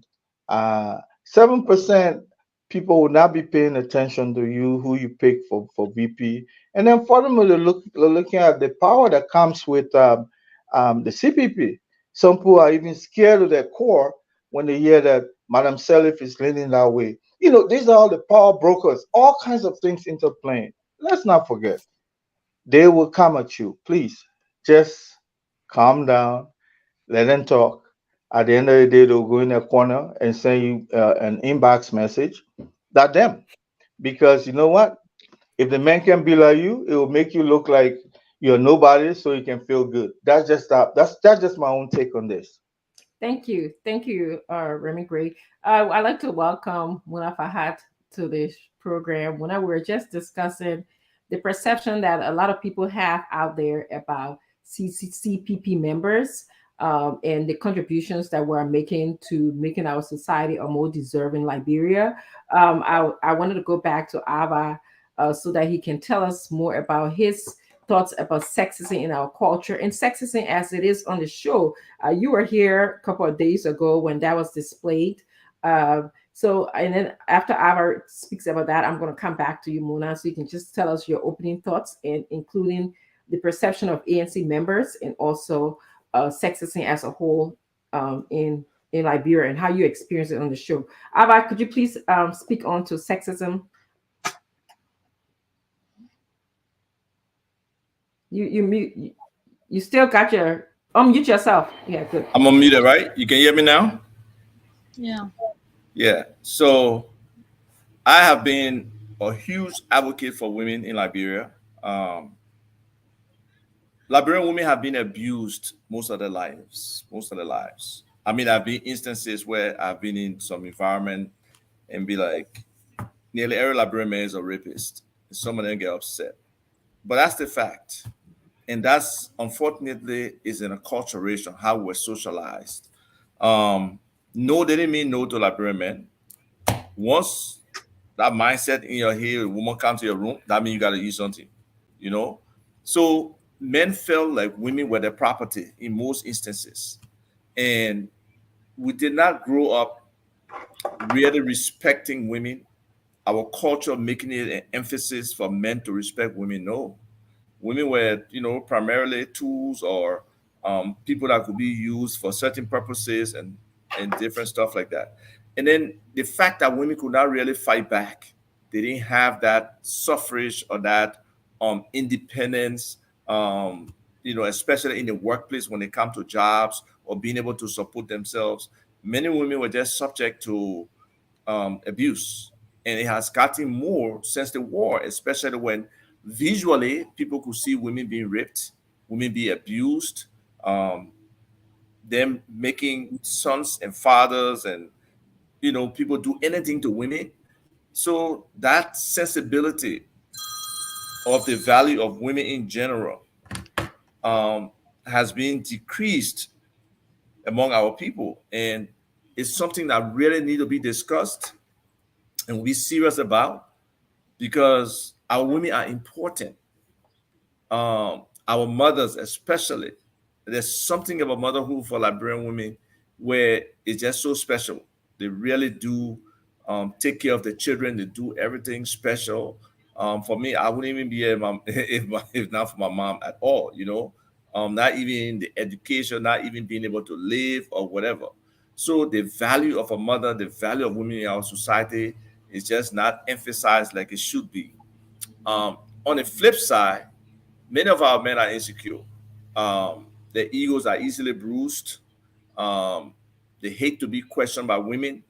7% people will not be paying attention to you, who you pick for VP. And then furthermore, they're looking at the power that comes with the CPP. Some people are even scared of their core when they hear that Madam Selif is leaning that way. These are all the power brokers, all kinds of things interplaying. Let's not forget, they will come at you. Please, just calm down, let them talk. At the end of the day, they'll go in a corner and send you an inbox message. That them. Because you know what? If the man can be like you, it will make you look like you're nobody, so you can feel good. That's just my own take on this. Thank you, Remy Gray. I'd like to welcome Muna Fahad to this program. When we were just discussing the perception that a lot of people have out there about CPP members, and the contributions that we're making to making our society a more deserving Liberia. I wanted to go back to Ava, so that he can tell us more about his thoughts about sexism in our culture and sexism as it is on the show. You were here a couple of days ago when that was displayed. And then after Ava speaks about that, I'm going to come back to you, Mona, so you can just tell us your opening thoughts, and including the perception of ANC members and also sexism as a whole, in Liberia, and how you experience it on the show. Ava, could you please speak on to sexism? You mute. You still got your unmute yourself. Yeah, good. I'm unmuted, right? You can hear me now? Yeah. Yeah. So I have been a huge advocate for women in Liberia. Um, Liberian women have been abused most of their lives. Most of their lives. I mean, I've been instances where I've been in some environment and be like, nearly every Liberian man is a rapist. Some of them get upset, but that's the fact, and that's unfortunately is an acculturation how we're socialized. No, they didn't mean no to Liberian men. Once that mindset in your head, a woman comes to your room, that means you got to eat something, you know. So men felt like women were their property in most instances, and we did not grow up really respecting women. Our culture making it an emphasis for men to respect women. No, women were, primarily tools or people that could be used for certain purposes and different stuff like that. And then the fact that women could not really fight back, they didn't have that suffrage or that independence, especially in the workplace when they come to jobs or being able to support themselves. Many women were just subject to abuse. And it has gotten more since the war, especially when visually people could see women being raped, women being abused, um, them making sons and fathers and, people do anything to women. So that sensibility of the value of women in general um, has been decreased among our people. And it's something that really need to be discussed and be serious about because our women are important. Our mothers, especially, there's something about motherhood for Liberian women where it's just so special. They really do take care of the children. They do everything special. For me, I wouldn't even be a mom if not for my mom at all. Not even the education, not even being able to live or whatever. So the value of a mother, the value of women in our society is just not emphasized like it should be. On the flip side, many of our men are insecure. Their egos are easily bruised. Um, they hate to be questioned by women.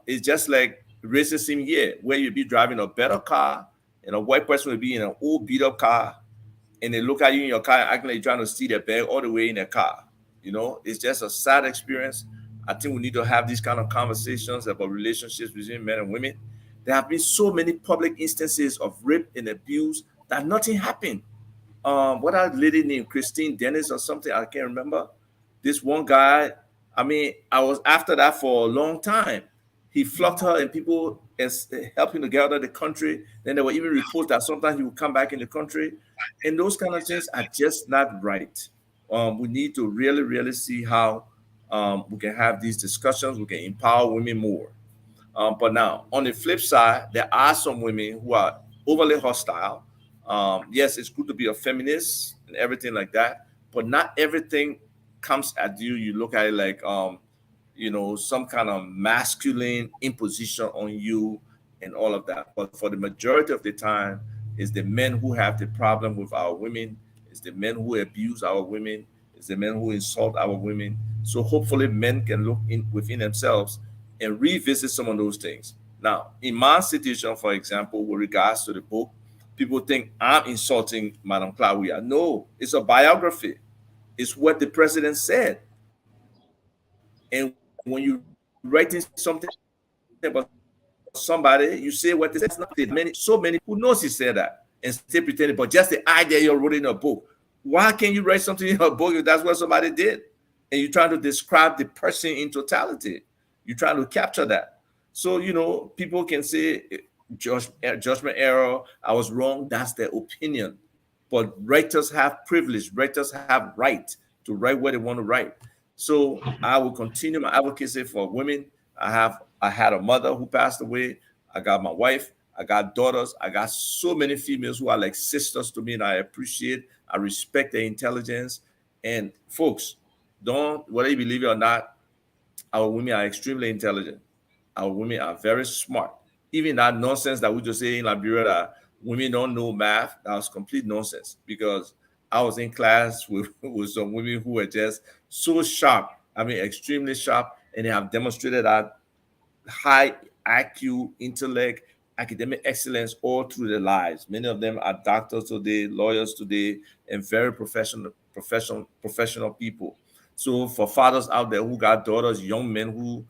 It's just like racism here, where you'd be driving a better car and a white person would be in an old beat up car and they look at you in your car and acting like you're trying to steal their bag all the way in their car. It's just a sad experience. I think we need to have these kind of conversations about relationships between men and women. There have been so many public instances of rape and abuse that nothing happened. What that lady named Christine Dennis or something, I can't remember. This one guy, I mean, I was after that for a long time. He flocked her and people as helping to get out of the country. Then there were even reports that sometimes he would come back in the country. And those kind of things are just not right. We need to really, really see how we can have these discussions. We can empower women more. But now, on the flip side, there are some women who are overly hostile. Yes, it's good to be a feminist and everything like that, but not everything comes at you. You look at it like some kind of masculine imposition on you and all of that. But for the majority of the time, it's the men who have the problem with our women, it's the men who abuse our women, it's the men who insult our women. So hopefully men can look in within themselves and revisit some of those things. Now, in my situation, for example, with regards to the book, people think I'm insulting Madame Claudia. No, it's a biography. It's what the president said. And when you're writing something about somebody, you say what they said. That's not the many so many people who knows he said that and still pretend it. But just the idea you're writing a book, why can't you write something in a book if that's what somebody did? And you're trying to describe the person in totality. You're trying to capture that. So, people can say judgment error, I was wrong. That's their opinion. But writers have privilege. Writers have right to write what they want to write. So I will continue my advocacy for women. I had a mother who passed away. I got my wife. I got daughters. I got so many females who are like sisters to me, and I appreciate. I respect their intelligence. And folks, don't whether you believe it or not, our women are extremely intelligent. Our women are very smart. Even that nonsense that we just say in Liberia that women don't know math, that was complete nonsense because I was in class with, with some women who were just so sharp. I mean, extremely sharp, and they have demonstrated that high IQ, intellect, academic excellence all through their lives. Many of them are doctors today, lawyers today, and very professional people. So for fathers out there who got daughters, young men who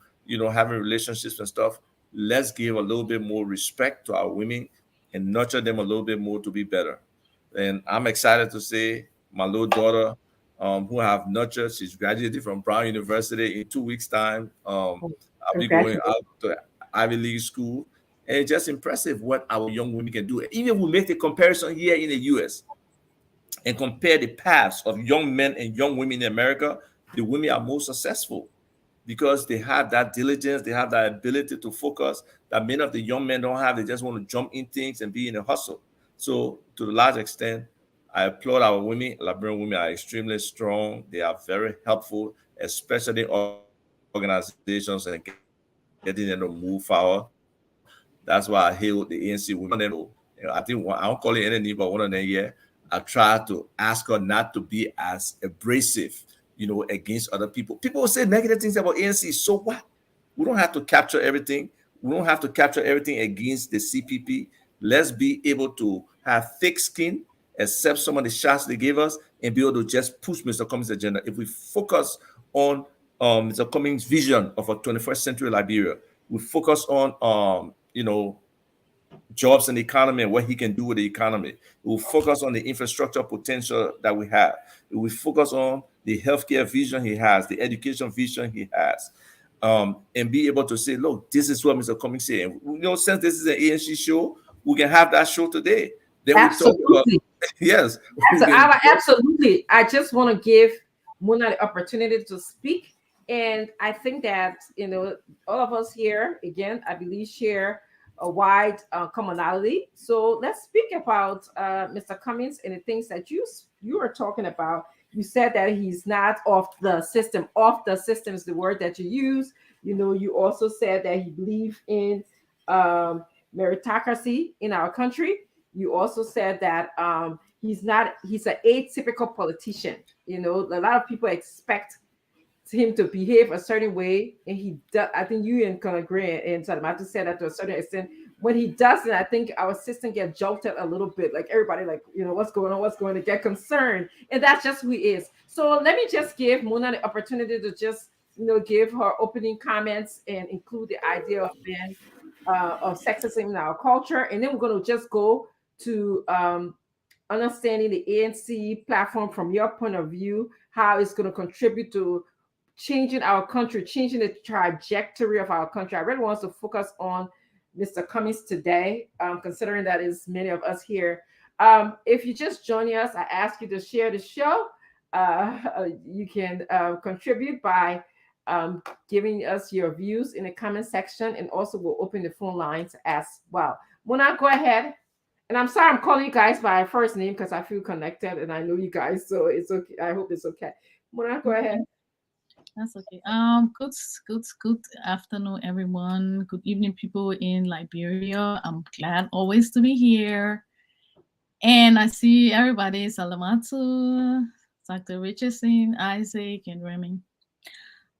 having relationships and stuff, let's give a little bit more respect to our women and nurture them a little bit more to be better. And I'm excited to say my little daughter, who I have nurtured, she's graduated from Brown University in 2 weeks' time. I'll be going Congratulations. out to Ivy League school. And it's just impressive what our young women can do. Even if we make the comparison here in the US and compare the paths of young men and young women in America, the women are more successful because they have that diligence, they have that ability to focus that many of the young men don't have. They just want to jump in things and be in a hustle. So, to a large extent, I applaud our women. Liberian women are extremely strong. They are very helpful, especially organizations and getting them to move forward. That's why I hail the ANC women. I think one of them, I don't call it enemy, but one of them, yeah, I try to ask her not to be as abrasive, against other people. People will say negative things about ANC. So what? We don't have to capture everything. We don't have to capture everything against the CPP. Let's be able to have thick skin, accept some of the shots they gave us, and be able to just push Mr. Cummings' agenda. If we focus on Mr. Cummings' vision of a 21st century Liberia, we focus on jobs in the economy and what he can do with the economy. We'll focus on the infrastructure potential that we have. We focus on the healthcare vision he has, the education vision he has, and be able to say, look, this is what Mr. Cummings said. Since this is an ANC show, we can have that show today. Then we talk about, Absolutely. yes, we can, Absolutely. I just want to give Mona the opportunity to speak. And I think that, all of us here, again, I believe, share a wide commonality. So let's speak about Mr. Cummings and the things that you are talking about. You said that he's not off the system. Off the system is the word that you use. You also said that he believes in meritocracy in our country. You also said that he's an atypical politician. A lot of people expect him to behave a certain way, and he does. I think you and can agree, and so I have to say that to a certain extent. When he doesn't, I think our system get jolted a little bit. Like everybody, like, what's going on, what's going to get concerned, and that's just who he is. So let me just give Mona the opportunity to just give her opening comments and include the idea of sexism in our culture, and then we're going to just go to understanding the ANC platform from your point of view, how it's going to contribute to changing our country, changing the trajectory of our country. I really want to focus on Mr. Cummings today, considering that is many of us here. If you're just joining us, I ask you to share the show. You can contribute by giving us your views in the comment section, and also we'll open the phone lines as well. Mona, go ahead. And I'm sorry I'm calling you guys by first name because I feel connected and I know you guys, so it's okay. I hope it's okay. Mona, go ahead. That's okay. Good afternoon, everyone. Good evening, people in Liberia. I'm glad always to be here. And I see everybody, Salamatu, Dr. Richardson, Isaac, and Remy.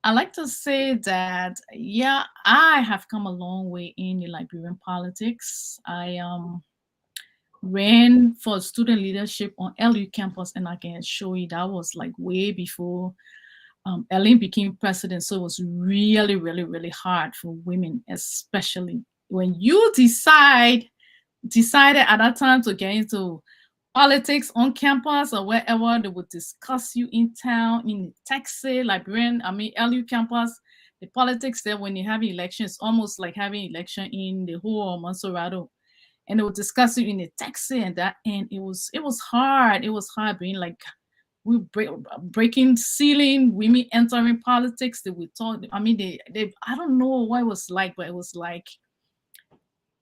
I like to say that, yeah, I have come a long way in the Liberian politics. I ran for student leadership on LU campus, and I can show you that was like way before Ellen became president. So it was really, really, really hard for women, especially when you decided at that time to get into politics on campus or wherever. They would discuss you in town, in Texas, Liberian, LU campus. The politics there, when you have elections, almost like having election in the whole Monserrato. And they would discuss it in the Texas and that, and it was hard. It was hard being like we breaking ceiling, women entering politics. They would talk. I mean, they I don't know what it was like, but it was like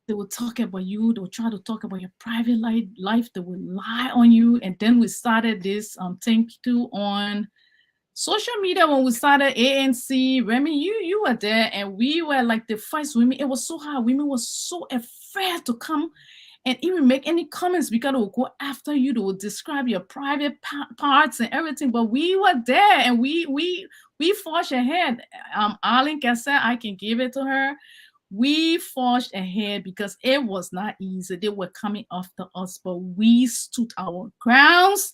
they would talk about you. They would try to talk about your private life. They would lie on you. And then we started this thing too on social media when we started ANC. Remy, you were there, and we were like the first women. It was so hard. Women were so afraid to come and even make any comments because they will go after you. They will describe your private parts and everything. But we were there, and we forged ahead. Arlene can say I can give it to her. We forged ahead because it was not easy. They were coming after us, but we stood our grounds.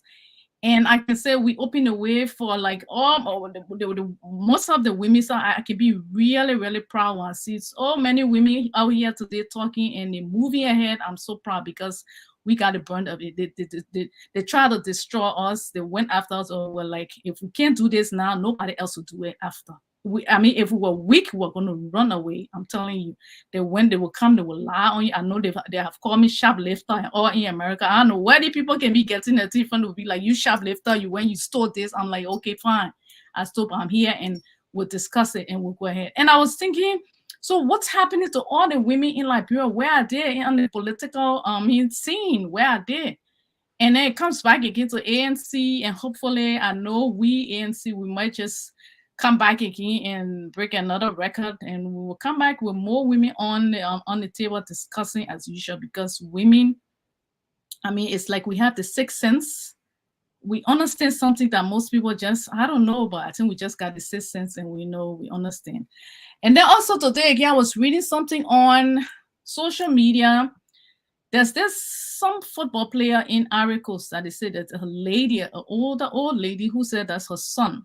And I can say we opened the way for like most of the women. So I can be really, really proud when I see so many women out here today talking and they're moving ahead. I'm so proud because we got the brunt of it. They try to destroy us. They went after us, or were like, if we can't do this now, nobody else will do it after. If we were weak, we were going to run away. I'm telling you, when they will come, they will lie on you. I know they have called me shoplifter and all in America. I don't know where the people can be getting a different will be like, you shoplifter, when you stole this. I'm like, okay, fine. I stop. I'm here, and we'll discuss it, and we'll go ahead. And I was thinking, so what's happening to all the women in Liberia? Where are they on the political scene? Where are they? And then it comes back again to ANC, and hopefully, I know we ANC, we might just come back again and break another record, and we will come back with more women on the table discussing as usual, because women, it's like we have the sixth sense. We understand something that most people just, I don't know, but I think we just got the sixth sense, and we know, we understand. And then also today again, I was reading something on social media. There's some football player in Ivory Coast that they said that a lady, an old lady, who said that's her son.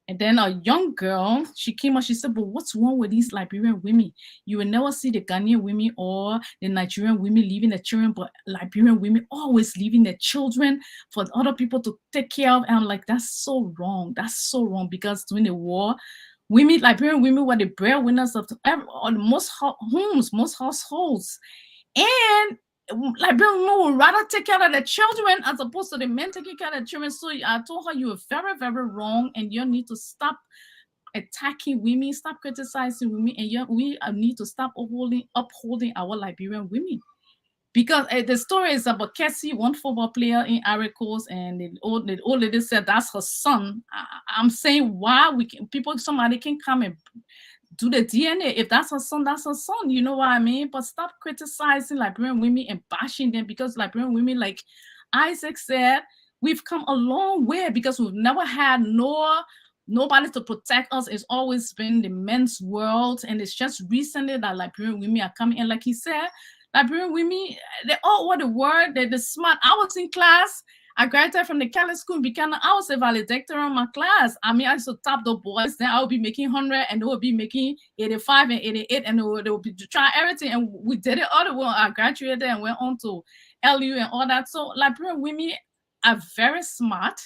And then a young girl, she came up, she said, but what's wrong with these Liberian women? You will never see the Ghanaian women or the Nigerian women leaving their children, but Liberian women always leaving their children for other people to take care of. And I'm like, that's so wrong. That's so wrong, because during the war, Liberian women were the breadwinners of most homes, most households. And Liberian women would rather take care of their children as opposed to the men taking care of their children. So I told her, you are very, very wrong, and you need to stop attacking women, stop criticizing women, and we need to stop upholding our Liberian women. Because the story is about Cassie, one football player in Ivory Coast, and the old lady said that's her son. I'm saying, why somebody can come and do the DNA. If that's her son, that's her son. You know what I mean? But stop criticizing Liberian women and bashing them, because Liberian women, like Isaac said, we've come a long way because we've never had nobody to protect us. It's always been the men's world, and it's just recently that Liberian women are coming in. Like he said, Liberian women, they all what the word, they're smart. I was in class. I graduated from the Catholic school in Buchanan. I was a valedictorian in my class. I used to top the boys. Then I would be making 100, and they would be making 85 and 88, and they would be trying everything. And we did it all the way. I graduated and went on to LU and all that. So Liberian women are very smart,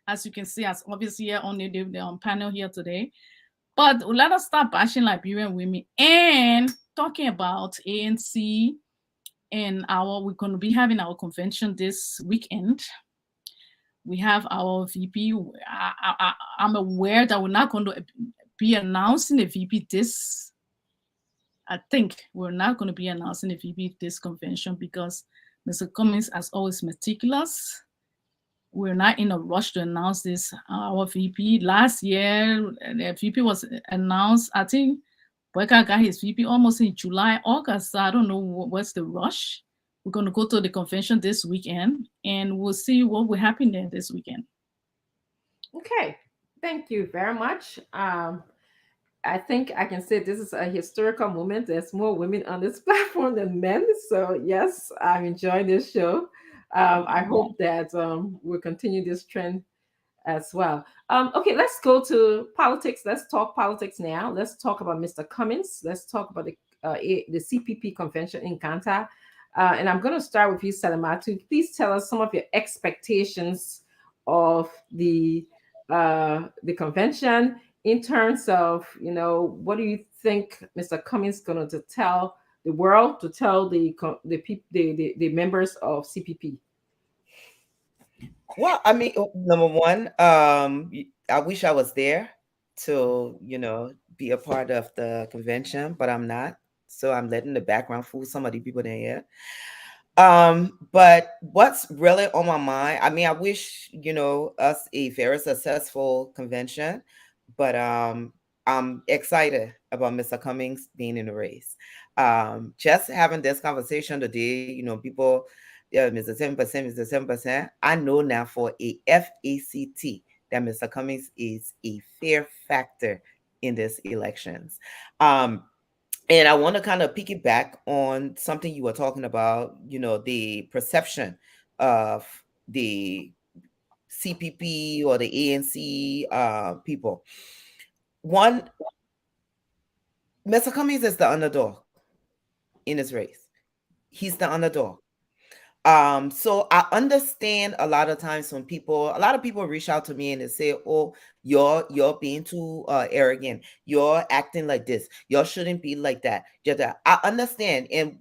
as you can see, as obviously here on the panel here today. But let us start bashing Liberian women and talking about ANC. And we're going to be having our convention this weekend. We have our VP. I'm aware that we're not going to be announcing the VP this. I think we're not going to be announcing the VP this convention because Mr. Cummings is always meticulous. we're not in a rush to announce this. Our VP last year, the VP was announced. I think Boyka got his VP almost in July, August. So I don't know what's the rush. We're going to go to the convention this weekend, and we'll see what will happen there this weekend. Okay, thank you very much. I think I can say this is a historical moment. There's more women on this platform than men. So, yes, I'm enjoying this show. I hope that we'll continue this trend as well. Okay, let's go to politics. Let's talk politics now. Let's talk about Mr. Cummings. Let's talk about the CPP convention in Kanta. And I'm going to start with you, Salamatu. Please tell us some of your expectations of the convention in terms of, what do you think Mr. Cummings is going to tell the world, to tell the members of CPP? Well, I mean, number one, I wish I was there to, be a part of the convention, but I'm not. So I'm letting the background fool some of the people there. But what's really on my mind, I mean, I wish, us a very successful convention, but I'm excited about Mr. Cummings being in the race. Just having this conversation today, people, yeah, Mr. 7%, Mr. 7%. I know now for a FACT that Mr. Cummings is a fair factor in these elections. And I want to kind of piggyback on something you were talking about, the perception of the CPP or the ANC people. One, Mr. Cummings is the underdog in this race. He's the underdog. So I understand a lot of times when a lot of people reach out to me and they say, "Oh, you're being too arrogant. You're acting like this. You shouldn't be like that." I understand, and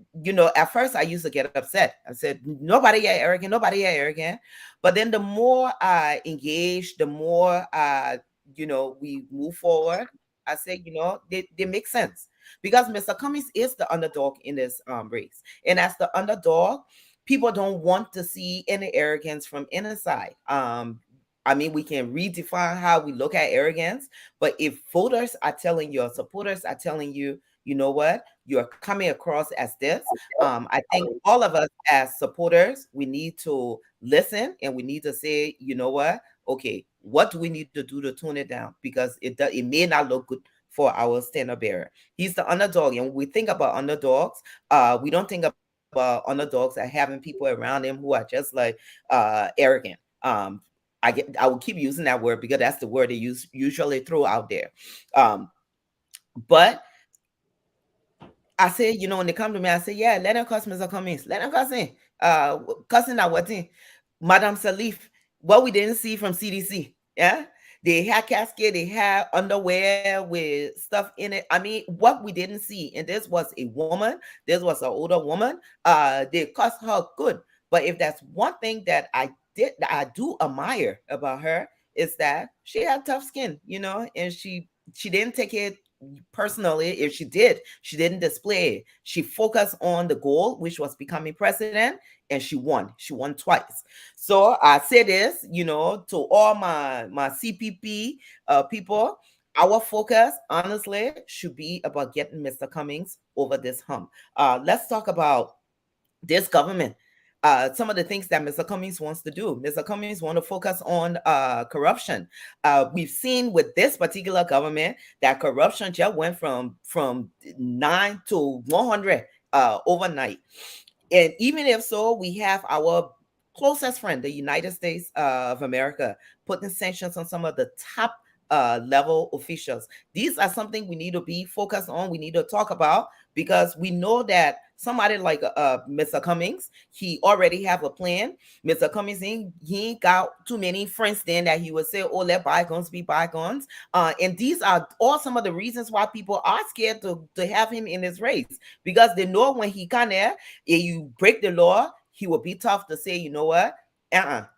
at first I used to get upset. I said, "Nobody are arrogant. Nobody are arrogant." But then the more I engage, the more we move forward. I say, they make sense because Mr. Cummings is the underdog in this race, and as the underdog, people don't want to see any arrogance from any side. I mean, we can redefine how we look at arrogance, but if voters are telling you, or supporters are telling you, you know what, you're coming across as this, I think all of us as supporters, we need to listen and we need to say, you know what, okay, what do we need to do to tone it down? Because it may not look good for our standard bearer. He's the underdog, and when we think about underdogs, we don't think about underdogs are having people around him who are just like arrogant. I will keep using that word because that's the word they usually throw out there. But I say, when they come to me, I say, yeah, let them cuss Mr. Cummings. Let them cuss in. Cussing that what thing? Madam Salif, what we didn't see from CDC. Yeah. They had casket, they had underwear with stuff in it. I mean, what we didn't see, and this was a woman, this was an older woman, they cussed her good. But if that's one thing that I do admire about her, is that she had tough skin, and she didn't take it personally. If she did, she didn't display it. She focused on the goal, which was becoming president, and she won twice. So I say this, to all my CPP people, our focus honestly should be about getting Mr. Cummings over this hump. Let's talk about this government. Some of the things that Mr. Cummings wants to do. Mr. Cummings want to focus on corruption. We've seen with this particular government that corruption just went from 9 to 100 overnight. And even if so, we have our closest friend, the United States of America, putting sanctions on some of the top level officials. These are something we need to be focused on. We need to talk about because we know that somebody like Mr. Cummings, he already have a plan. Mr. Cummings, he ain't got too many friends then that he would say, oh, let bygones be bygones. And these are all some of the reasons why people are scared to have him in this race, because they know when he come there, if you break the law, he will be tough to say, you know what,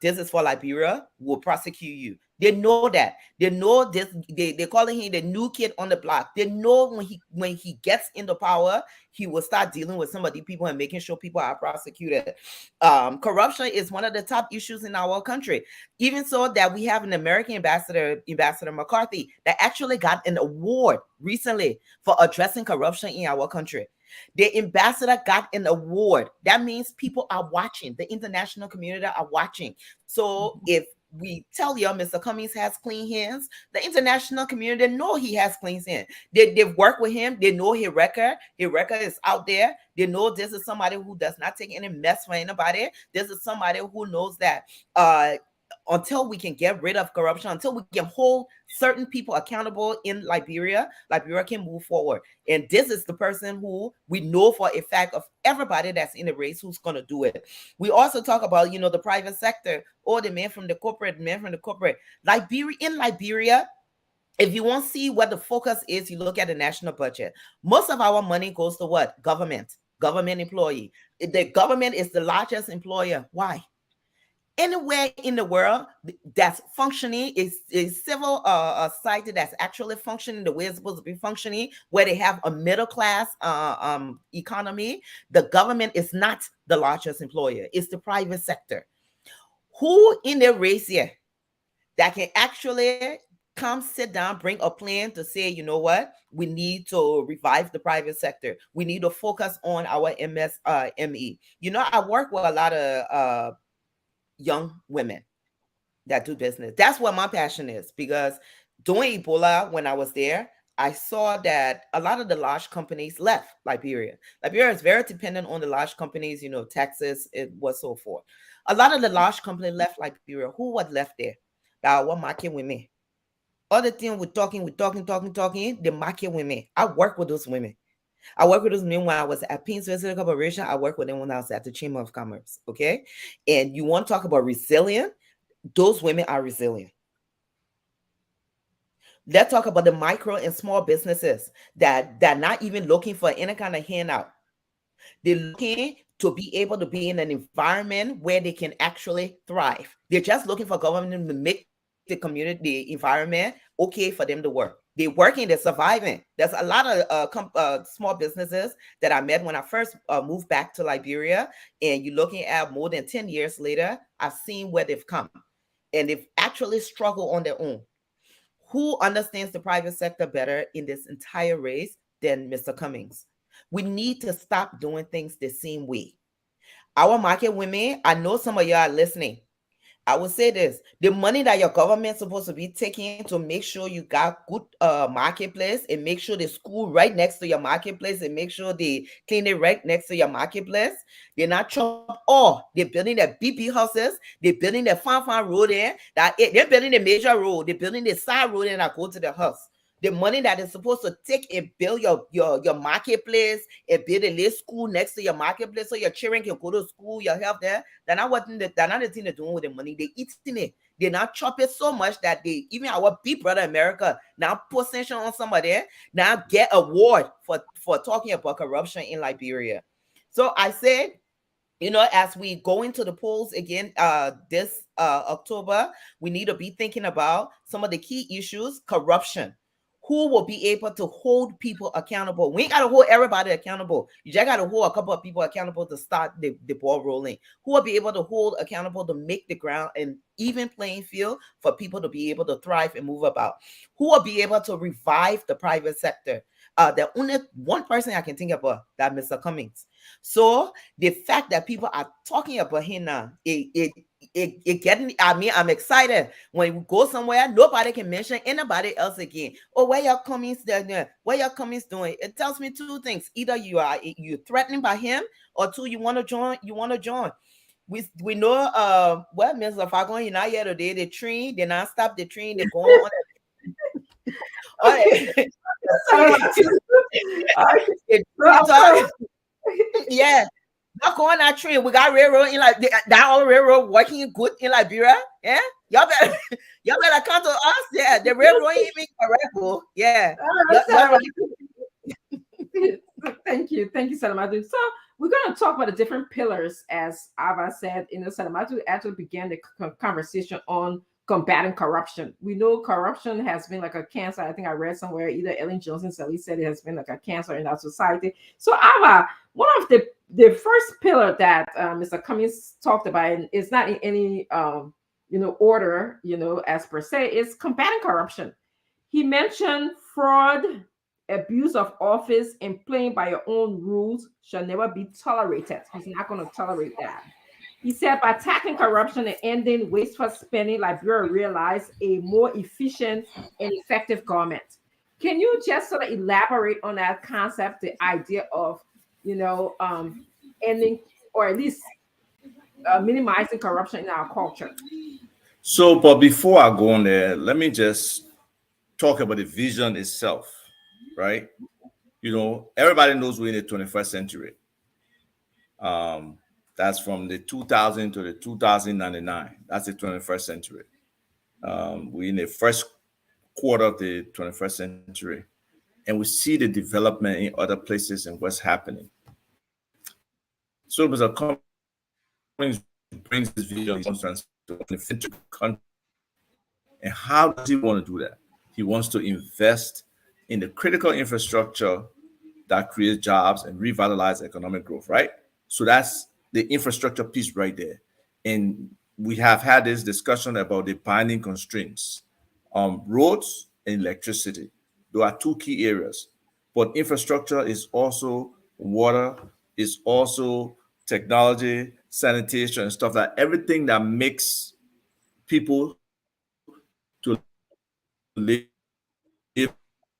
this is for Liberia, we'll prosecute you. They know that. They know this. They calling him the new kid on the block. They know when he gets into power, he will start dealing with some of the people and making sure people are prosecuted. Corruption is one of the top issues in our country. Even so that we have an American ambassador, Ambassador McCarthy, that actually got an award recently for addressing corruption in our country. The ambassador got an award. That means people are watching. The international community are watching. So if we tell you Mr. Cummings has clean hands, the international community know he has clean hands. They've worked with him. They know his record. His record is out there. They know this is somebody who does not take any mess for anybody. This is somebody who knows that until we can get rid of corruption, until we can hold certain people accountable in Liberia, Liberia can move forward. And this is the person who we know for a fact of everybody that's in the race who's going to do it. We also talk about, the private sector, or the man from the corporate. Liberia, if you want to see what the focus is, you look at the national budget. Most of our money goes to what? Government employee. The government is the largest employer. Why? Anywhere in the world that's functioning is civil society that's actually functioning the way it's supposed to be functioning, where they have a middle class economy. The government is not the largest employer. It's the private sector. Who in the race here that can actually come sit down, bring a plan to say, you know what, we need to revive the private sector. We need to focus on our MSME. I work with a lot of young women that do business. That's what my passion is, because during Ebola, when I was there, I saw that a lot of the large companies left Liberia. Liberia is very dependent on the large companies, Texas, it was so forth. A lot of the large companies left Liberia. Who was left there? What market women? Other thing we're talking, the market women. I work with those women. I worked with those men when I was at Payne Specific Corporation. I worked with them when I was at the Chamber of Commerce. Okay. And you want to talk about resilient? Those women are resilient. Let's talk about the micro and small businesses that not even looking for any kind of handout. They're looking to be able to be in an environment where they can actually thrive. They're just looking for government to make the community, the environment, okay for them to work. They're working, they're surviving. There's a lot of small businesses that I met when I first moved back to Liberia. And you're looking at more than 10 years later, I've seen where they've come. And they've actually struggled on their own. Who understands the private sector better in this entire race than Mr. Cummings? We need to stop doing things the same way. Our market women, I know some of you are listening. I will say this: the money that your government's supposed to be taking to make sure you got good marketplace, and make sure the school right next to your marketplace, and make sure the clinic right next to your marketplace, they're not chop all. They're building their BP houses. They're building the farm road there. They're building the major road. They're building the side road and I go to the house. The money that is supposed to take and build your marketplace and build a little school next to your marketplace so your children can go to school, your health there. They're not the thing they're doing with the money. They're eating it. They now chop it so much that they, even our big brother America, now put sanction on somebody, now get award for talking about corruption in Liberia. So I said, as we go into the polls again this October, we need to be thinking about some of the key issues. Corruption. Who will be able to hold people accountable? We ain't got to hold everybody accountable. You just got to hold a couple of people accountable to start the ball rolling. Who will be able to hold accountable to make the ground an even playing field for people to be able to thrive and move about? Who will be able to revive the private sector? The only one person I can think about, that Mr. Cummings. So the fact that people are talking about him now, it getting, I'm excited. When we go somewhere, nobody can mention anybody else again. Oh, where your Cummings doing? What your Cummings doing? It tells me two things: either you threatened by him, or two, you want to join. We know well, Mr. Fagon, you're not here today. The train, they not stop the train, they go on. Yeah, not going that train. We got railroad in like that all railroad working good in Liberia. Yeah, y'all better come to us. Yeah, the railroad ain't even correct. Yeah. Thank you, Salamatu. So we're going to talk about the different pillars, as Ava said. Salamatu actually began the conversation on combating corruption. We know corruption has been like a cancer. I think I read somewhere either Ellen Johnson Sally said it has been like a cancer in our society. So our one of the first pillar that Mr. Cummings talked about, and it's not in any order, as per se, is combating corruption. He mentioned fraud, abuse of office, and playing by your own rules shall never be tolerated. He's not going to tolerate that. He said by tackling corruption and ending wasteful spending, Liberia realized a more efficient and effective government. Can you just sort of elaborate on that concept, the idea of, ending or at least minimizing corruption in our culture? So, but before I go on there, let me just talk about the vision itself, right? Everybody knows we're in the 21st century. That's from the 2000 to the 2099. That's the 21st century. We're in the first quarter of the 21st century, and we see the development in other places and what's happening. So Mr. Cummings brings this vision, he wants to transform the country. And how does he want to do that? He wants to invest in the critical infrastructure that creates jobs and revitalize economic growth, right? So that's the infrastructure piece right there. And we have had this discussion about the binding constraints. Roads and electricity, those are two key areas. But infrastructure is also water, is also technology, sanitation, and stuff like everything that makes people to live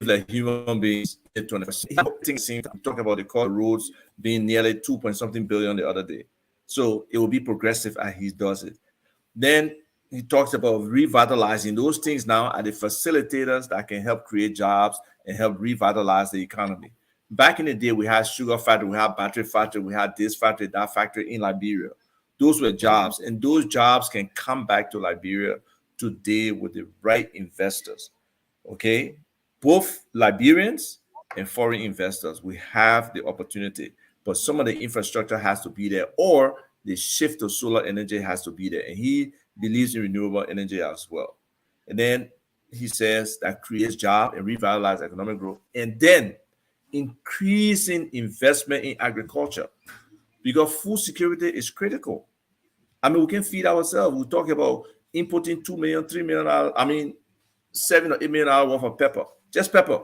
like human beings in 21st. I'm talking about the cost of roads being nearly 2 point something billion the other day. So it will be progressive as he does it. Then he talks about revitalizing. Those things now are the facilitators that can help create jobs and help revitalize the economy. Back in the day, we had sugar factory, we had battery factory, we had this factory, that factory in Liberia. Those were jobs, and those jobs can come back to Liberia today with the right investors. Okay, both Liberians and foreign investors, we have the opportunity, but some of the infrastructure has to be there, or the shift to solar energy has to be there. And he believes in renewable energy as well. And then he says that creates job and revitalize economic growth, and then increasing investment in agriculture, because food security is critical. I mean, we can feed ourselves. We talk about importing 2 million, $3 million, I mean, $7 or $8 million worth of pepper, just pepper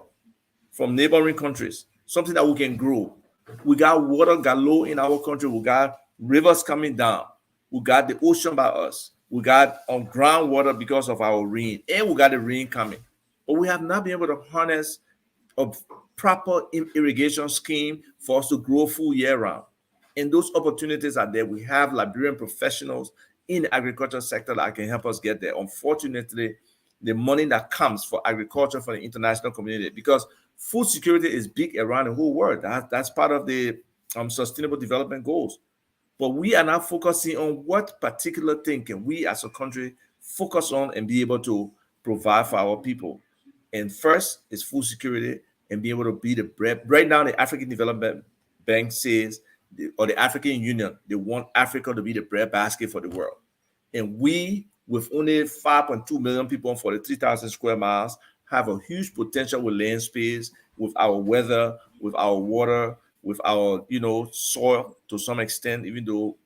from neighboring countries, something that we can grow. We got water galore in our country. We got rivers coming down. We got the ocean by us. We got groundwater because of our rain, and we got the rain coming. But we have not been able to harness a proper irrigation scheme for us to grow food year round. And those opportunities are there. We have Liberian professionals in the agriculture sector that can help us get there. Unfortunately, the money that comes for agriculture for the international community, because food security is big around the whole world. That's part of the sustainable development goals. But we are now focusing on what particular thing can we as a country focus on and be able to provide for our people. And first is food security and be able to be the bread. Right now, the African Development Bank says, or the African Union, they want Africa to be the bread basket for the world. And we, with only 5.2 million people on 43,000 square miles, have a huge potential with land space, with our weather, with our water, with our, soil to some extent, even though,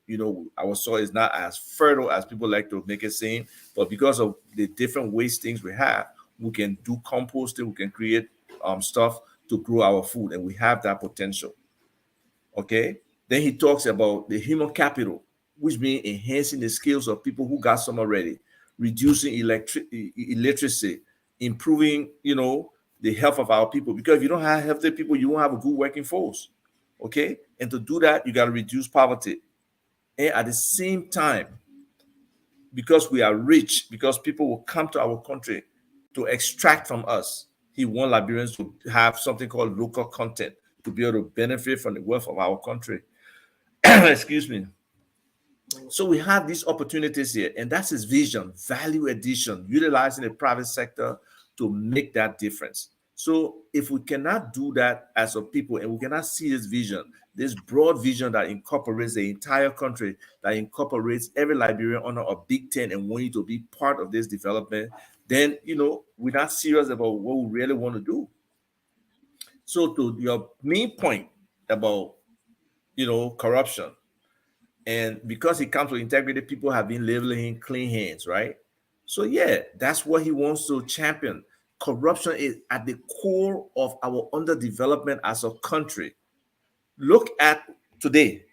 our soil is not as fertile as people like to make it seem. But because of the different waste things we have, we can do composting, we can create stuff to grow our food, and we have that potential. Okay. Then he talks about the human capital, which means enhancing the skills of people who got some already, reducing illiteracy, improving, the health of our people. Because if you don't have healthy people, you won't have a good working force. Okay. And to do that, you got to reduce poverty. And at the same time, because we are rich, because people will come to our country to extract from us, he wants Liberians to have something called local content to be able to benefit from the wealth of our country. Excuse me. So we have these opportunities here, and that's his vision, value addition, utilizing the private sector to make that difference. So if we cannot do that as a people, and we cannot see this vision, this broad vision that incorporates the entire country, that incorporates every Liberian under a big tent and want you to be part of this development, then we're not serious about what we really want to do. So to your main point about corruption, and because he comes with integrity, people have been labeling him clean hands, right? So yeah, that's what he wants to champion. Corruption is at the core of our underdevelopment as a country. Look at today,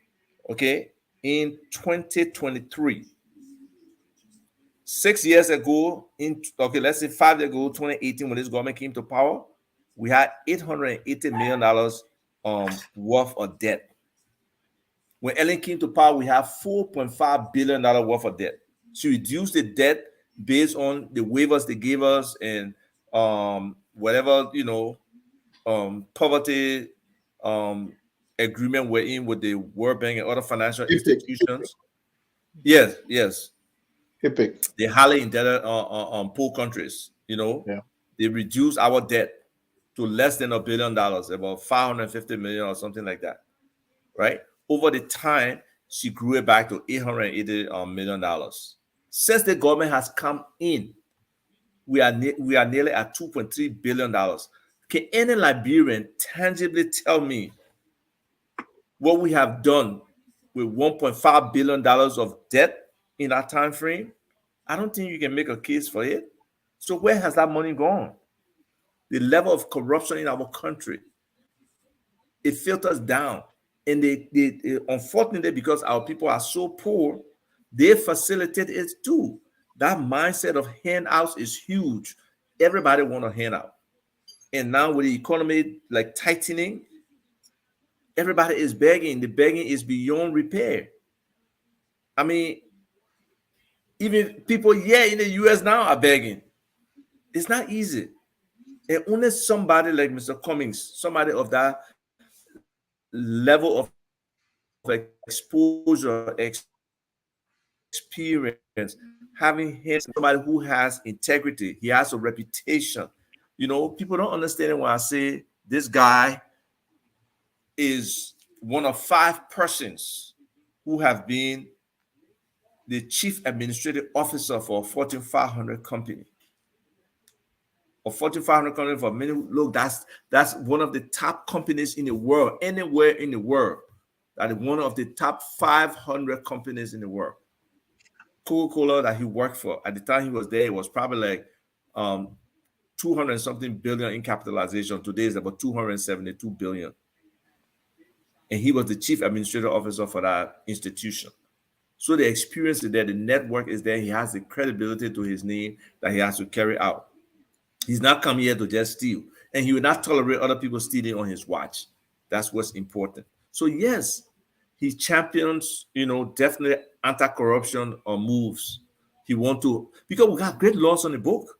okay? In 2023, 6 years ago, let's say 5 years ago, 2018, when this government came to power, we had $880 million worth of debt. When Ellen came to power, we have $4.5 billion worth of debt. She reduced the debt based on the waivers they gave us and whatever poverty agreement we're in with the World Bank and other financial institutions. Yes, yes. HIPIC. The highly indebted poor countries, Yeah. they reduced our debt to less than $1 billion, about 550 million or something like that, right? Over the time, she grew it back to $880 million. Since the government has come in, we are nearly at $2.3 billion. Can any Liberian tangibly tell me what we have done with $1.5 billion of debt in that time frame? I don't think you can make a case for it. So where has that money gone? The level of corruption in our country, it filters down. And they unfortunately, because our people are so poor, they facilitate it too. That mindset of handouts is huge. Everybody want a handout. And now with the economy like tightening, everybody is begging. The begging is beyond repair. I mean, even people here in the US now are begging. It's not easy. And only somebody like Mr. Cummings, somebody of that level of exposure, experience, having him, somebody who has integrity, he has a reputation. People don't understand when I say this guy is one of 5 persons who have been the chief administrative officer for a Fortune 500 company. A Fortune 500 company for many. Look, that's one of the top companies in the world, anywhere in the world. That is one of the top 500 companies in the world. Coca-Cola that he worked for at the time he was there, it was probably like 200 something billion in capitalization. Today is about 272 billion. And he was the chief administrative officer for that institution. So the experience is there, the network is there, he has the credibility to his name that he has to carry out. He's not come here to just steal, and he will not tolerate other people stealing on his watch. That's what's important. So yes, he champions, definitely anti-corruption moves. He want to, because we have great laws on the book.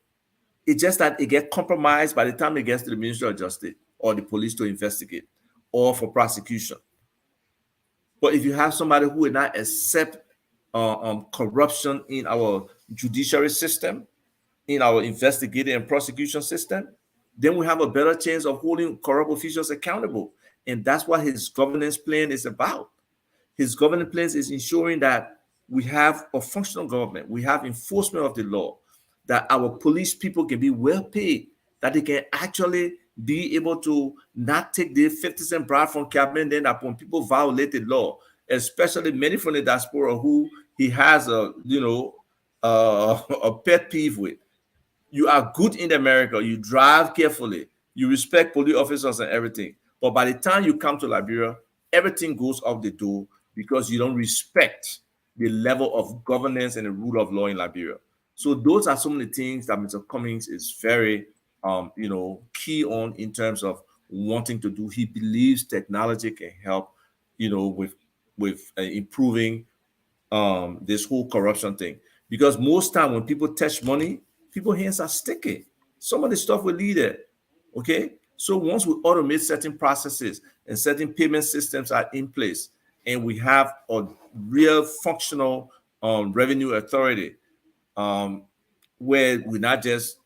It's just that it gets compromised by the time it gets to the Ministry of Justice or the police to investigate or for prosecution. But if you have somebody who will not accept corruption in our judiciary system, in our investigative and prosecution system, then we have a better chance of holding corrupt officials accountable. And that's what his governance plan is about. His governance plan is ensuring that we have a functional government, we have enforcement of the law, that our police people can be well paid, that they can actually be able to not take the 50-cent bribe from cabinet, then that when people violate the law, especially many from the diaspora who he has a pet peeve with. You are good in America, you drive carefully, you respect police officers and everything. But by the time you come to Liberia, everything goes out the door because you don't respect the level of governance and the rule of law in Liberia. So those are some of the things that Mr. Cummings is very, key on in terms of wanting to do. He believes technology can help, with improving this whole corruption thing. Because most time when people touch money, people's hands are sticky. Some of the stuff will lead there. Okay. So once we automate certain processes and certain payment systems are in place, and we have a real functional revenue authority, where we're not just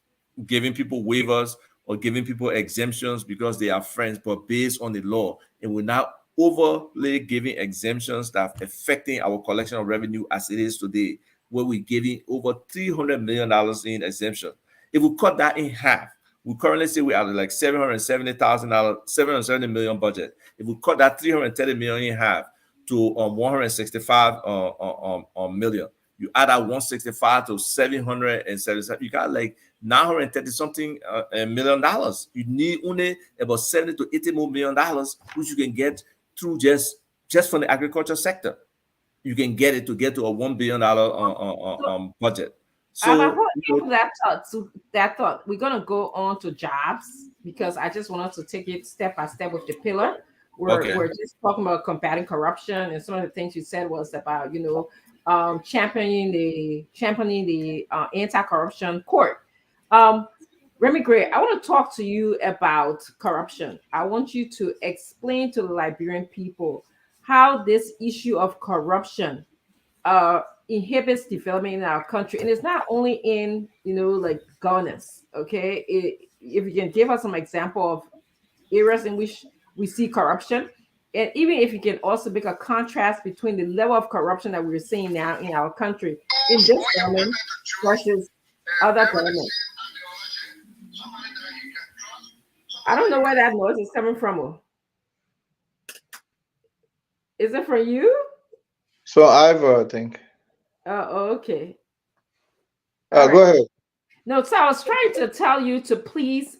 giving people waivers, or giving people exemptions because they are friends, but based on the law. And we're not overly giving exemptions that are affecting our collection of revenue as it is today, where we're giving over $300 million in exemption. If we cut that in half, we currently say we are like $770,000, 770 million budget. If we cut that 330 million in half to 165 million, you add that 165 to 777, you got like 930 something $1 million. You need only about 70 to 80 more $1 million, which you can get through just from the agriculture sector. You can get it to get to a $1 billion budget. I So want into that thought. So that thought, we're gonna go on to jobs because I just want us to take it step by step with the pillar. okay, We're just talking about combating corruption, and some of the things you said was about championing the anti-corruption court. Remy Gray, I want to talk to you about corruption. I want you to explain to the Liberian people how this issue of corruption inhibits development in our country, and it's not only in like governance. Okay, if you can give us some example of areas in which we see corruption, and even if you can also make a contrast between the level of corruption that we're seeing now in our country in this government versus other governments. I don't know where that noise is coming from. Is it from you? So Ivor, I think. Oh, okay. Go ahead. No, so I was trying to tell you to please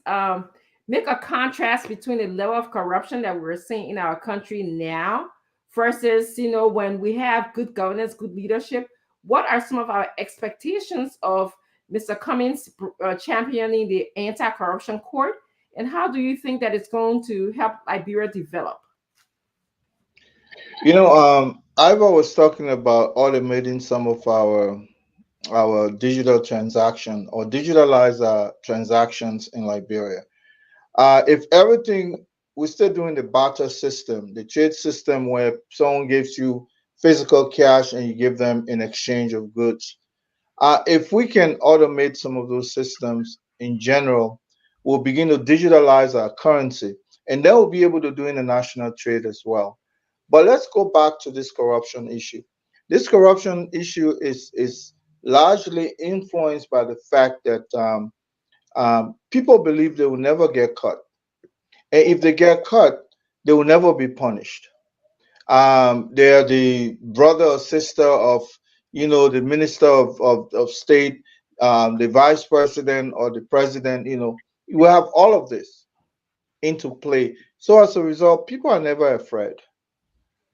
make a contrast between the level of corruption that we're seeing in our country now versus, when we have good governance, good leadership. What are some of our expectations of Mr. Cummings championing the anti-corruption court? And how do you think that it's going to help Liberia develop? Ivor was talking about automating some of our digital transaction or digitalize our transactions in Liberia. If everything, we're still doing the barter system, the trade system where someone gives you physical cash and you give them in exchange of goods. If we can automate some of those systems in general, we'll begin to digitalize our currency, and then we'll be able to do international trade as well. But let's go back to this corruption issue. This corruption issue is largely influenced by the fact that people believe they will never get caught. And if they get caught, they will never be punished. They're the brother or sister of, the minister of state, the vice president or the president, you have all of this into play. So as a result, people are never afraid.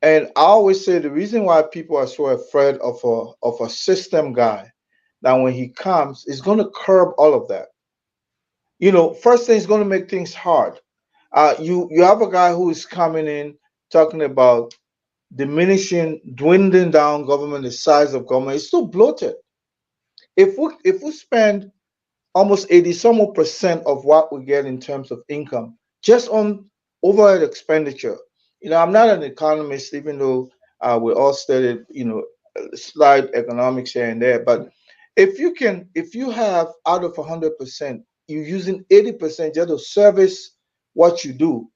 And I always say the reason why people are so afraid of a system guy that when he comes, is going to curb all of that. First thing is going to make things hard. You have a guy who is coming in talking about diminishing, dwindling down government, the size of government. It's still bloated. If we spend almost 80 some more percent of what we get in terms of income just on overhead expenditure. I'm not an economist, even though we all studied, slight economics here and there. But if you have out of 100%, you're using 80% just to service what you do,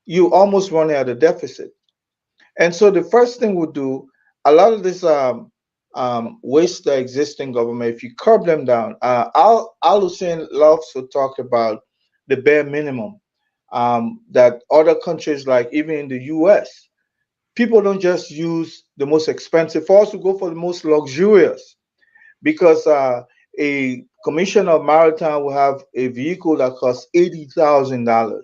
you almost run out of deficit. And so the first thing we'll do, a lot of this waste the existing government, if you curb them down. Al Hussein loves to talk about the bare minimum, that other countries, like even in the US, people don't just use the most expensive. For us to go for the most luxurious, because a commissioner of maritime will have a vehicle that costs $80,000.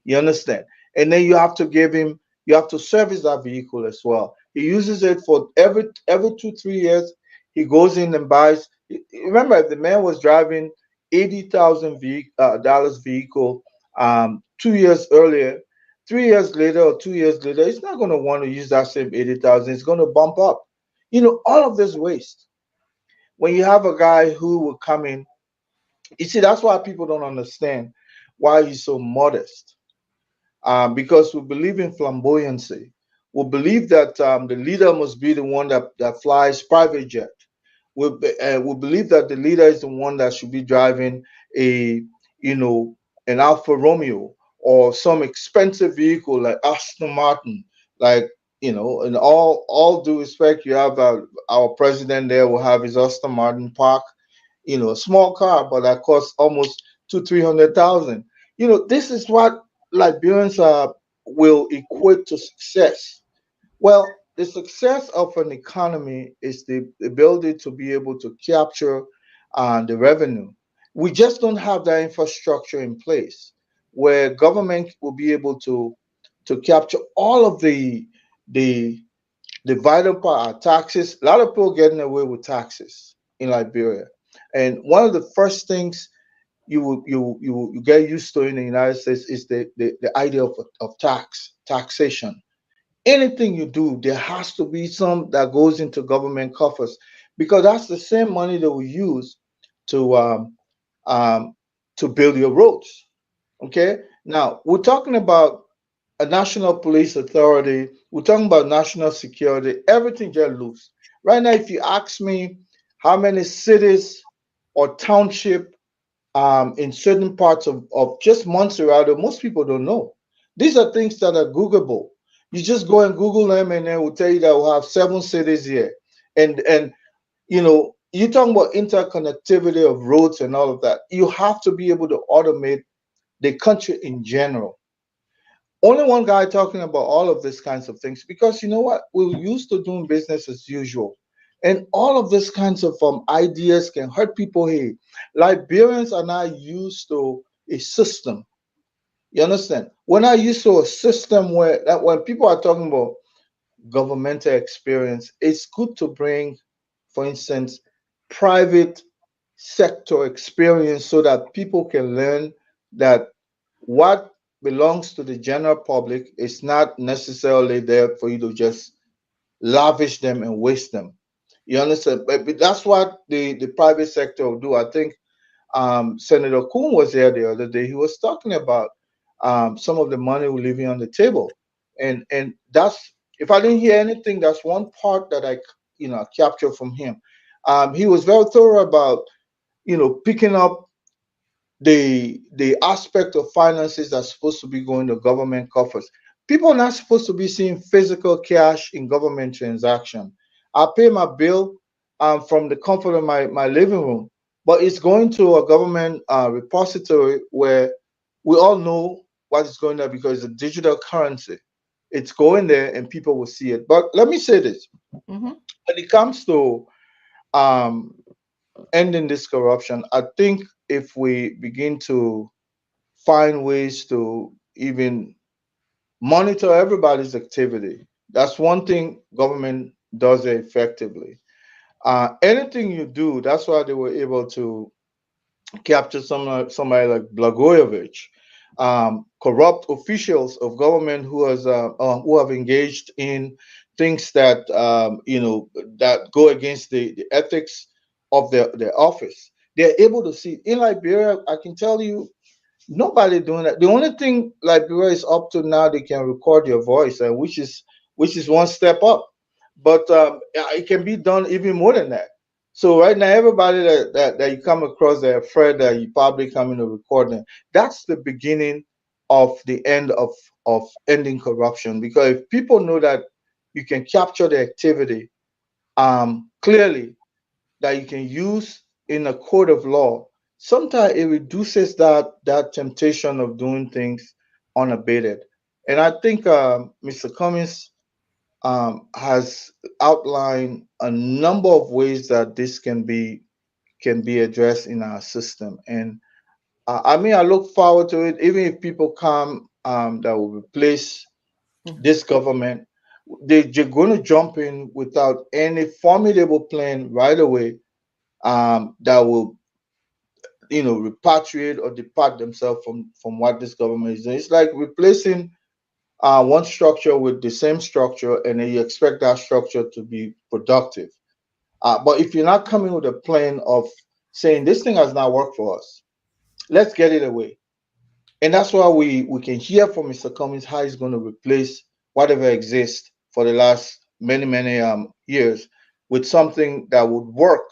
You understand? And then you have to service that vehicle as well. He uses it for every 2-3 years. He goes in and buys. Remember, if the man was driving $80,000 vehicle 2 years earlier, 3 years later or 2 years later, he's not going to want to use that same 80,000. It's going to bump up. All of this waste. When you have a guy who will come in, you see, that's why people don't understand why he's so modest. Because we believe in flamboyancy. We believe that the leader must be the one that flies private jet. We believe that the leader is the one that should be driving a an Alfa Romeo or some expensive vehicle like Aston Martin, like, in all due respect, you have our president there will have his Aston Martin park, a small car, but that costs almost 300,000. This is what Liberians will equate to success. Well, the success of an economy is the ability to be able to capture the revenue. We just don't have that infrastructure in place where government will be able to capture all of the the vital part are taxes. A lot of people getting away with taxes in Liberia, and one of the first things you get used to in the United States is the idea of taxation. Anything you do, there has to be some that goes into government coffers because that's the same money that we use to um, to build your roads. Okay, now we're talking about a national police authority. We're talking about national security. Everything just loose right now. If you ask me how many cities or township in certain parts of just Montserrat, most people don't know. These are things that are Googleable. You just go and Google them, and then we'll tell you that we'll have 7 cities here. And you're talking about interconnectivity of roads and all of that. You have to be able to automate the country in general. Only one guy talking about all of these kinds of things because you know what? We're used to doing business as usual. And all of these kinds of ideas can hurt people here. Liberians are not used to a system. You understand? We're not used to a system where that when people are talking about governmental experience, it's good to bring, for instance, private sector experience so that people can learn that what belongs to the general public is not necessarily there for you to just lavish them and waste them. You understand? But that's what the private sector will do. I think Senator Kuhn was there the other day. He was talking about some of the money we're leaving on the table, and that's if I didn't hear anything, that's one part that I captured from him. He was very thorough about picking up the aspect of finances that's supposed to be going to government coffers. People are not supposed to be seeing physical cash in government transaction. I pay my bill from the comfort of my living room, but it's going to a government repository where we all know what is going there because it's a digital currency. It's going there and people will see it. But let me say this: Mm-hmm. when it comes to um, ending this corruption, I think if we begin to find ways to even monitor everybody's activity. That's one thing government does effectively. Anything you do, that's why they were able to capture somebody like Blagojevich, corrupt officials of government who have engaged in things that that go against the ethics of their office. They're able to see in Liberia. I can tell you nobody doing that. The only thing Liberia is up to now, they can record your voice, and which is one step up. But it can be done even more than that. So right now, everybody that you come across, they're afraid that you probably coming to record them. That's the beginning of the end of ending corruption. Because if people know that you can capture the activity clearly, that you can use in a court of law, sometimes it reduces that temptation of doing things unabated. And I think Mr. Cummings has outlined a number of ways that this can be addressed in our system. And I mean, I look forward to it. Even if people come that will replace this government, they're going to jump in without any formidable plan right away that will repatriate or depart themselves from what this government is doing. It's like replacing one structure with the same structure, and then you expect that structure to be productive. But if you're not coming with a plan of saying this thing has not worked for us, let's get it away. And that's why we can hear from Mr. Cummings how he's going to replace whatever exists for the last many years with something that would work,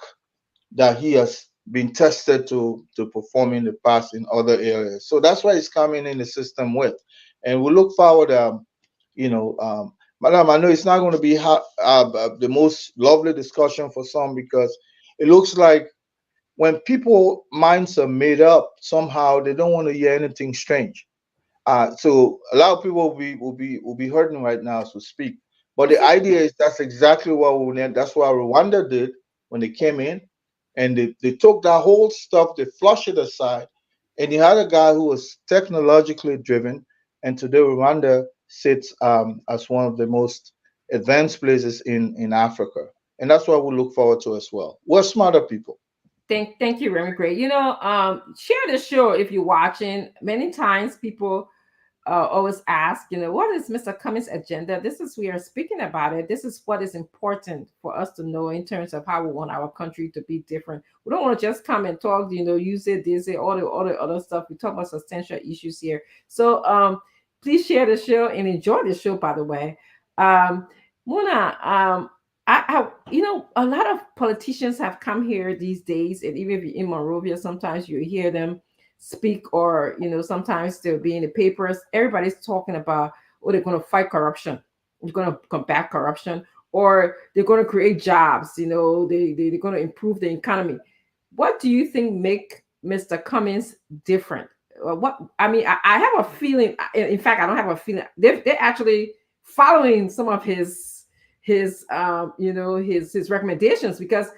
that he has been tested to perform in the past in other areas. So that's why it's coming in the system with, and we look forward. You know, Madam, I know it's not going to be the most lovely discussion for some because it looks like when people minds are made up, somehow they don't want to hear anything strange. So a lot of people will be hurting right now as we speak. But the idea is that's exactly what we need. That's what Rwanda did when they came in, and they took that whole stuff, they flushed it aside, and you had a guy who was technologically driven, and today Rwanda sits as one of the most advanced places in Africa, and that's what we look forward to as well. We're smarter people. Thank you, Remy Gray. Share the show if you're watching. Many times people always ask, what is Mr. Cummings' agenda? This is, we are speaking about it. This is what is important for us to know in terms of how we want our country to be different. We don't want to just come and talk, use it, this, it, all the other stuff. We talk about substantial issues here. So please share the show and enjoy the show, by the way. Muna, a lot of politicians have come here these days, and even if you're in Monrovia, sometimes you hear them speak, or sometimes they'll be in the papers. Everybody's talking about, oh, they're going to fight corruption, they're going to combat corruption, or they're going to create jobs. They're going to improve the economy. What do you think make Mr. Cummings different? I have a feeling. In fact, I don't have a feeling. They're actually following some of his recommendations, because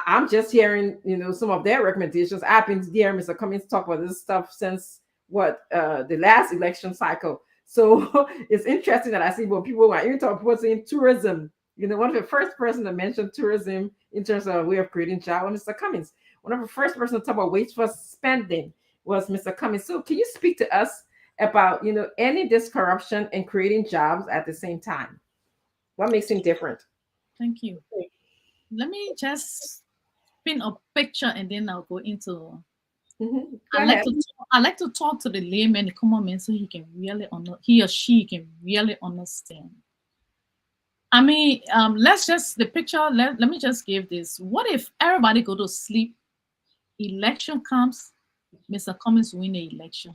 I'm just hearing some of their recommendations. I've been hearing Mr. Cummings talk about this stuff since the last election cycle. So it's interesting that I see when people are even talking about saying tourism. One of the first person to mention tourism in terms of a way of creating jobs was Mr. Cummings. One of the first person to talk about wasteful spending was Mr. Cummings. So can you speak to us about any of this corruption and creating jobs at the same time? What makes him different? Thank you. Let me just paint a picture and then I'll go into. I like to talk to the layman, the common man, so he or she can really understand. I mean, let's just the picture. Let me just give this. What if everybody go to sleep? Election comes, Mr. Cummings win the election.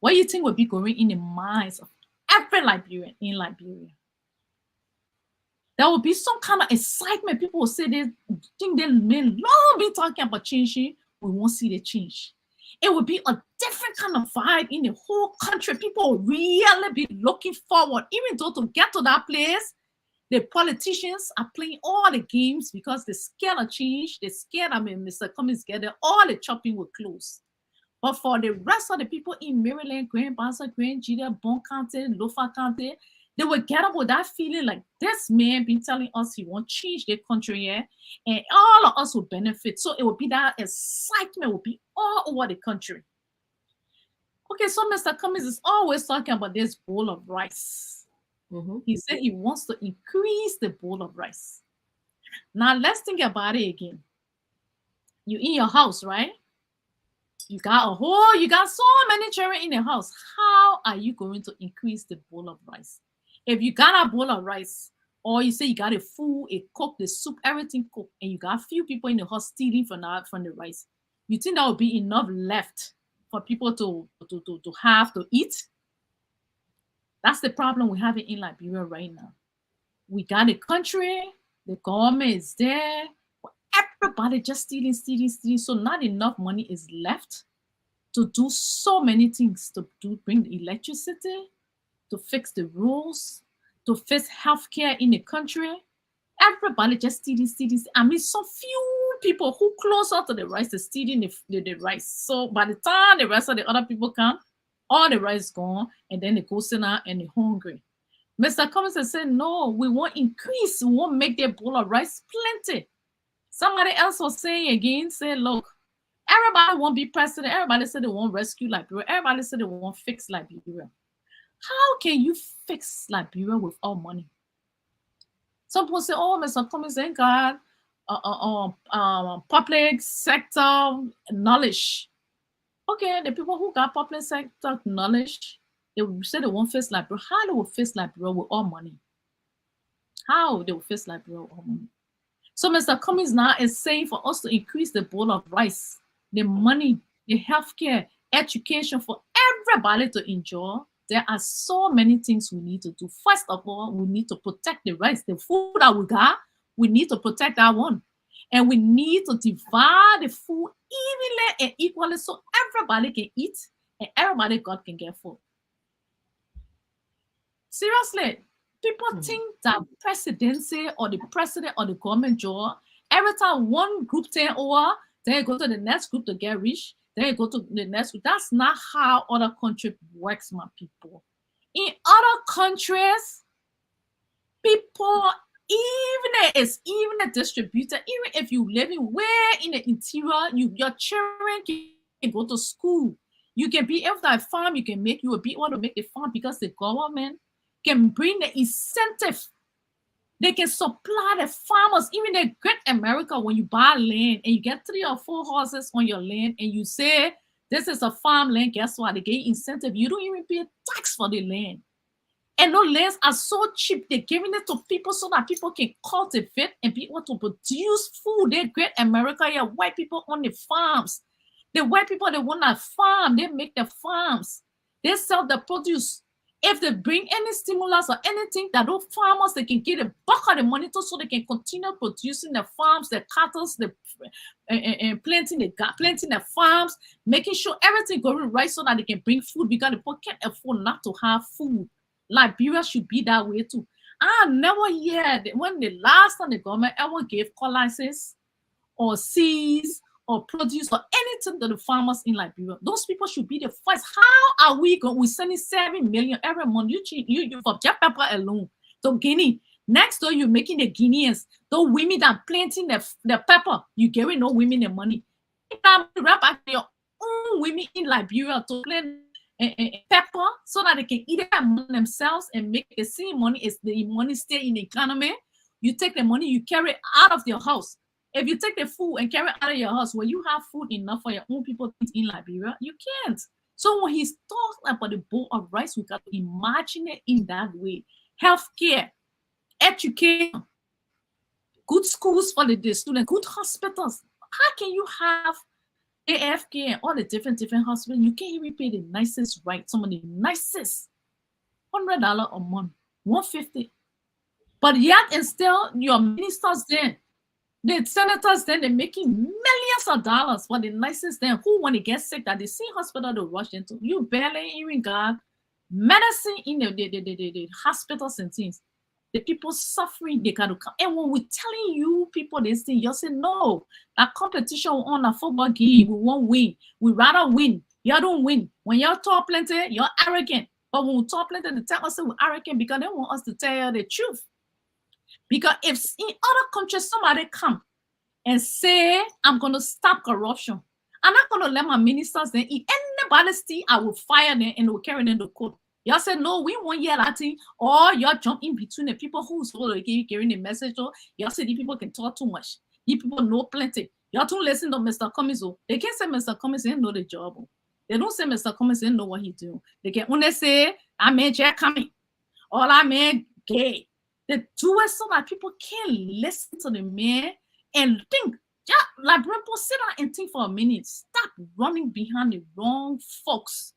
What do you think would be going in the minds of every Liberian in Liberia? There will be some kind of excitement. People will say they think they may long be talking about changing. We won't see the change. It will be a different kind of vibe in the whole country. People will really be looking forward, even though to get to that place, the politicians are playing all the games because they're scared of change. They're scared. Mr. Cummings get there, all the chopping will close. But for the rest of the people in Maryland, Grand Bassa, Grand Jida, Bon County, Lofa County, they will get up with that feeling like this man been telling us he won't change the country, and all of us will benefit. So it will be that excitement will be all over the country. Okay, so Mr. Cummings is always talking about this bowl of rice. He said he wants to increase the bowl of rice. Now let's think about it again. You in your house, right? You got so many children in the house. How are you going to increase the bowl of rice? If you got a bowl of rice, or you say you got a food, a cook, the soup, everything cooked, and you got a few people in the house stealing from the rice, you think that would be enough left for people to have to eat? That's the problem we have in Liberia right now. We got a country, the government is there, everybody just stealing. So not enough money is left to do so many things, to bring the electricity, to fix the rules, to fix healthcare in the country. Everybody just stealing. I mean, so few people who closer to the rice is stealing the rice. So by the time the rest of the other people come, all the rice gone, and then they go sit out and they're hungry. Mr. Cummings has said, no, we won't increase. We won't make their bowl of rice plenty. Somebody else was saying again, say, look, everybody won't be president. Everybody said they won't rescue Liberia. Everybody said they won't fix Liberia. How can you fix Liberia without money? Some people say, oh, Mr. Cummings ain't got public sector knowledge. Okay, the people who got public sector knowledge, they will say they won't fix Liberia. How they will fix Liberia with all money? How they will fix Liberia with all money? So Mr. Cummings now is saying for us to increase the bowl of rice, the money, the healthcare, education for everybody to enjoy. There are so many things we need to do. First of all, we need to protect the rice, the food that we got. We need to protect that one. And we need to divide the food evenly and equally so everybody can eat and everybody God can get food. Seriously, people think that presidency or the president or the government job, every time one group take over, then you go to the next group to get rich, then you go to the next group. That's not how other countries works, my people. In other countries, people, even a distributor, even if you living way in the interior, your children can go to school. You can be able to farm, you can make you a bit want to make the farm because the government can bring the incentive. They can supply the farmers, even in Great America, when you buy land and you get 3 or 4 horses on your land and you say, this is a farmland, guess what? They get incentive. You don't even pay tax for the land. And those lands are so cheap, they're giving it to people so that people can cultivate and be able to produce food. They're Great America, yeah, white people on the farms. The white people, they want to farm, they make the farms. They sell the produce. If they bring any stimulus or anything that those farmers, they can get a buck of the money to so they can continue producing the farms, the cattle, and planting the farms, making sure everything going right so that they can bring food because the people can't afford not to have food. Liberia should be that way too. I never hear when the last time the government ever gave collises or seeds or produce or anything to the farmers in Liberia. Those people should be the first. How are we going? We're sending 7 million every month. You for just pepper alone to Guinea. Next door, you're making the Guineans, those women that planting the pepper, you giving no women the money. Wrap up your own women in Liberia to plant pepper so that they can eat it themselves and make the same money as the money stay in the economy. You take the money, you carry it out of your house. If you take the food and carry it out of your house, where you have food enough for your own people to eat in Liberia, you can't. So when he's talking about the bowl of rice, we got to imagine it in that way. Healthcare, education, good schools for the students, good hospitals. How can you have AFK and all the different hospitals? You can't even pay the nicest right. Some of the nicest $100 a month, $150. But yet and still, your ministers then, the senators then, they're making millions of dollars for the nicest then. Who, when they get sick, that the same hospital they rush into, you barely even got medicine in the hospitals and things. The people suffering, they got to come. And when we're telling you people this thing, you say, no, that competition on a football game, we won't win. We rather win. You don't win. When you're talk plenty, you're arrogant. But when we talk plenty, they tell us we're arrogant because they want us to tell you the truth. Because if in other countries somebody come and say, I'm going to stop corruption, I'm not going to let my ministers then, if anybody steal, I will fire them and will carry them to court. Y'all said, no, we won't hear that thing. Or y'all jump in between the people who's carrying the message. Y'all say these people can talk too much. These people know plenty. Y'all don't listen to Mr. Cummings. They can't say Mr. Cummings didn't know the job. They don't say Mr. Cummings didn't know what he do. They can only say, I made Jack coming. Or I made gay. They do it so that people can't listen to the man and think. Yeah, like Brempo, sit down and think for a minute. Stop running behind the wrong folks.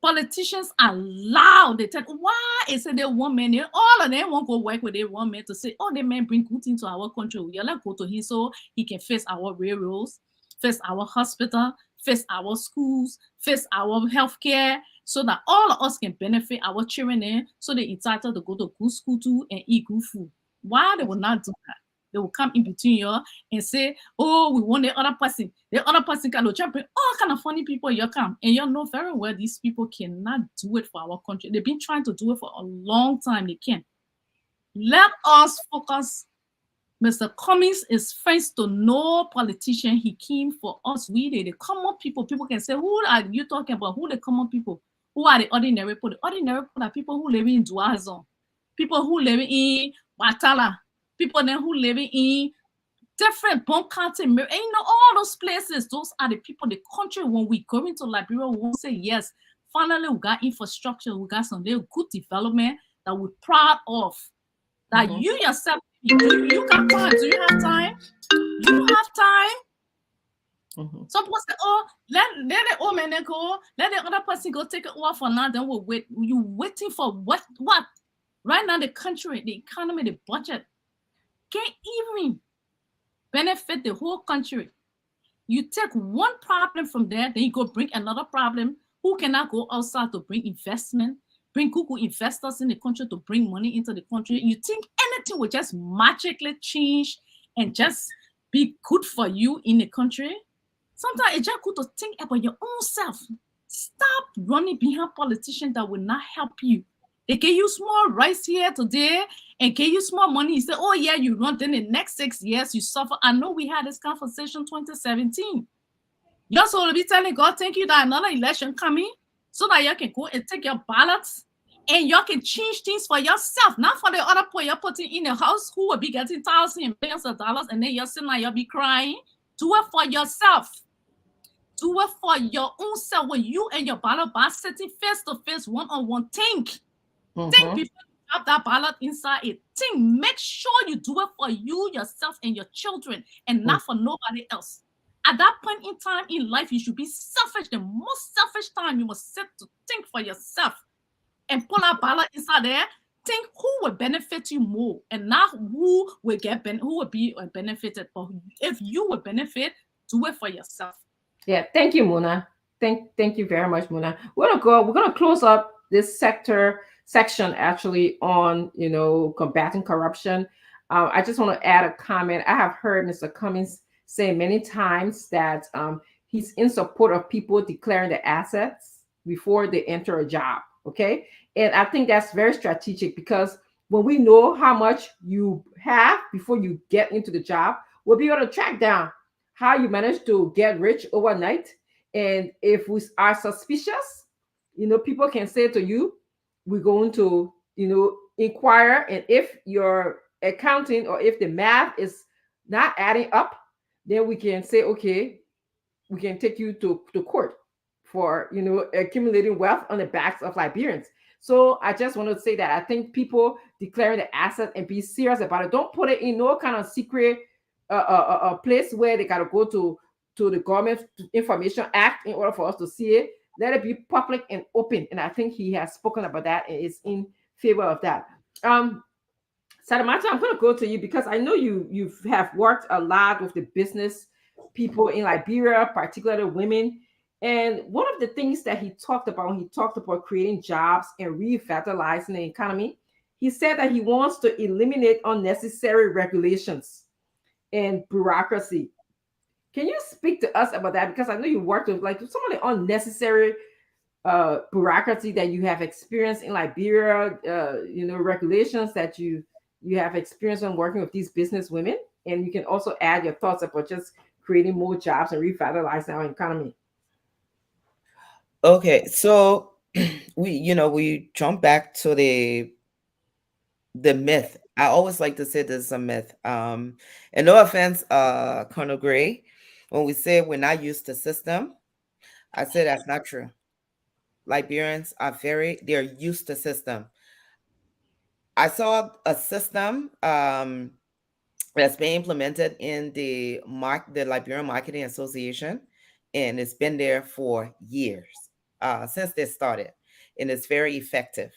Politicians are loud. They tell why is it they one man? All of them won't go work with their one man to say, oh, the man bring good into our country. Yeah, let's go to him so he can face our railroads, face our hospital, face our schools, face our healthcare, so that all of us can benefit our children in, so they're entitled to go to good school too and eat good food. Why they will not do that? They will come in between you and say, oh, we want the other person. The other person can jump in. All kind of funny people you come. And you know very well these people cannot do it for our country. They've been trying to do it for a long time. They can't. Let us focus. Mr. Cummings is faced to no politician. He came for us. We the common people. People can say, who are you talking about? Who the common people? Who are the ordinary people? The ordinary people are people who live in Duazon. People who live in Watala. People then who live in different Bon County, you know, all those places. Those are the people, the country. When we go into Liberia, we won't say yes. Finally, we got infrastructure. We got some little good development that we're proud of. That you yourself, you got time. Do you have time? You have time. Some people say, oh, let the old man go, let the other person go take it off for now, then we'll wait. You waiting for what? What? Right now, the country, the economy, the budget can't even benefit the whole country. You take one problem from there, then you go bring another problem. Who cannot go outside to bring investment, bring Google investors in the country to bring money into the country? You think anything will just magically change and just be good for you in the country? Sometimes it's just good to think about your own self. Stop running behind politicians that will not help you. They give you small rice here today and give you small money. You say, oh yeah, you run. Then the next 6 years, you suffer. I know we had this conversation 2017. You're supposed to be telling God, thank you that another election coming so that you can go and take your ballots and you can change things for yourself, not for the other people you're putting in the house who will be getting thousands and millions of dollars and then you're sitting there, you'll be crying. Do it for yourself. Do it for your own self. When you and your ballot box sitting face to face, one-on-one, think. Think before you drop that ballot inside it. Think. Make sure you do it for you, yourself, and your children, and not for nobody else. At that point in time in life, you should be selfish. The most selfish time you must sit to think for yourself and pull that ballot inside there. Think who will benefit you more, and not who will who will be benefited. But if you will benefit, do it for yourself. Yeah, thank you, Muna. Thank you very much, Muna. We're gonna close up this section actually on combating corruption. I just want to add a comment. I have heard Mr. Cummings say many times that he's in support of people declaring their assets before they enter a job. Okay, and I think that's very strategic, because when we know how much you have before you get into the job, we'll be able to track down how you manage to get rich overnight. And if we are suspicious, people can say to you, we're going to, inquire. And if your accounting or if the math is not adding up, then we can say, okay, we can take you to court for, accumulating wealth on the backs of Liberians. So I just want to say that I think people declaring the asset and be serious about it. Don't put it in no kind of secret a place where they got to go to the Government Information Act in order for us to see it. Let it be public and open. And I think he has spoken about that and is in favor of that. Sadamata, I'm going to go to you because I know you have worked a lot with the business people in Liberia, particularly women. And one of the things that he talked about when he talked about creating jobs and revitalizing the economy, he said that he wants to eliminate unnecessary regulations and bureaucracy. Can you speak to us about that? Because I know you worked with some of the unnecessary bureaucracy that you have experienced in Liberia, regulations that you have experienced when working with these business women. And you can also add your thoughts about just creating more jobs and revitalizing our economy. Okay, so we jump back to the myth. I always like to say this is a myth. And no offense, Colonel Gray, when we say we're not used to system, I say that's not true. Liberians are they're used to system. I saw a system that's been implemented in the Liberian Marketing Association, and it's been there for years, since they started, and it's very effective.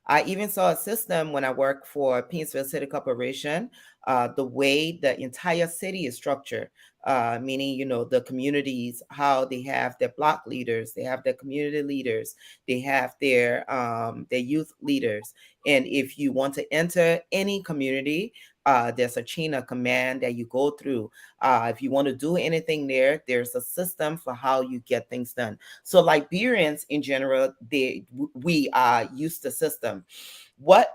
I even saw a system when I worked for Painesville City Corporation, the way the entire city is structured, meaning, the communities, how they have their block leaders, they have their community leaders, they have their youth leaders. And if you want to enter any community, there's a chain of command that you go through. If you want to do anything there's a system for how you get things done. So Liberians in general, we are used to system. What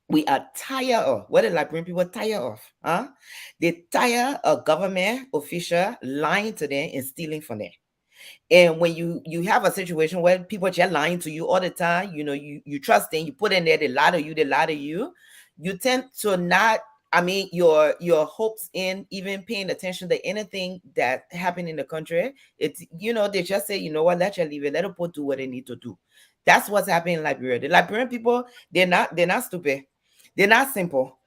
we are tired of, what the Liberian people tired of? They tired of government official lying to them and stealing from them. And when you have a situation where people just lying to you all the time, you trust them, you put in there, they lie to you, you tend to not, your hopes in even paying attention to anything that happened in the country. It's, they just say, what, let you leave it, let people do what they need to do. That's what's happening in Liberia. The Liberian people, they're not stupid. They're not simple.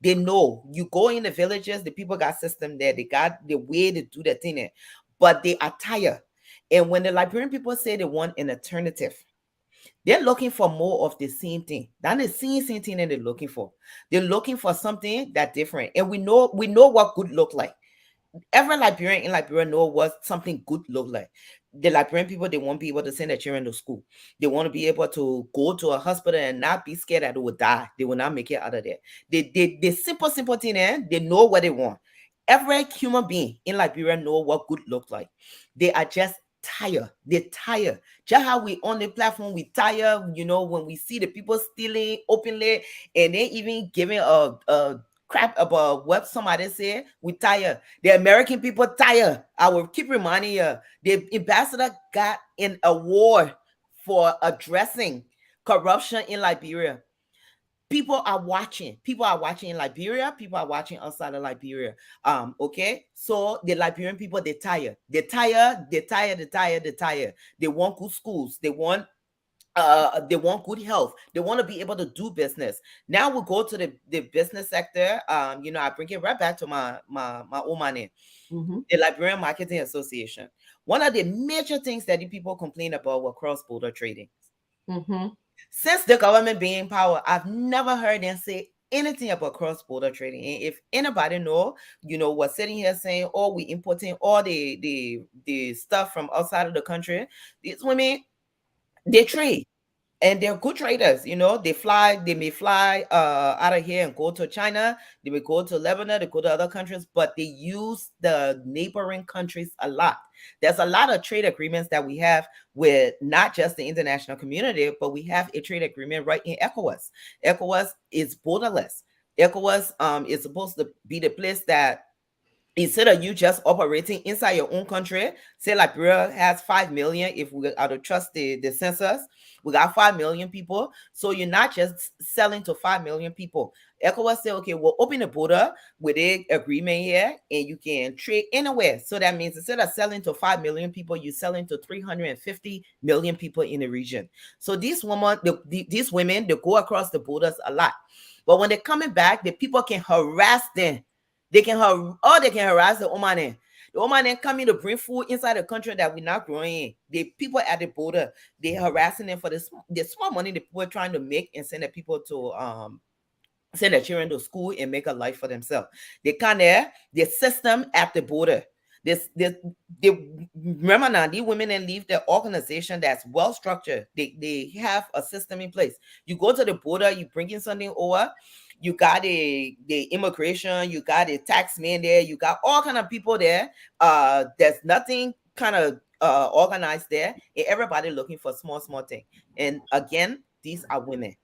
They know you go in the villages, the people got system there, they got the way to do the thing there, but they are tired. And when the Liberian people say they want an alternative, they're looking for more of the same thing. That is same thing that they're looking for. They're looking for something that different. And we know what good look like. Every Liberian in Liberia know what something good look like. The Liberian people, they won't be able to send their children to school. They want to be able to go to a hospital and not be scared that they will die. They will not make it out of there. The simple thing they know what they want. Every human being in Liberia know what good look like. They are just tired. They're tired. Just how we on the platform, we tired, when we see the people stealing openly and they even giving a crap about what somebody said, we tired. The American people tired. I will keep reminding you, the ambassador got an award for addressing corruption in Liberia. People are watching. People are watching in Liberia. People are watching outside of Liberia. Okay. So the Liberian people, they're tired. They're tired. They're tired. They're tired. They're tired. They want good schools. They want good health. They want to be able to do business. Now we go to the business sector. I bring it right back to my old money, the Liberian Marketing Association. One of the major things that the people complain about were cross-border trading. Since the government being in power, I've never heard them say anything about cross-border trading. And if anybody we're sitting here saying, oh, we importing all the stuff from outside of the country. These women, they trade. And they're good traders. They may fly out of here and go to China. They may go to Lebanon, they go to other countries, but they use the neighboring countries a lot. There's a lot of trade agreements that we have with not just the international community, but we have a trade agreement right in ECOWAS. ECOWAS is borderless. ECOWAS is supposed to be the place that instead of you just operating inside your own country, say Liberia has 5 million, if we are to trust the census, we got 5 million people. So you're not just selling to 5 million people. ECOWAS say, okay, we'll open the border with an agreement here and you can trade anywhere. So that means instead of selling to 5 million people, you're selling to 350 million people in the region. So these women, they go across the borders a lot. But when they're coming back, the people can harass them. They can harass the Omanen. The Omanen coming to bring food inside the country that we're not growing in. The people at the border, they're harassing them for the small money the people are trying to make and send the people to send their children to school and make a life for themselves. They kind of the system at the border. They remember now, these women and leave the organization that's well structured. They have a system in place. You go to the border, you bring in something over. You got the immigration, you got a tax man there, you got all kind of people there. There's nothing kind of organized there, and everybody looking for small thing. And again, these are women.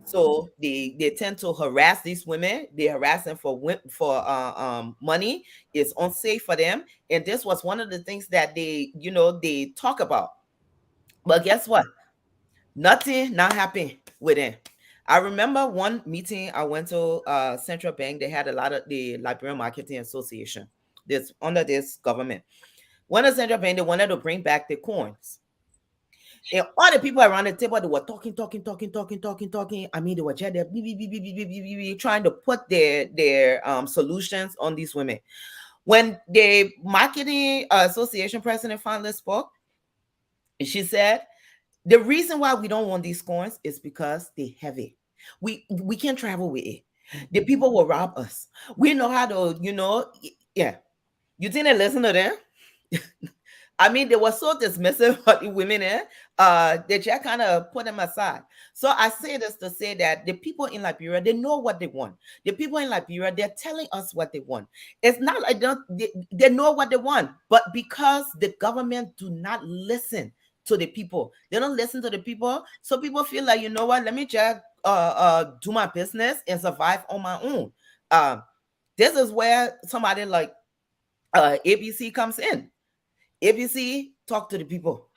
So they tend to harass these women. They harass them for money. It's unsafe for them. And this was one of the things that they talk about. But guess what? Nothing not happened with them. I remember one meeting I went to Central Bank. They had a lot of the Liberian Marketing Association. This under this government. One of Central Bank, they wanted to bring back the coins. And all the people around the table, they were talking. I mean, they were just there, trying to put their solutions on these women. When the Marketing Association president finally spoke, she said, the reason why we don't want these coins is because they're heavy. We can't travel with it. The people will rob us. We know how to, yeah. You didn't listen to them? I mean, they were so dismissive of the women they just kind of put them aside. So I say this to say that the people in Liberia, they know what they want. The people in Liberia, they're telling us what they want. It's not like they know what they want, but because the government do not listen to the people, they don't listen to the people. So people feel like, you know what, let me just do my business and survive on my own. This is where somebody like ABC comes in. ABC talk to the people.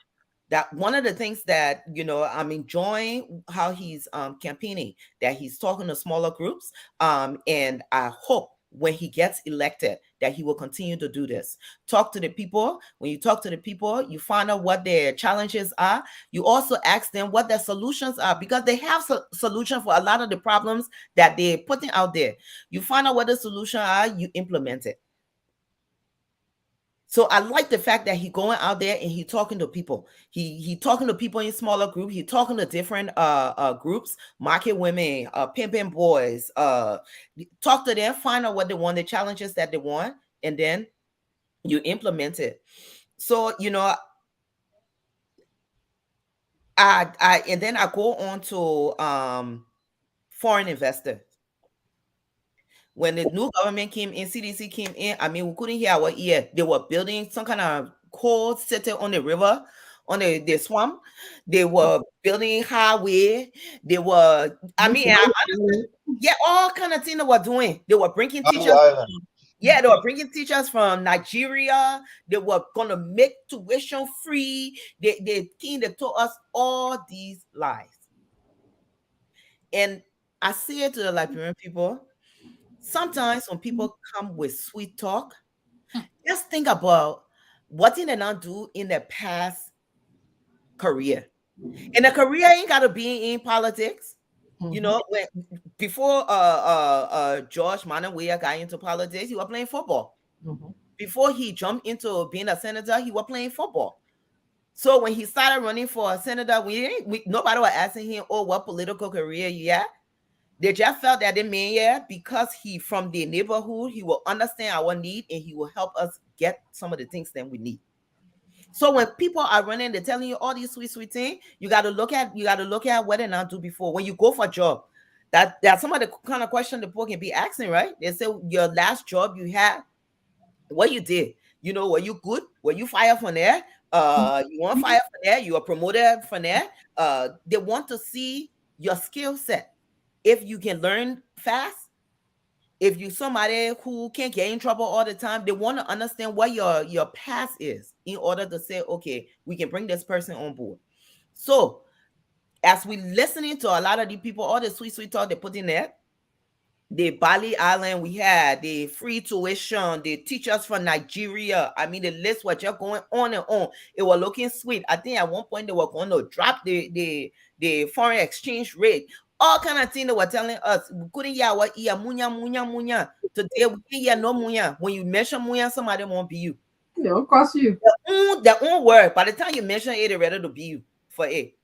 That one of the things that I'm enjoying how he's campaigning, that he's talking to smaller groups, and I hope when he gets elected that he will continue to do this. Talk to the people. When you talk to the people, you find out what their challenges are. You also ask them what their solutions are, because they have solution for a lot of the problems that they're putting out there. You find out what the solution are, you implement it. So I like the fact that he going out there and he talking to people. He talking to people in smaller groups. He talking to different groups, market women, pimping boys. Talk to them, find out what they want, the challenges that they want, and then you implement it. So I and then I go on to foreign investors. When the new government came in, CDC came in, I mean, we couldn't hear our ear. They were building some kind of cold city on the river, on the swamp. They were building highway. They were, I mean, yeah, all kind of things they were doing. They were bringing teachers. Yeah, they were bringing teachers from Nigeria. They were gonna make tuition free. They told us all these lies. And I say it to the Liberian people. Sometimes when people come with sweet talk, just think about what did they not do in their past career. And the career ain't gotta be in politics. You know, before George Manawea got into politics, he was playing football. Before he jumped into being a senator, he was playing football. So when he started running for a senator, nobody was asking him, "Oh, what political career you at?" They just felt that the man, yeah, because he from the neighborhood, he will understand our need and he will help us get some of the things that we need. So when people are running, they're telling you all these sweet things, you got to look at what they not do before. When you go for a job, that's some of the kind of question the people can be asking, right? They say your last job you had, what you did, were you good? Were you fired from there? You weren't fired from there, you were promoted from there. They want to see your skill set. If you can learn fast, if you somebody who can't get in trouble all the time, they want to understand what your past is in order to say, okay, we can bring this person on board. So as we listening to a lot of the people, all the sweet talk they put in there, the Bali Island we had, the free tuition, the teachers from Nigeria. I mean, the list was just going on and on. It was looking sweet. I think at one point they were going to drop the foreign exchange rate. All kind of things they were telling us. We couldn't hear what munya. Today we can't hear no munya. When you mention munya, somebody won't be you. No, of course you. Their own word. By the time you mention it, they're ready to be you for it.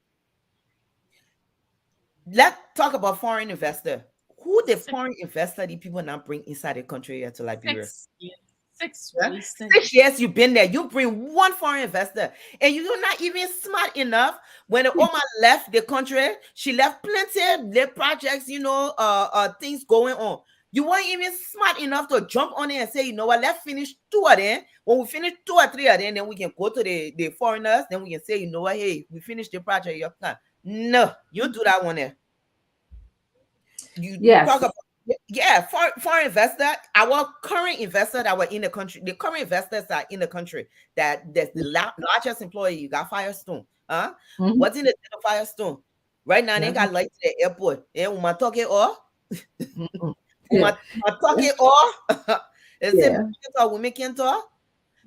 Let's talk about foreign investor. Who the foreign investor the people now bring inside the country here to Liberia? 6 years. 6 Yeah? years. 6 years you've been there. You bring one foreign investor, and you're not even smart enough. When the Oma left the country, she left plenty of projects, things going on. You weren't even smart enough to jump on it and say, you know what, let's finish 2 of them. When we finish 2 or 3 of them, then we can go to the foreigners. Then we can say, you know what, hey, we finished the project. No, you do that one there. You talk about foreign investor, our current investor that were in the country, the current investors that are in the country, that's the largest employee. You got Firestone. What's in the Firestone? Right now, they got lights at the airport. Yeah, we might talk it all. We might talk it all. Women can talk.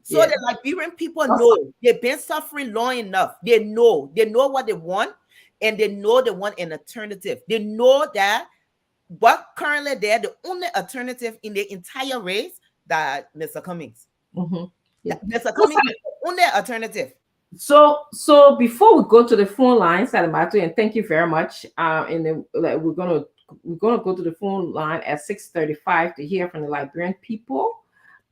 So the Liberian people know they've been suffering long enough. They know what they want, and they know they want an alternative. They know that what currently they're the only alternative in the entire race that Mr. Cummings. Mr. Cummings is the only alternative. So before we go to the phone line, Salimatu, and thank you very much. And then we're gonna go to the phone line at 6:35 to hear from the Liberian people.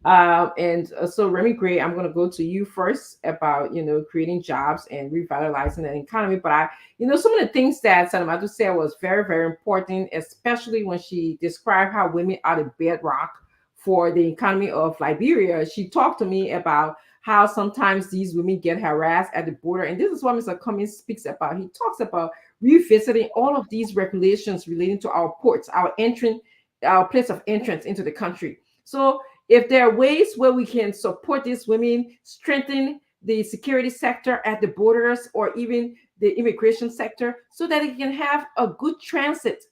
So Remy Gray, I'm going to go to you first about, creating jobs and revitalizing the economy. But some of the things that Salimatu said was very, very important, especially when she described how women are the bedrock for the economy of Liberia. She talked to me about how sometimes these women get harassed at the border. And this is what Mr. Cummings speaks about. He talks about revisiting all of these regulations relating to our ports, our place of entrance into the country. So if there are ways where we can support these women, strengthen the security sector at the borders or even the immigration sector so that it can have a good transit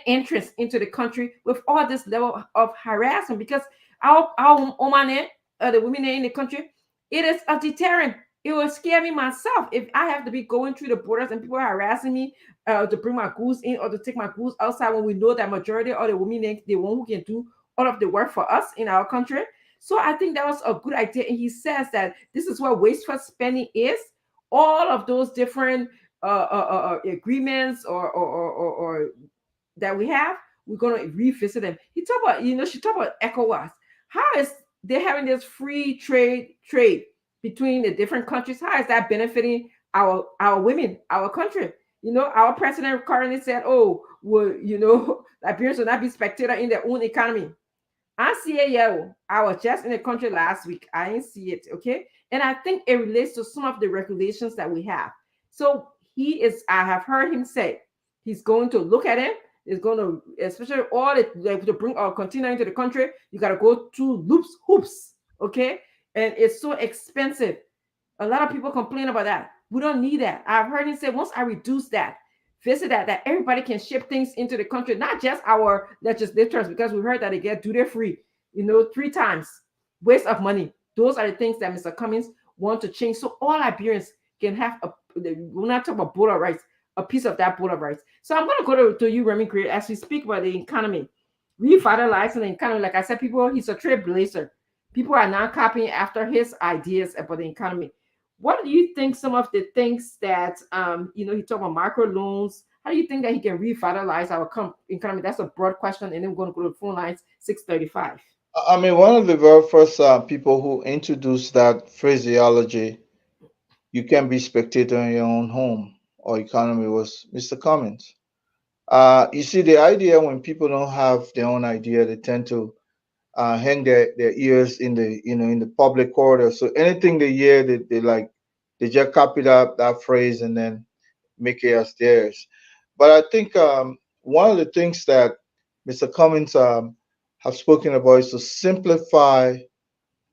interest into the country with all this level of harassment, because our women, the women in the country, it is a deterrent. It will scare me myself if I have to be going through the borders and people are harassing me to bring my goods in or to take my goods outside, when we know that majority of the women, the one who can do all of the work for us in our country. So I think that was a good idea. And he says that this is what wasteful spending is. All of those different agreements or that we have, we're going to revisit them. He talked about, she talked about ECOWAS. How is they having this free trade between the different countries? How is that benefiting our women, our country? Our president currently said, "Oh, well, Liberians will not be spectator in their own economy." I see it, yeah. I was just in the country last week. I didn't see it, okay? And I think it relates to some of the regulations that we have. So I have heard him say he's going to look at it. He's going to, especially all the, like, to bring our container into the country, you got to go through hoops, okay? And it's so expensive. A lot of people complain about that. We don't need that. I've heard him say, once I reduce that, visit that everybody can ship things into the country, not just our legislators, because we heard that they get duty free, 3 times. Waste of money. Those are the things that Mr. Cummings want to change, so all Liberians can have we're not talking about border rights, a piece of that border rights. So I'm going to go to you, Remy Gray, as we speak about the economy, revitalizing the economy. Like I said, he's a trailblazer. People are now copying after his ideas about the economy. What do you think some of the things that, he talked about micro loans? How do you think that he can revitalize our economy? That's a broad question. And then we're going to go to the phone lines, 635. I mean, one of the very first people who introduced that phraseology, "You can be spectator in your own home or economy," was Mr. Cummings. You see, the idea, when people don't have their own idea, they tend to hang their ears in the public corridor. So anything they hear, they like, they just copy that phrase and then make it as theirs. But I think one of the things that Mr. Cummings have spoken about is to simplify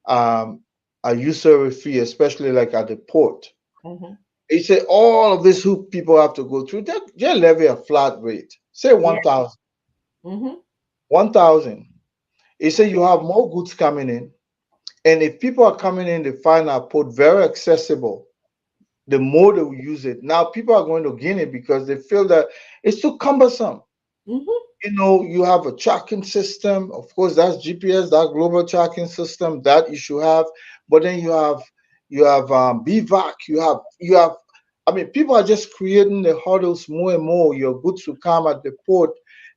a usury fee, especially like at the port. Mm-hmm. He said all of this who people have to go through, they levy a flat rate, say Yeah. 1,000. Mm-hmm. 1,000. He said you have more goods coming in, and if people are coming in, they find our port very accessible, the more they will use it. Now people are going to Guinea because they feel that it's too cumbersome. Mm-hmm. You have a tracking system. Of course, that's GPS, that global tracking system that you should have. But then you have BVAC. You have. I mean, people are just creating the hurdles more and more. Your goods will come at the port,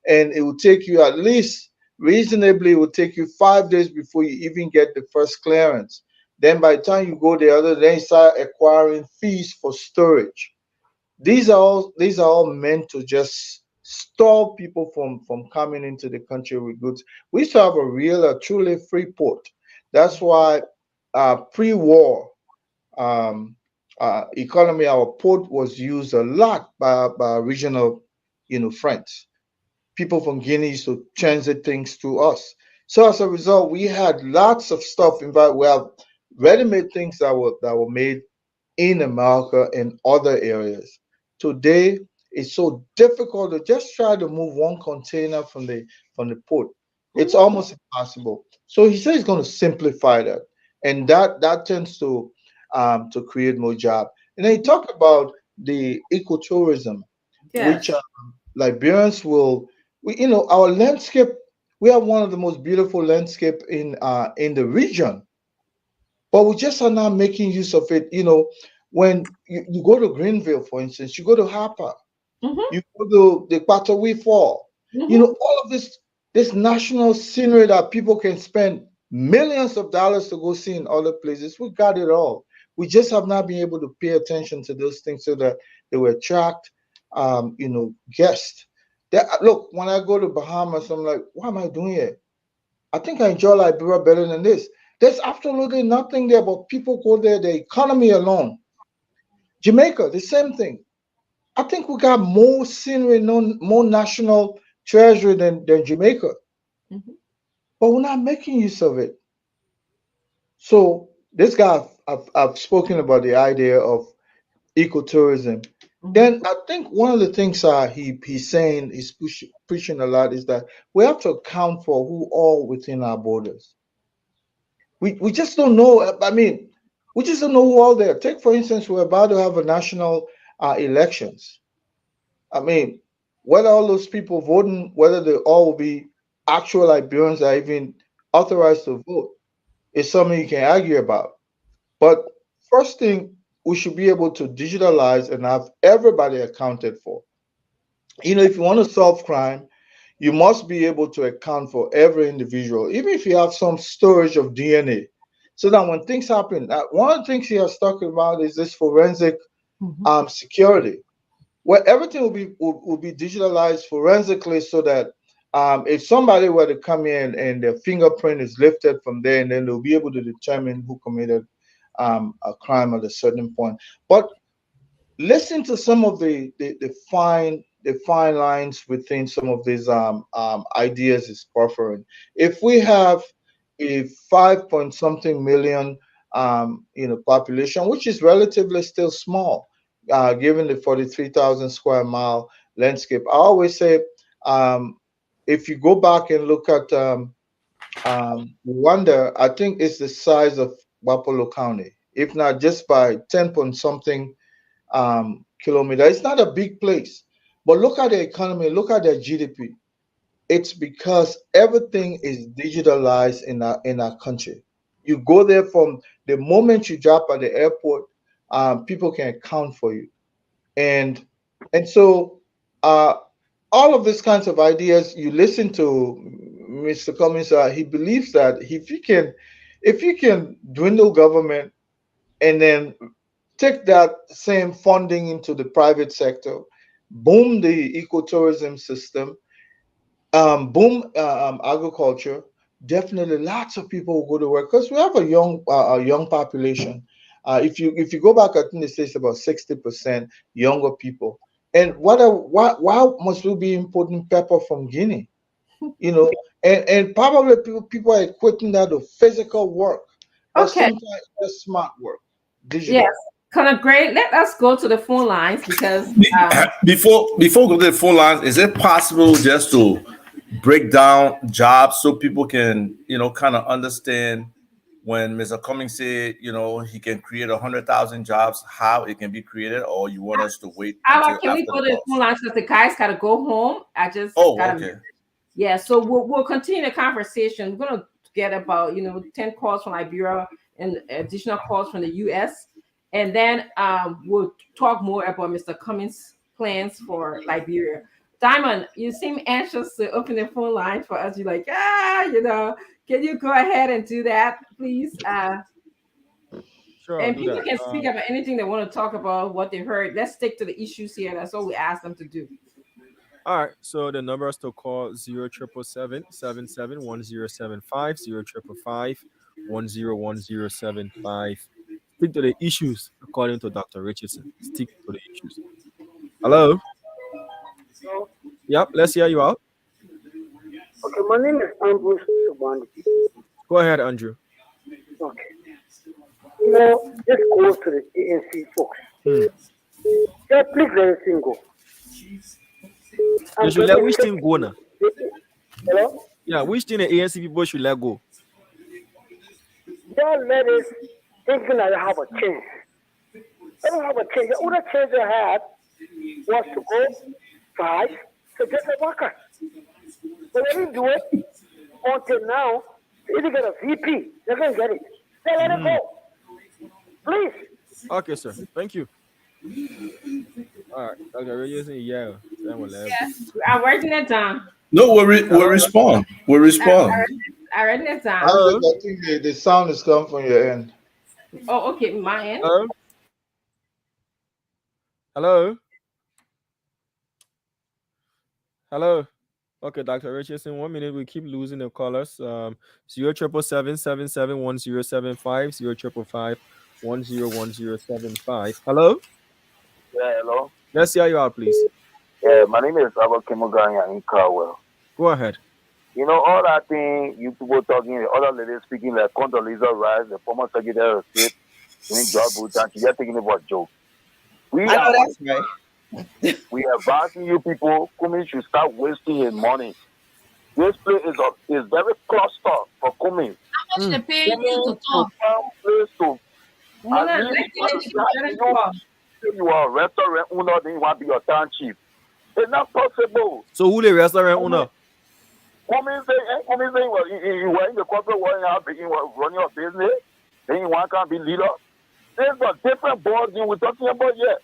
and it will take you at least reasonably. It will take you 5 days before you even get the first clearance. Then by the time you go the other, then you start acquiring fees for storage. These are all meant to just stop people from coming into the country with goods. We used to have a truly free port. That's why pre-war economy, our port was used a lot by regional, friends. People from Guinea used to transit things to us. So as a result, we had lots of stuff. In fact, we have ready-made things that were made in America and other areas. Today, it's so difficult to just try to move one container from the port. It's Mm-hmm. almost impossible. So he said he's going to simplify that, and that tends to create more job. And then he talked about the ecotourism, which Yes. Liberians will. Our landscape. We have one of the most beautiful landscape in the region, but we just are not making use of it. When you go to Greenville, for instance, you go to Harper, Mm-hmm. you go to the Patawi Fall, Mm-hmm. all of this national scenery that people can spend millions of dollars to go see in other places. We got it all. We just have not been able to pay attention to those things so that they will attract, guests. Look, when I go to Bahamas, I'm like, what am I doing here? I think I enjoy Liberia better than this. There's absolutely nothing there, but people go there, the economy alone. Jamaica, the same thing. I think we got more scenery, more national treasure than Jamaica, Mm-hmm. but we're not making use of it. So this guy, I've spoken about the idea of ecotourism, Then I think one of the things he's saying, pushing a lot, is that we have to account for who all within our borders. We just don't know. I mean, we just don't know who all there. Take for instance, we're about to have a national elections. I mean, whether all those people voting, whether they all will be actual Liberians that are even authorized to vote, is something you can argue about. But first thing, we should be able to digitalize and have everybody accounted for. If you want to solve crime, you must be able to account for every individual, even if you have some storage of DNA, so that when things happen, one of the things he was talking about is this forensic security, where everything will be digitalized forensically, so that if somebody were to come in and their fingerprint is lifted from there, and then they'll be able to determine who committed a crime at a certain point. But listen to some of the fine lines within some of these ideas is offering. If we have a 5 point something million population, which is relatively still small, given the 43,000 square mile landscape, I always say, if you go back and look at Rwanda, I think it's the size of Wapolo County, if not just by 10 point something kilometer. It's not a big place, but look at the economy, look at their GDP. It's because everything is digitalized in our country. You go there, from the moment you drop at the airport, people can account for you, and so uh, all of these kinds of ideas. You listen to Mr. Cummings. He believes that if you can dwindle government and then take that same funding into the private sector, boom the ecotourism system, boom agriculture. Definitely, lots of people will go to work because we have a young population. If you go back, I think they say it's about 60% younger people. And why must we be importing pepper from Guinea? You know, and probably people are equating that to physical work, but Okay. sometimes it's smart work, Yes. digital. Kind of great. Let us go to the phone lines because Before we go to the phone lines, is it possible just to break down jobs so people can, kind of understand when Mr. Cummings said, he can create 100,000 jobs, how it can be created, or you want us to wait Ella, until can we after go the to the phone calls? lines because the guys got to go home? I just Oh, got to. okay. Yeah, so we'll continue the conversation. We're gonna get about 10 calls from Liberia and additional calls from the US, and then we'll talk more about Mr. Cummings' plans for Liberia. Diamond, you seem anxious to open the phone line for us. You're like, can you go ahead and do that, please? Sure, I'll And do people that. can speak about anything they want to talk about, what they heard. Let's stick to the issues here. That's all we ask them to do. All right. So the number is to call 077771075 05551010075. Stick to the issues according to Dr. Richardson. Stick to the issues. Hello. So, Yep. Let's hear you out. okay, my name is Ambrose Subandi. Go ahead, Andrew. Okay. This goes to the ANC folks. Hmm. Yeah, please let everything go. They I'm should going let to which take team go now? hello? Yeah, which team the ANC people should let go? Don't let us thinking that I have a chance. I don't have a chance. The only chance I had was to go fight to get a worker. But I didn't do it until now. They didn't get a VP. They're going to get it. They let it go. Please. Okay, sir. Thank you. All right. Dr. Richardson, yeah. I'm writing it down. No, we'll Hello. respond. We'll I, respond. I written it down. Hello. I think the sound is coming from your end. Oh, okay, my end. Hello. Hello. Hello. Okay, Dr. Richardson, 1 minute. We keep losing the callers. 077771075 05551010075. Hello. Yeah, hello. Let's hear you out, please. Yeah, my name is Abba Kimoganya in Carwell. Go ahead. All that thing you people talking, the other ladies speaking like Condoleezza Rice, the former Secretary of State, doing job boots, and she just taking it for a joke. We I know are that's right. We are advising you people, Cummings should start wasting his money. This place is very cluster for Cummings. How much they pay you to Cummings to talk? find place to. I Mona, mean, let you are a restaurant owner, then you want to be your town chief. It's not possible. So who the restaurant owner? Cummings say, well, you were in the corporate world, you were running your business, then you want to be leader. There's a different ball game we're talking about here.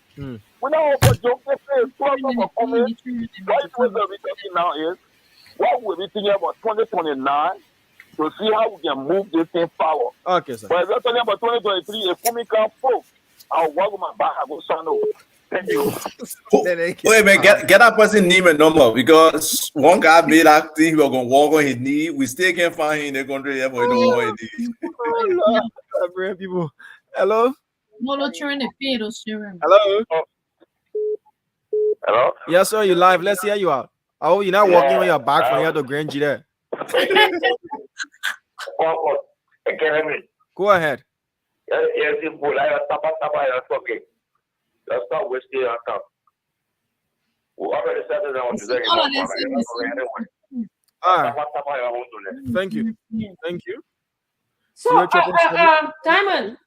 We're not over joke. This is problem for Cummings. What we're talking now is what we're thinking about 2029 to see how we can move this thing forward. Okay, sir. But if we're talking about 2023, if Cummings can't folk, I'll walk with my back, I'll go stand over. Thank you. Wait, man, get that person name and number because one guy made that thing he was gonna walk on his knee. We still can't find him in the country yet, but he don't want his knee. Oh, Lord. People. Hello? No, children, they pay those children. Hello? Hello? Yes, sir, you live. Let's hear you out. Oh, you're not walking on your back from here to Grand G there. Go ahead. That's not wasting our time. Whoever decided I want to say, All right. Thank you. Thank you. So, Diamond,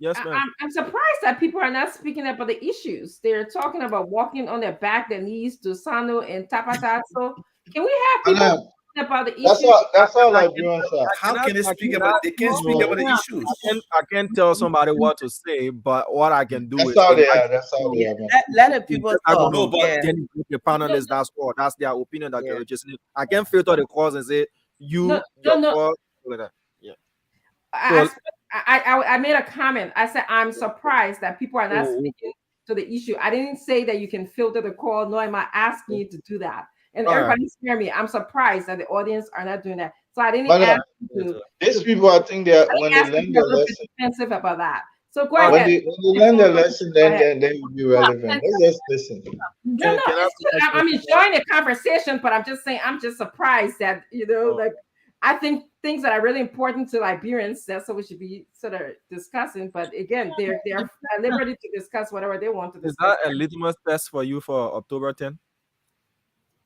Yes, ma'am. I'm surprised that people are not speaking about the issues. They're talking about walking on their back, their knees to Sano and Tapata. So, can we have people talking about the issues? That's all Liberians are. How can they speak about? They can't speak about the issues. I can't tell somebody what to say, but what I can do That's is how they are. That's how they are. Man. Let the people talk. No, but Yeah. the panelists, that's all. That's their opinion. That they just I can't filter the cause and say you your cause, like that. Yeah. I made a comment. I said I'm surprised that people are not speaking to the issue. I didn't say that you can filter the call, nor am I asking you to do that. And everybody's hearing me. I'm surprised that the audience are not doing that. So I didn't ask you to. These people, I think that when they learn their lesson, defensive about that. So go ahead. When they learn their lesson, then they will be relevant. Let's just listen. No, I'm enjoying the conversation, but I'm just saying I'm just surprised that like I think things that are really important to Liberians, that's what we should be sort of discussing. But again, they're at liberty to discuss whatever they want to discuss. Is that a litmus test for you for October 10th?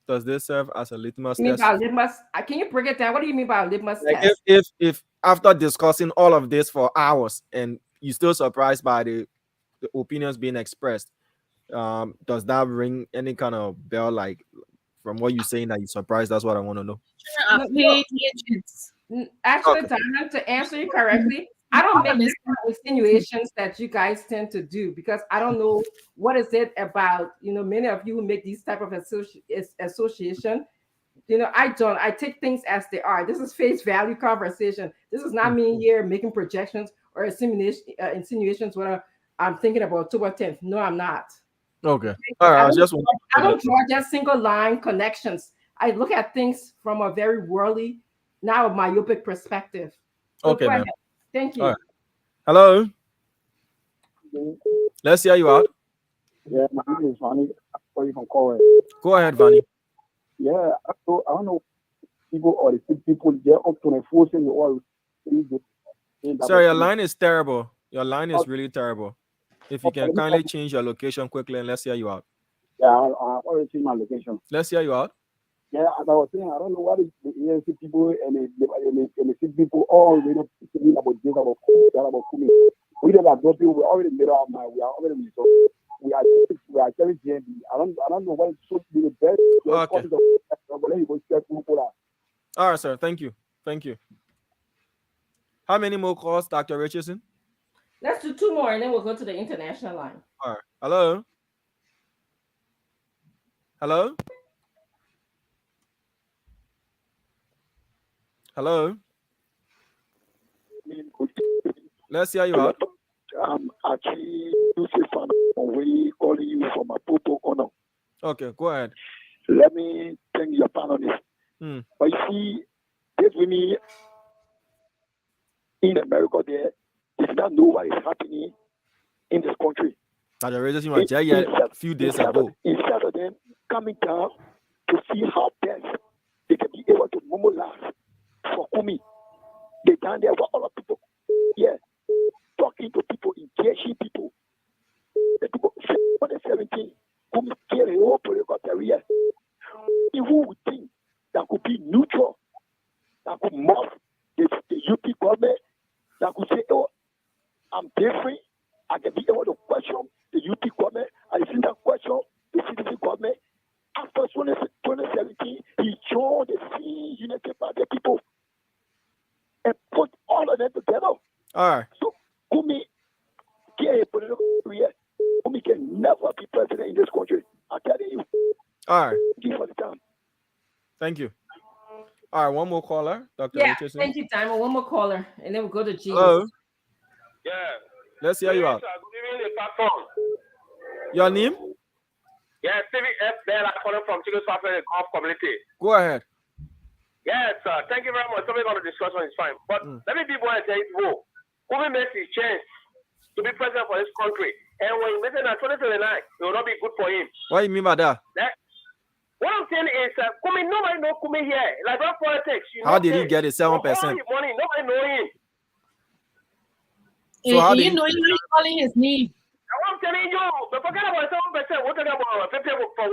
Does this serve as a litmus test? Can you break it down? What do you mean by a litmus test? If after discussing all of this for hours and you're still surprised by the opinions being expressed, does that ring any kind of bell? Like from what you're saying that you're surprised? That's what I want to know. Actually, Diamond, to answer you correctly, I don't make these kind of insinuations that you guys tend to do because I don't know what is it about. Many of you who make these type of association. I don't. I take things as they are. This is face value conversation. This is not me here making projections or insinuations. What I'm thinking about October 10th. No, I'm not. Okay. All right. I don't draw just single line connections. I look at things from a very worldly, now myopic perspective. So okay, ma'am. Thank you. Right. Hello. Let's hear you out. Yeah, my name is Vani. You can call it. Go ahead, Vani. Yeah, I don't know people or the people they're up to enforcing the oil. Sorry, your line is terrible. Your line is really terrible. If you can kindly change your location quickly and let's hear you out. Yeah, I already changed my location. Let's hear you out. Yeah, as I was saying, I don't know what is the ANC people and the CPP people all really thinking about this, about Cummings. We don't have those people. We already made our mind. We are already resolved. We are carrying GMB. I don't know what should be the best. Okay. All right, sir. Thank you. How many more calls, Dr. Richardson? Let's do 2 more and then we'll go to the international line. All right. Hello? Hello? Let's hear you out. Actually, we calling you from a Popo Ono. Okay, go ahead. Let me thank your panelists. But you see, this women in America, they do not know what is happening in this country. The reason was a few days ago. Instead of them coming down to see how best they can be able to mobilize for Kumi, they down there for all of people. Yeah, talking to people, engaging people. The people 17, Kumi could mock the UP government, that could say, oh, I'm different. I can be able to question the UP government. I see that question the citizen government. After 2017, he joined the C United Party people and put all of them together. All right. So Kumi get a political career. Kumi can never be president in this country. I'm telling you. All right. Thank you for the time. Thank you. All right, one more caller, Dr. Yeah, Richardson. thank you, Diamond. One more caller, and then we'll go to James. Hello. Yeah. Let's hear you out. Good evening, the platform. Your name? Yeah, Stevie F. Bell, I'm calling from Chico Software and Golf Community. Go ahead. Yes, thank you very much. Something on the discussion is fine. But let me be more and tell you, who makes his chance to be president for this country? And when he makes it at 2029, it will not be good for him. What do you mean by that? What I'm saying is, Kumi, nobody know Kumi here. Like that politics. How did he get it 7%? All his money, nobody know him. So how did you know you're calling his name? I'm telling you, but forget about 7%. We're talking about 50 for 1%.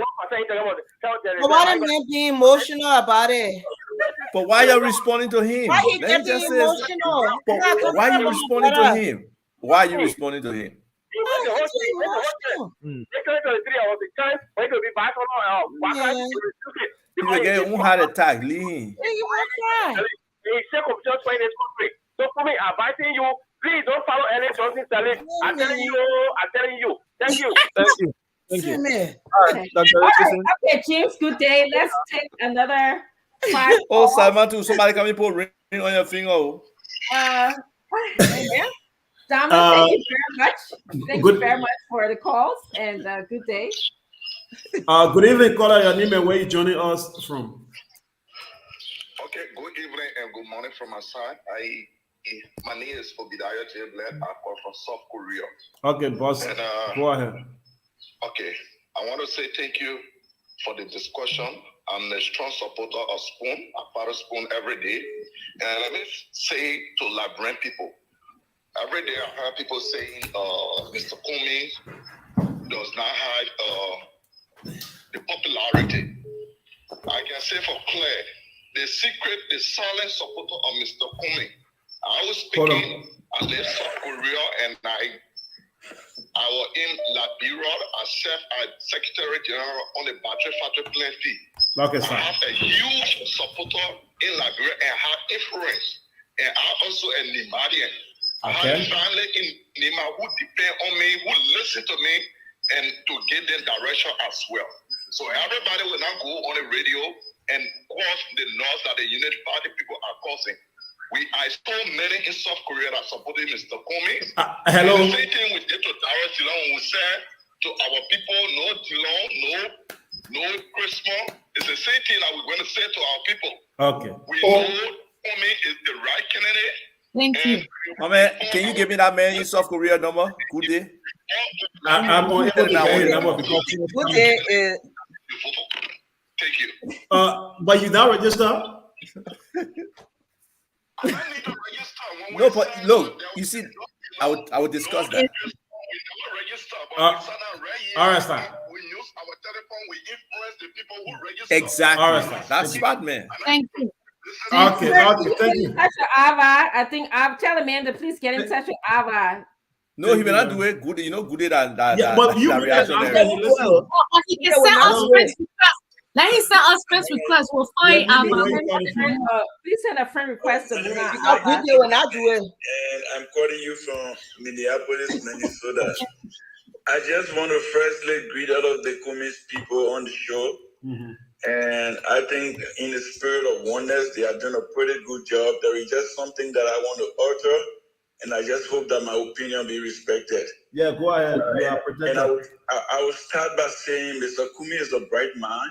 But why the man be emotional about it? But why are you responding to him? Why he Let me getting just say- emotional? But why are you responding to him? Why are you responding to him? Why he getting emotional? 2023, I was the chance for it to be back on He's gonna get one heart attack. Leave him. Yeah, you want to cry. He's sick of just fighting this country. So for me, advising you, please don't follow Ellen Johnson's challenge. I'm telling you. Thank you. Thank you. Thank you. Man. All right, Dr. All right, Richardson. okay, James, good day. Let's take another 5 Oh, calls. Simon, too. Somebody come and put ring on your finger. Yeah. Diamond, thank you very much. Thank you very much for the calls, and good day. Good evening, caller. Your name and where you joining us from? Okay, good evening and good morning from my side. My name is Obadiah J. Blair. I call from South Korea. Okay, boss. And, go ahead. Okay, I want to say thank you for the discussion. I'm a strong supporter of Spoon. I follow Spoon every day. And let me say to Liberian people, every day I heard people saying Mr. Cummings does not have the popularity. I can say for clear, the silent supporter of Mr. Cummings. I was speaking, I left South Korea and I was in Liberia. I served as Secretary General on the battery factory plant fee. Okay, I have a huge supporter in Liberia and have influence. And I also a Nimadian. I have family in Nima who depend on me, who listen to me, and to give them direction as well. So everybody will not go on the radio and cause the noise that the United Party people are causing. I saw many in South Korea that supported Mr. Cummings. Hello. And the same thing we did to Dara Silon. We said to our people, no Silon, no Christmas. It's the same thing that we're going to say to our people. Okay. We know Cummings is the right candidate. Thank you. My man, can you give me that man in South Korea number? Good day. I'm going to get his number because Good day is. Thank you. But you now register? No, but look, you see, I would discuss that. All right, sir. Exactly. All right, sir. That's smart, man. Thank you. Okay, thank you. Touch with Ava. I think I'll tell Amanda, please get in touch with Ava. No, he will not do it. Good, you know, good day that Yeah, but you reaction after there. he listen. Or he can send us friends request. Let him send us friends request. We'll find Yeah, out. Please send a friend request to Muna. Because good day when I do it. And I'm calling you from Minneapolis, Minnesota. I just want to firstly greet all of the Cummings people on the show. Mm-hmm. And I think in the spirit of oneness, they are doing a pretty good job. There is just something that I want to alter, and I just hope that my opinion be respected. Yeah, go ahead. You are protected. And I will start by saying Mr. Cummings is a bright man.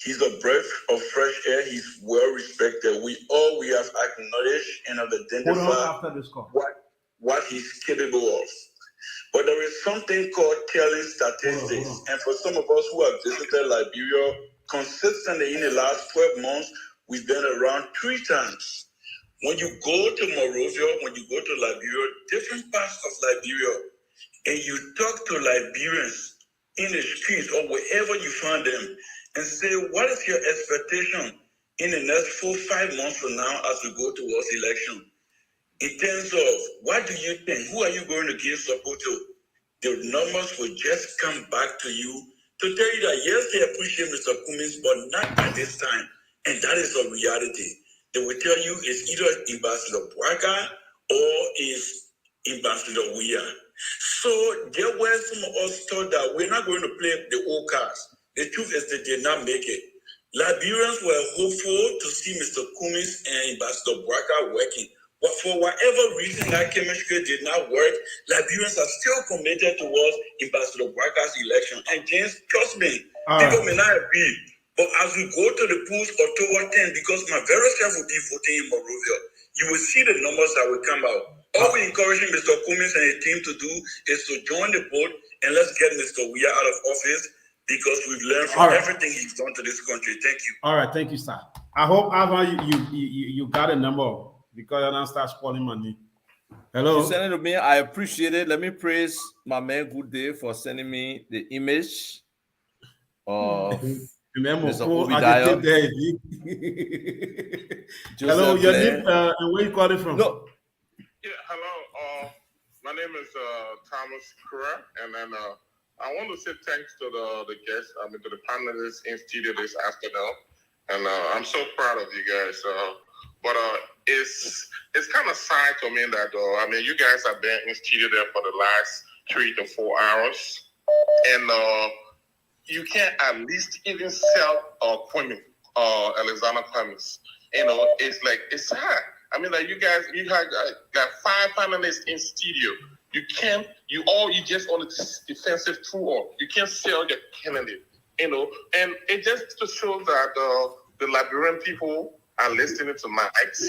He's a breath of fresh air. He's well respected. We have acknowledged and have identified what he's capable of. But there is something called telling statistics. And for some of us who have visited Liberia consistently in the last 12 months, we've been around 3 times. When you go to Monrovia, when you go to Liberia, different parts of Liberia, and you talk to Liberians in the streets or wherever you find them, and say, what is your expectation in the next 4-5 months from now as we go towards election. In terms of what do you think? Who are you going to give support to? The numbers will just come back to you to tell you that yes, they appreciate Mr. Cummings, but not at this time. And that is a reality. They will tell you it's either Ambassador Braga or is Ambassador Weir. So there were some of us thought that we're not going to play the old cards. The truth is they did not make it. Liberians were hopeful to see Mr. Cummings and Ambassador Braga working. But for whatever reason that chemistry did not work, Liberians are still committed towards Ambassador Braga's election. And James, trust me, people may not agree. But as we go to the polls October 10, because my very self will be voting in Monrovia, you will see the numbers that will come out. All we're encouraging Mr. Cummings and his team to do is to join the vote and let's get Mr. Weir out of office because we've learned from everything he's done to this country. Thank you. All right, thank you, sir. I hope Alva, you got a number because I don't start spoiling money. Hello. You send it to me. I appreciate it. Let me praise my man Good Day for sending me the image of Mr. Obadiah. Hello, your name and where you calling from? No. Yeah, hello. My name is Thomas Kura, and then I want to say thanks to the guests, to the panelists in studio this afternoon, and I'm so proud of you guys. But it's kind of sad to me that you guys have been in studio there for the last 3 to 4 hours, and you can't at least even sell Alexander Cummings. It's sad. You guys, you had got 5 panelists in studio. You just on the defensive tour. You can't sell your candidate, and it just to show that the Liberian people are listening to Mike's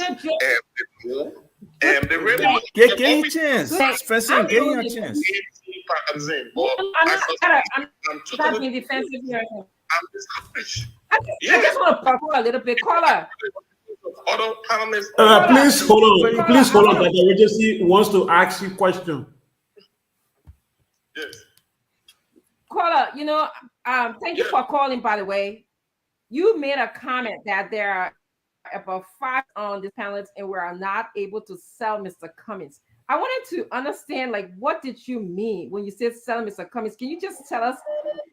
and they really get a chance. Francine, get a chance. I'm totally being defensive here. I just want to talk a little bit. Caller. Other panelists. Please hold on. Please hold on. Dr. Regency wants to ask you a question. Yes. Caller, thank you for calling, by the way. You made a comment that there are about 5 on this panel and we are not able to sell Mr. Cummings. I wanted to understand, what did you mean when you said sell Mr. Cummings? Can you just tell us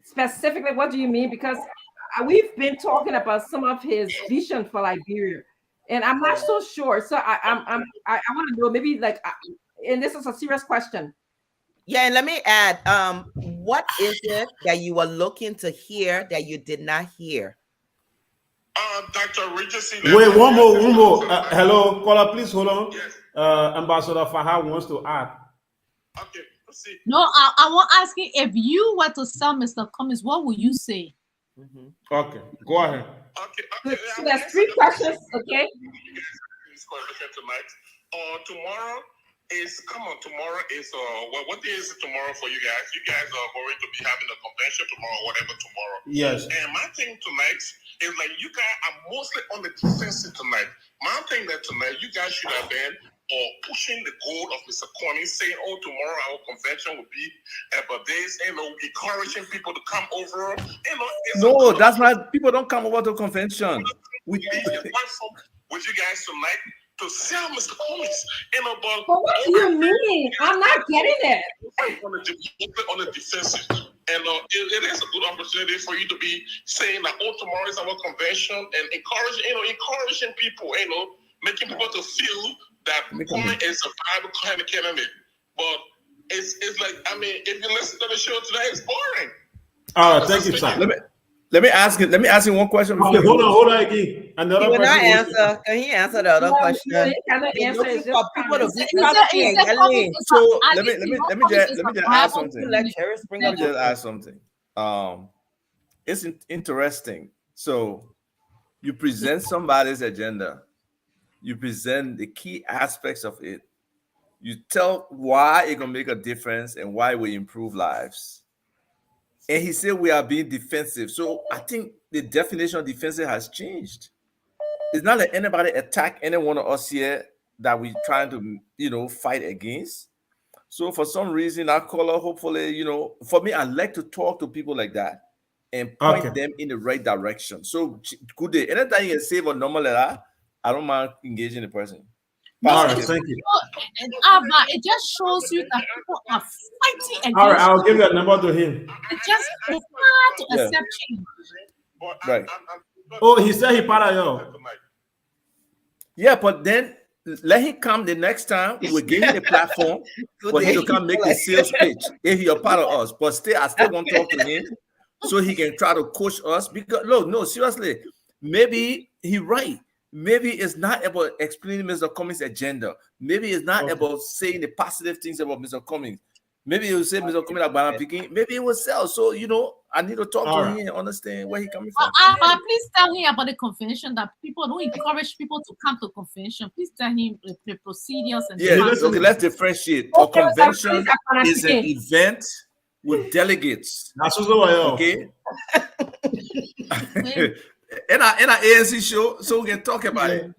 specifically what do you mean? Because we've been talking about some of his vision for Liberia, and I'm not so sure. So I want to know, maybe and this is a serious question. Yeah, and let me add, what is it that you were looking to hear that you did not hear? Dr. Regency. Wait, one more. Hello, caller, please hold on. Yes. Ambassador Fahad wants to add. Okay, let's see. No, I want asking if you were to sell Mr. Cummings, what would you say? Okay, go ahead. Okay. So there's 3 questions, okay? Tomorrow is what day is it tomorrow for you guys? You guys are going to be having a convention tomorrow, whatever tomorrow. Yes. And my thing tonight is you guys are mostly on the defensive tonight. My thing that tonight you guys should have been pushing the goal of Mr. Cummings, saying, tomorrow our convention will be about this, encouraging people to come over. No, that's not. People don't come over to convention. With you guys tonight to sell Mr. Cummings. But what do you mean? I'm not getting it. On the defensive. And it is a good opportunity for you to be saying that, tomorrow is our convention and encouraging people, making people to feel that Cummings is a viable kind of candidate. But it's if you listen to the show today, it's boring. All right, thank you, sir. Let me ask you one question. Okay, hold on again. Another he will not question. answer. Can he answer the other question? Answer is just people to be So let me just add something. Let Cheris bring up. Let me just add something. It's interesting. So you present somebody's agenda. You present the key aspects of it. You tell why it can make a difference and why we improve lives. And he said we are being defensive. So I think the definition of defensive has changed. It's not like anybody attack any one of us here that we're trying to, fight against. So for some reason, our caller, hopefully, for me, I like to talk to people like that. and point them in the right direction. So good day. Anytime you can save a number like that, I don't mind engaging the person. All right, thank you. Abba, it just shows you that people are fighting against. All right, I'll give that number to him. It's hard to accept change. Right. Oh, he said he para yo. Yeah, but then let him come the next time. We'll give him a platform for him to come make the sales pitch if he's a part of us. But I still want to talk to him so he can try to coach us. Because no, seriously, maybe he's right. Maybe it's not about explaining Mr. Cummings' agenda. Maybe it's not about saying the positive things about Mr. Cummings. Maybe he'll say Mr. Cummings like banana picking. Maybe it will sell. So I need to talk to him and understand where he's coming from. Please tell him about the convention, that people don't encourage people to come to convention. Please tell him the procedures and let's differentiate. A convention is an event with delegates. Okay. In our ANC show, so we can talk about it.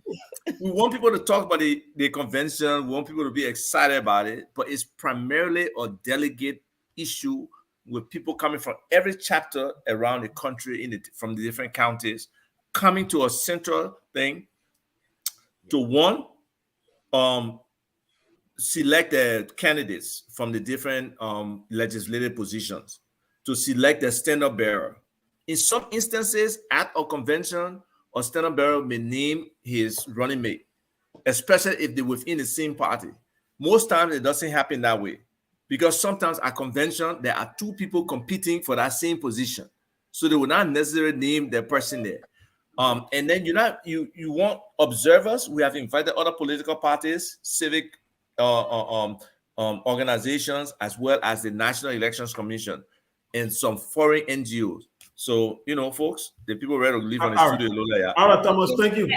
We want people to talk about the convention. We want people to be excited about it, but it's primarily a delegate issue with people coming from every chapter around the country from the different counties, coming to a central thing to select the candidates from the different legislative positions, to select the standard bearer. In some instances, at a convention, a standard bearer may name his running mate, especially if they're within the same party. Most times, it doesn't happen that way, because sometimes at convention, there are two people competing for that same position. So they will not necessarily name their person there. And then you want observers. We have invited other political parties, civic organizations, as well as the National Elections Commission and some foreign NGOs. So, folks, the people ready to leave on the studio. All right, Thomas, thank you.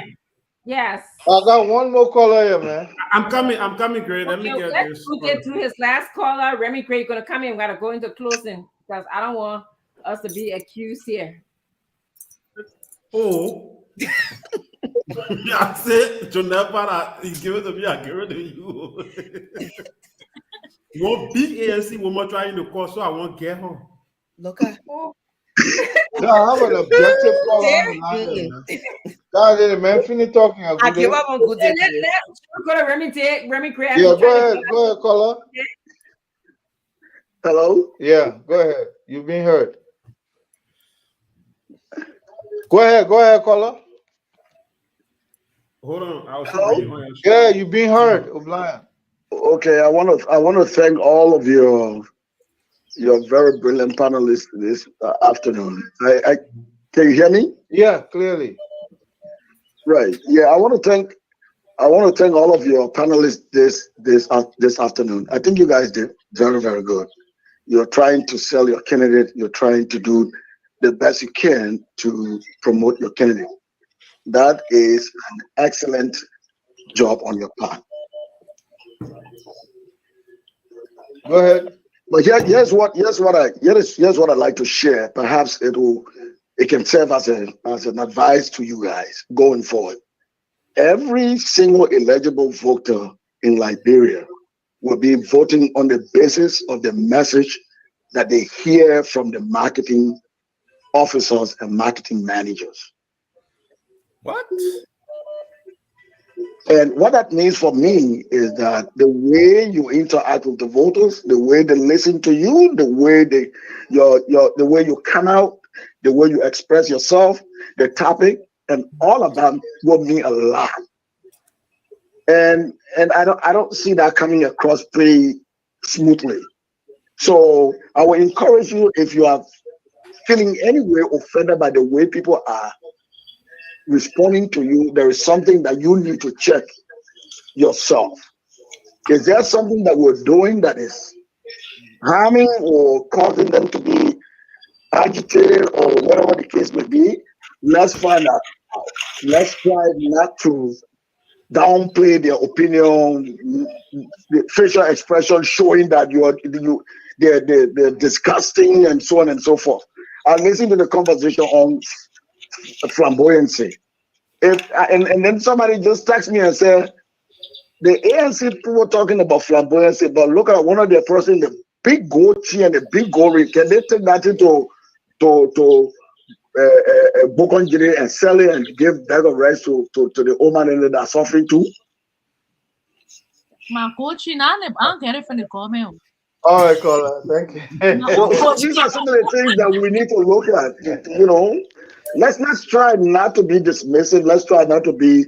Yes. I got one more caller here, man. I'm coming, Greg. Let me get this. Let's get through his last caller. Remy Craig going to come in. We got to go into closing because I don't want us to be accused here. Oh. I said, Jonah, you give it to me, I give it to you. You want big ANC woman trying to call, so I won't get home. Look at No, I have an objective caller. God, man, finish talking. I give up on good day. Let's go to Remy Craig. Yeah, go ahead, caller. Hello? Yeah, go ahead. You've been heard. Go ahead, caller. Hold on. Yeah, you've been heard, O'Brien. Okay, I want to thank all of your very brilliant panelists this afternoon. I can you hear me? Yeah, clearly. Right. Yeah, I want to thank all of your panelists this afternoon. I think you guys did very, very good. You're trying to sell your candidate. You're trying to do the best you can to promote your candidate. That is an excellent job on your part. Go ahead. But here's what I'd like to share. Perhaps it can serve as an advice to you guys going forward. Every single eligible voter in Liberia will be voting on the basis of the message that they hear from the marketing officers and marketing managers. What? And what that means for me is that the way you interact with the voters, the way they listen to you, the way the way you come out, the way you express yourself, the topic, and all of that will mean a lot. And I don't see that coming across pretty smoothly. So I will encourage you, if you are feeling any way offended by the way people are responding to you, there is something that you need to check yourself. Is there something that we're doing that is harming or causing them to be agitated or whatever the case may be? Let's find out. Let's try not to downplay their opinion, the facial expression showing that they're disgusting and so on and so forth. I listened to the conversation on flamboyancy. And then somebody just texted me and said, the ANC people were talking about flamboyancy, but look at one of their person, the big gold chain and the big gold ring. Can they take that into to book on Jiri and sell it and give bag of rice to the woman that are suffering too? My coach, I don't get it from the government. All right, caller. Thank you. Well, these are some of the things that we need to look at. You know, let's try not to be dismissive. Let's try not to be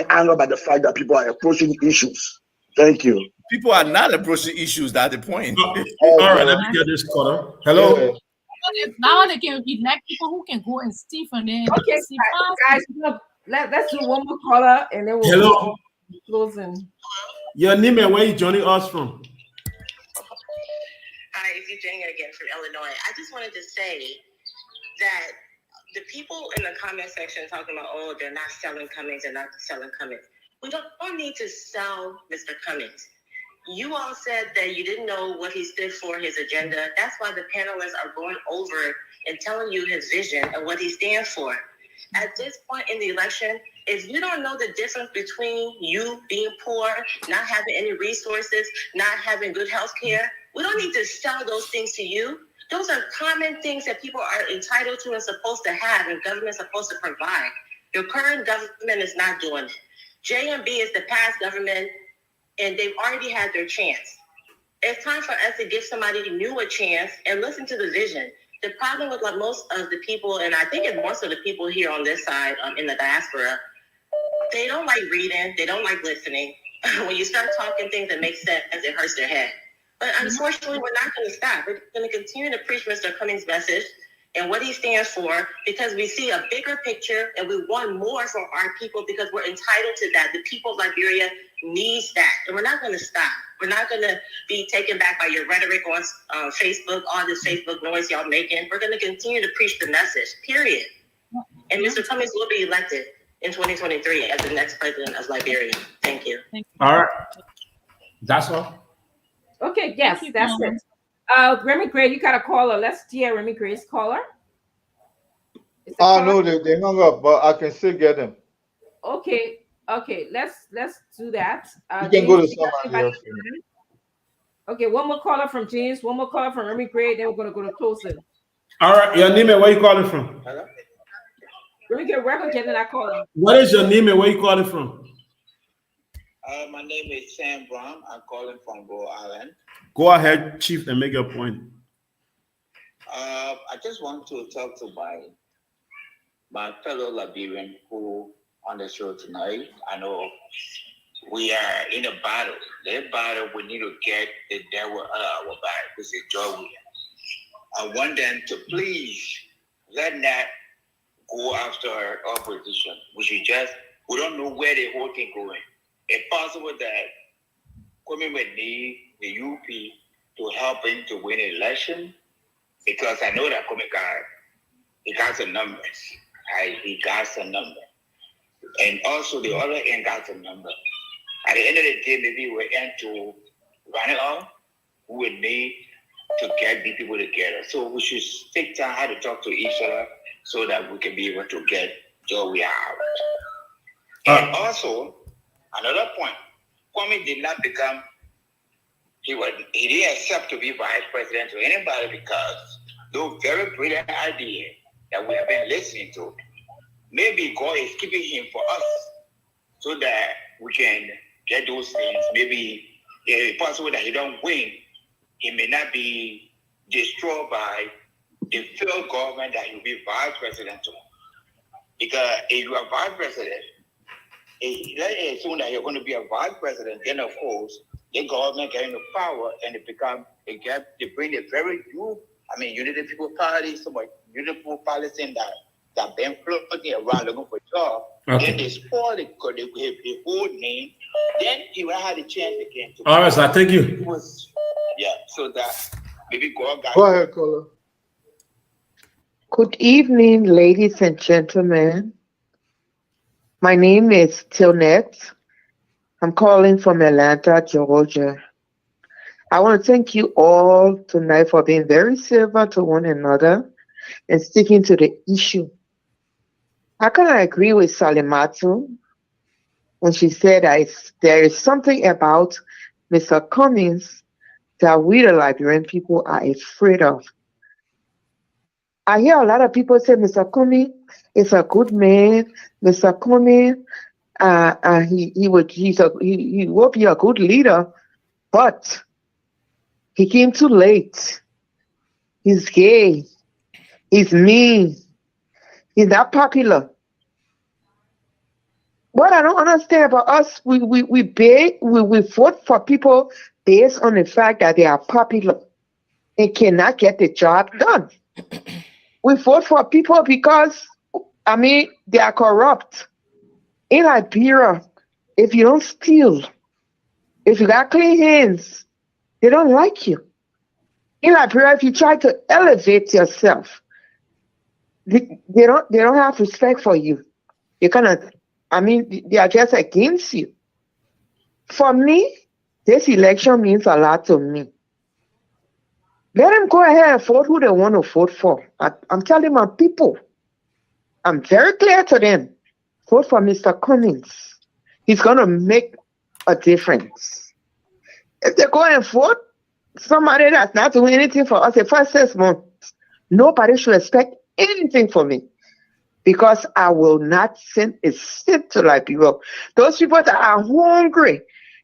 angry by the fact that people are approaching issues. Thank you. People are not approaching issues. That's the point. All right, let me get this caller. Hello. Now they can elect people who can go and steal from them. Okay, guys, look, let's do one more caller and then we'll Hello. closing. Your name and where you joining us from? Hi, it's Eugenia again from Illinois. I just wanted to say that the people in the comment section talking about, oh, they're not selling Cummings, they're not selling Cummings. We don't need to sell Mr. Cummings. You all said that you didn't know what he stood for, his agenda. That's why the panelists are going over and telling you his vision and what he stands for. At this point in the election, if you don't know the difference between you being poor, not having any resources, not having good health care, we don't need to sell those things to you. Those are common things that people are entitled to and supposed to have, and government's supposed to provide. Your current government is not doing it. JMB is the past government, and they've already had their chance. It's time for us to give somebody new a chance and listen to the vision. The problem with like most of the people, and I think it's more so the people here on this side in the diaspora, they don't like reading, they don't like listening. When you start talking things that make sense, it hurts their head. But unfortunately, we're not going to stop. We're going to continue to preach Mr. Cummings' message and what he stands for, because we see a bigger picture and we want more from our people because we're entitled to that. The people of Liberia needs that. And we're not going to stop. We're not going to be taken back by your rhetoric on Facebook, all this Facebook noise y'all making. We're going to continue to preach the message, period. And Mr. Cummings will be elected in 2023 as the next president of Liberia. Thank you. All right. That's all. Okay, yes, that's it. Remy Gray, you got a caller. Let's hear Remy Gray's caller. No, they hung up, but I can still get them. Okay, let's do that. You can go to somebody else. Okay, one more caller from James, one more caller from Remy Gray, then we're gonna go to closing. All right, your name and where you calling from? Hello? Remy Gray, where again that I call? What is your name and where you calling from? My name is Sam Brown. I'm calling from Go Island. Go ahead, Chief, and make your point. I just want to talk to my fellow Liberian who on the show tonight. I know we are in a battle. That battle, we need to get the devil out of our battle, which is joy. I want them to please let that go after our opposition. We don't know where the whole thing going. It's possible that Kwame would need the UP to help him to win an election, because I know that Kwame got some numbers. He got some number. And also the other end got some number. At the end of the day, maybe we're into running off. We would need to get these people together. So we should take time how to talk to each other so that we can be able to get Joey out. And also, another point, Kwame did not become, he didn't accept to be vice president to anybody, because those very brilliant ideas that we have been listening to, maybe God is keeping him for us so that we can get those things. Maybe it's possible that he don't win. He may not be destroyed by the failed government that he'll be vice president to. Because if you are vice president, let's assume that you're going to be a vice president, then of course, the government getting the power and they bring a very Unity People Party, so much Unity People Party that been floating around looking for job. Okay. Then they spoil it because they have the whole name. Then he will have the chance again. All right, sir. Thank you. So that maybe go ahead, caller. Good evening, ladies and gentlemen. My name is Tilnette. I'm calling from Atlanta, Georgia. I want to thank you all tonight for being very civil to one another and sticking to the issue. How can I agree with Salimatu when she said that there is something about Mr. Cummings that we, the Liberian people, are afraid of? I hear a lot of people say Mr. Cummings is a good man. Mr. Cummings, he will be a good leader, but he came too late. He's gay. He's mean. He's not popular. What I don't understand about us, we vote for people based on the fact that they are popular and cannot get the job done. We vote for people because, they are corrupt. In Liberia, if you don't steal, if you got clean hands, they don't like you. In Liberia, if you try to elevate yourself, they don't have respect for you. They they are just against you. For me, this election means a lot to me. Let them go ahead and vote who they want to vote for. I'm telling my people, I'm very clear to them. Vote for Mr. Cummings. He's going to make a difference. If they go and vote somebody that's not doing anything for us the first 6 months, nobody should expect anything from me because I will not send a cent to Liberia. Those people that are hungry,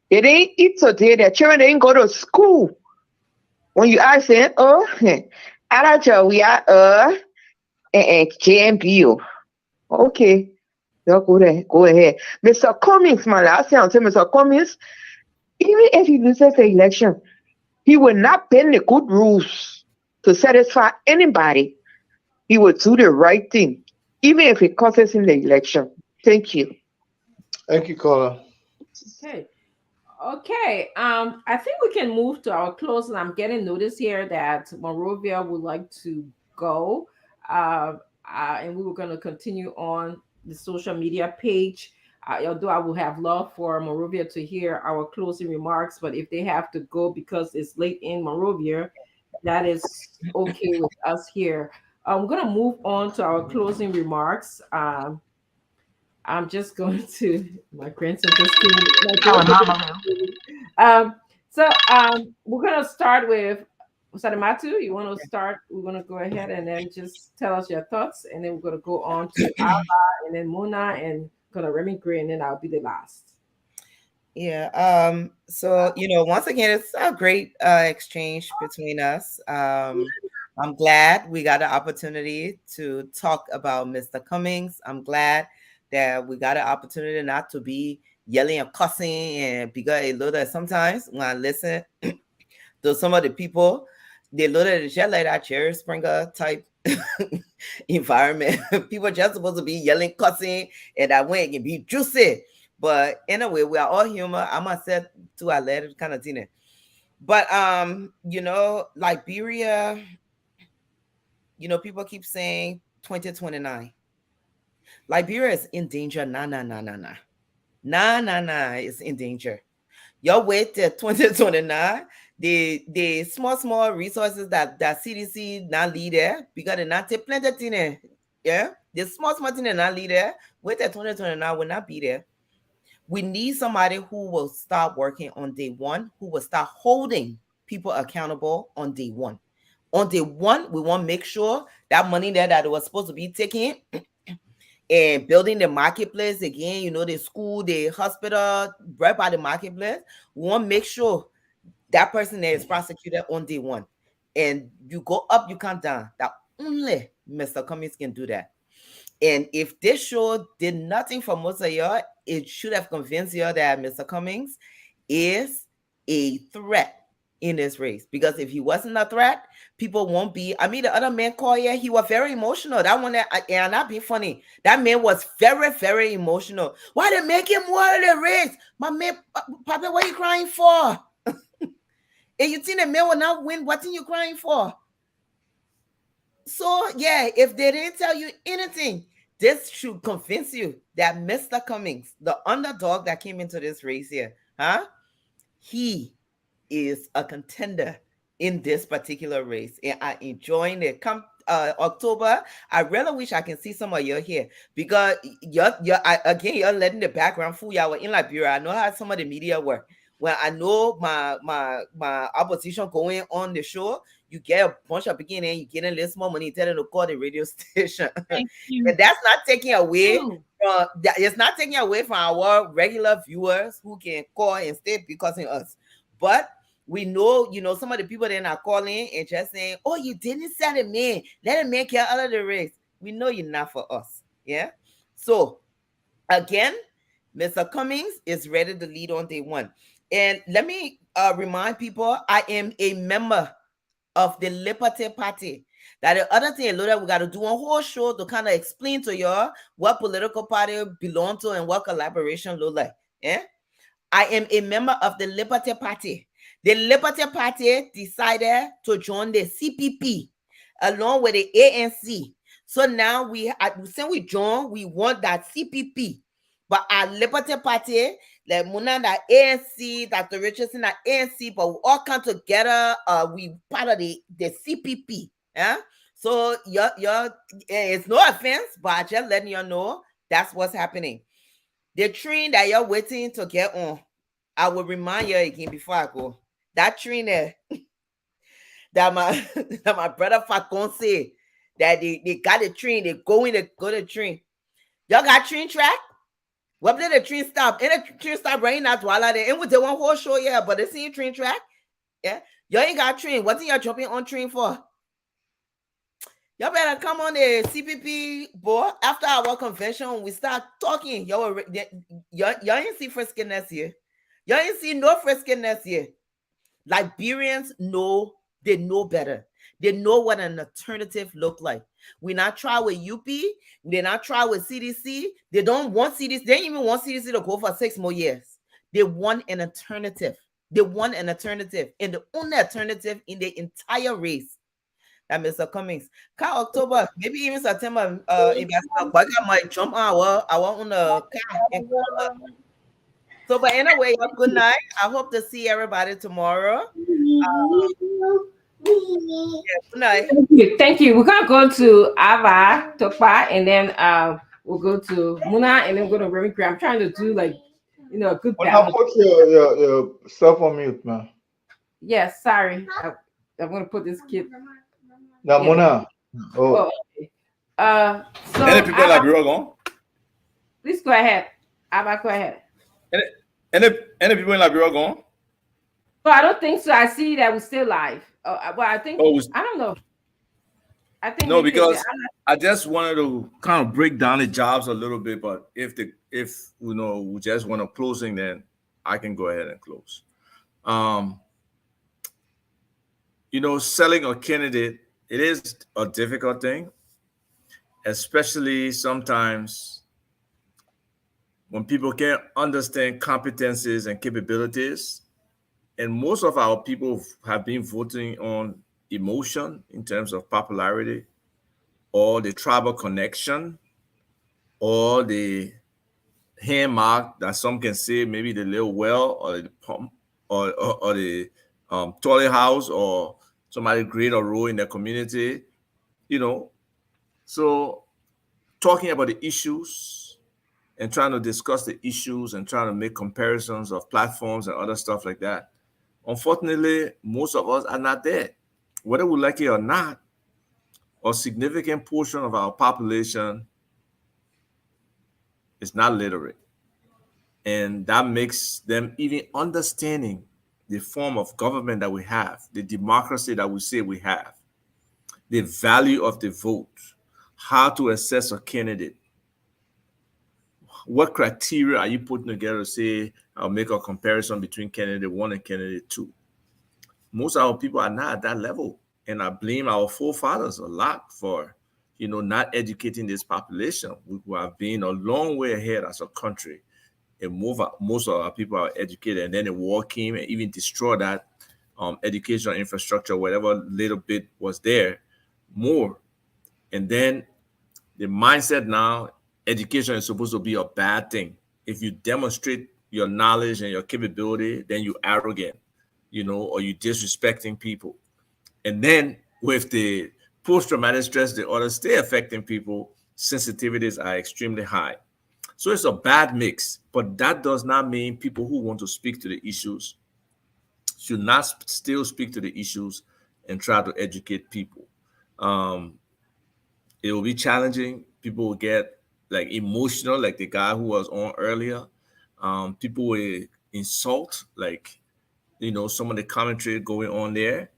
they didn't eat today, their children didn't go to school. When you ask them, we are JMBO. Okay. Go ahead. Mr. Cummings, my last thing I'll say, Mr. Cummings, even if he loses the election, he will not bend the good rules to satisfy anybody. He will do the right thing, even if it costs him the election. Thank you. Thank you, caller. Okay. I think we can move to our close, and I'm getting notice here that Monrovia would like to go. And we were going to continue on the social media page. Although I will have love for Monrovia to hear our closing remarks, but if they have to go because it's late in Monrovia, that is okay with us here. I'm going to move on to our closing remarks. I'm just going to my grandson just came. We're going to start with Sadamatu. You want to start? We're going to go ahead and then just tell us your thoughts, and then we're going to go on to Ala, and then Mona, and going to Remy Gray, and then I'll be the last. Yeah. So once again, it's a great exchange between us. I'm glad we got the opportunity to talk about Mr. Cummings. I'm glad that we got an opportunity not to be yelling and cussing, and because a little sometimes when I listen to some of the people, they look at it just like that Jerry Springer type environment. People just supposed to be yelling, cussing, and that way it can be juicy. But anyway, we are all human. I must say to our letter kind of thing. But Liberia, people keep saying 2029. Liberia is in danger. Nah. It's in danger. Y'all wait till 2029. The small resources that CDC not lead there because they not take plenty thing. Yeah, the small thing they not lead there. Wait till 2029 will not be there. We need somebody who will start working on day one, who will start holding people accountable on day one. On day one, we want to make sure that money there that was supposed to be taken and building the marketplace again, the school, the hospital, right by the marketplace. We want to make sure that person there is prosecuted on day one. And you go up, you come down. That only Mr. Cummings can do that. And if this show did nothing for most of y'all, it should have convinced y'all that Mr. Cummings is a threat in this race. Because if he wasn't a threat, people won't be. The other man called here, he was very emotional. That one, and not being funny, that man was very, very emotional. Why they make him win the race? My man, Papa, what are you crying for? And you think the man will not win, what are you crying for? So, yeah, if they didn't tell you anything, this should convince you that Mr. Cummings, the underdog that came into this race here, he is a contender in this particular race. And I'm enjoying it. Come October, I really wish I can see some of you here because you're letting the background fool y'all in Liberia. I know how some of the media work. when I know my opposition going on the show, you get a bunch of beginning, you get a little more money, tell them to call the radio station. Thank you. And that's not taking away Ooh. it's not taking away from our regular viewers who can call and stay because of us. But we know, some of the people that are calling and just saying, oh, you didn't sell a man, let a man get out of the race. We know you're not for us. Yeah. So again, Mr. Cummings is ready to lead on day one. And let me remind people, I am a member of the Liberty Party. That the other thing, Lord, we got to do a whole show to kind of explain to y'all what political party belong to and what collaboration look like. Yeah? I am a member of the Liberty Party. The Liberty Party decided to join the CPP along with the ANC. So now since we join, we want that CPP. But our Liberty Party, like Muna, that ANC, Dr. Richardson, that ANC, but we all come together. We part of the CPP. Yeah. So it's no offense, but I just letting you know that's what's happening. The train that you're waiting to get on, I will remind you again before I go. That train there, that my brother Facon said that they got the train, they going to go the train. Y'all got train track? What did the train stop? And the train stop right now to all of there. And with the one whole show, yeah, but they see train track. Yeah. Y'all ain't got train. What's y'all jumping on train for? Y'all better come on the CPP board after our convention. We start talking. Y'all ain't see friskiness here. Y'all ain't see no friskiness here. Liberians know, they know better. They know what an alternative look like. We not try with UP. They not try with CDC. They don't want CDC. They don't even want CDC to go for 6 more years. They want an alternative. They want an alternative. And the only alternative in the entire race that Mr. Cummings. Car October, maybe even September, Ambassador Baga might jump on our own car. So, but anyway, good night. I hope to see everybody tomorrow. Yeah, good night. Thank you. We're gonna go to Ava Tokpa, and then we'll go to Muna, and then go to Remy. I'm trying to do like a good balance. Put your self on mute, man. Yes, sorry. I'm gonna put this kid. Now, Muna. Oh. Okay. So any people like Liberia gone? Please go ahead. Ava, go ahead. Any people in Liberia gone? No, I don't think so. I see that we're still live. Well, I think I don't know. I think no, because I just wanted to kind of break down the jobs a little bit. But if we just want a closing, then I can go ahead and close. Selling a candidate, it is a difficult thing, especially sometimes when people can't understand competencies and capabilities. And most of our people have been voting on emotion in terms of popularity, or the tribal connection, or the hand mark that some can say, maybe the little well, or the pump, or the toilet house, or somebody create a role in their community, So talking about the issues and trying to discuss the issues and trying to make comparisons of platforms and other stuff like that. Unfortunately, most of us are not there. Whether we like it or not, a significant portion of our population is not literate. And that makes them even understanding the form of government that we have, the democracy that we say we have, the value of the vote, how to assess a candidate. What criteria are you putting together to say, I'll make a comparison between candidate 1 and candidate 2? Most of our people are not at that level. And I blame our forefathers a lot for, not educating this population. We have been a long way ahead as a country. And most of our people are educated. And then the war came and even destroyed that educational infrastructure, whatever little bit was there, more. And then the mindset now, education is supposed to be a bad thing. If you demonstrate your knowledge and your capability, then you're arrogant, or you're disrespecting people. And then with the post-traumatic stress disorder still affecting people, sensitivities are extremely high. So it's a bad mix, but that does not mean people who want to speak to the issues should not still speak to the issues and try to educate people. Um, it will be challenging. People will get like emotional, like the guy who was on earlier. People will insult, like some of the commentary going on there,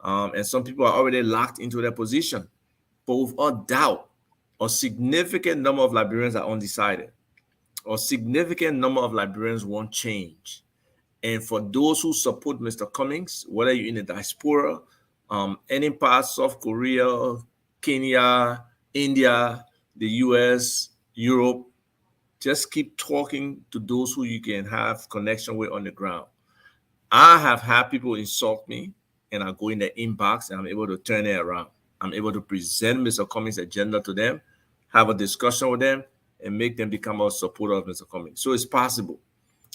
and some people are already locked into their position. But without doubt, a significant number of Liberians are undecided. A significant number of Liberians want change. And for those who support Mr. Cummings, whether you're in the diaspora, any part, South Korea, Kenya, India, the US, Europe, just keep talking to those who you can have connection with on the ground. I have had people insult me, and I go in the inbox and I'm able to turn it around. I'm able to present Mr. Cummings' agenda to them, have a discussion with them, and make them become a supporter of Mr. Cummings. So it's possible.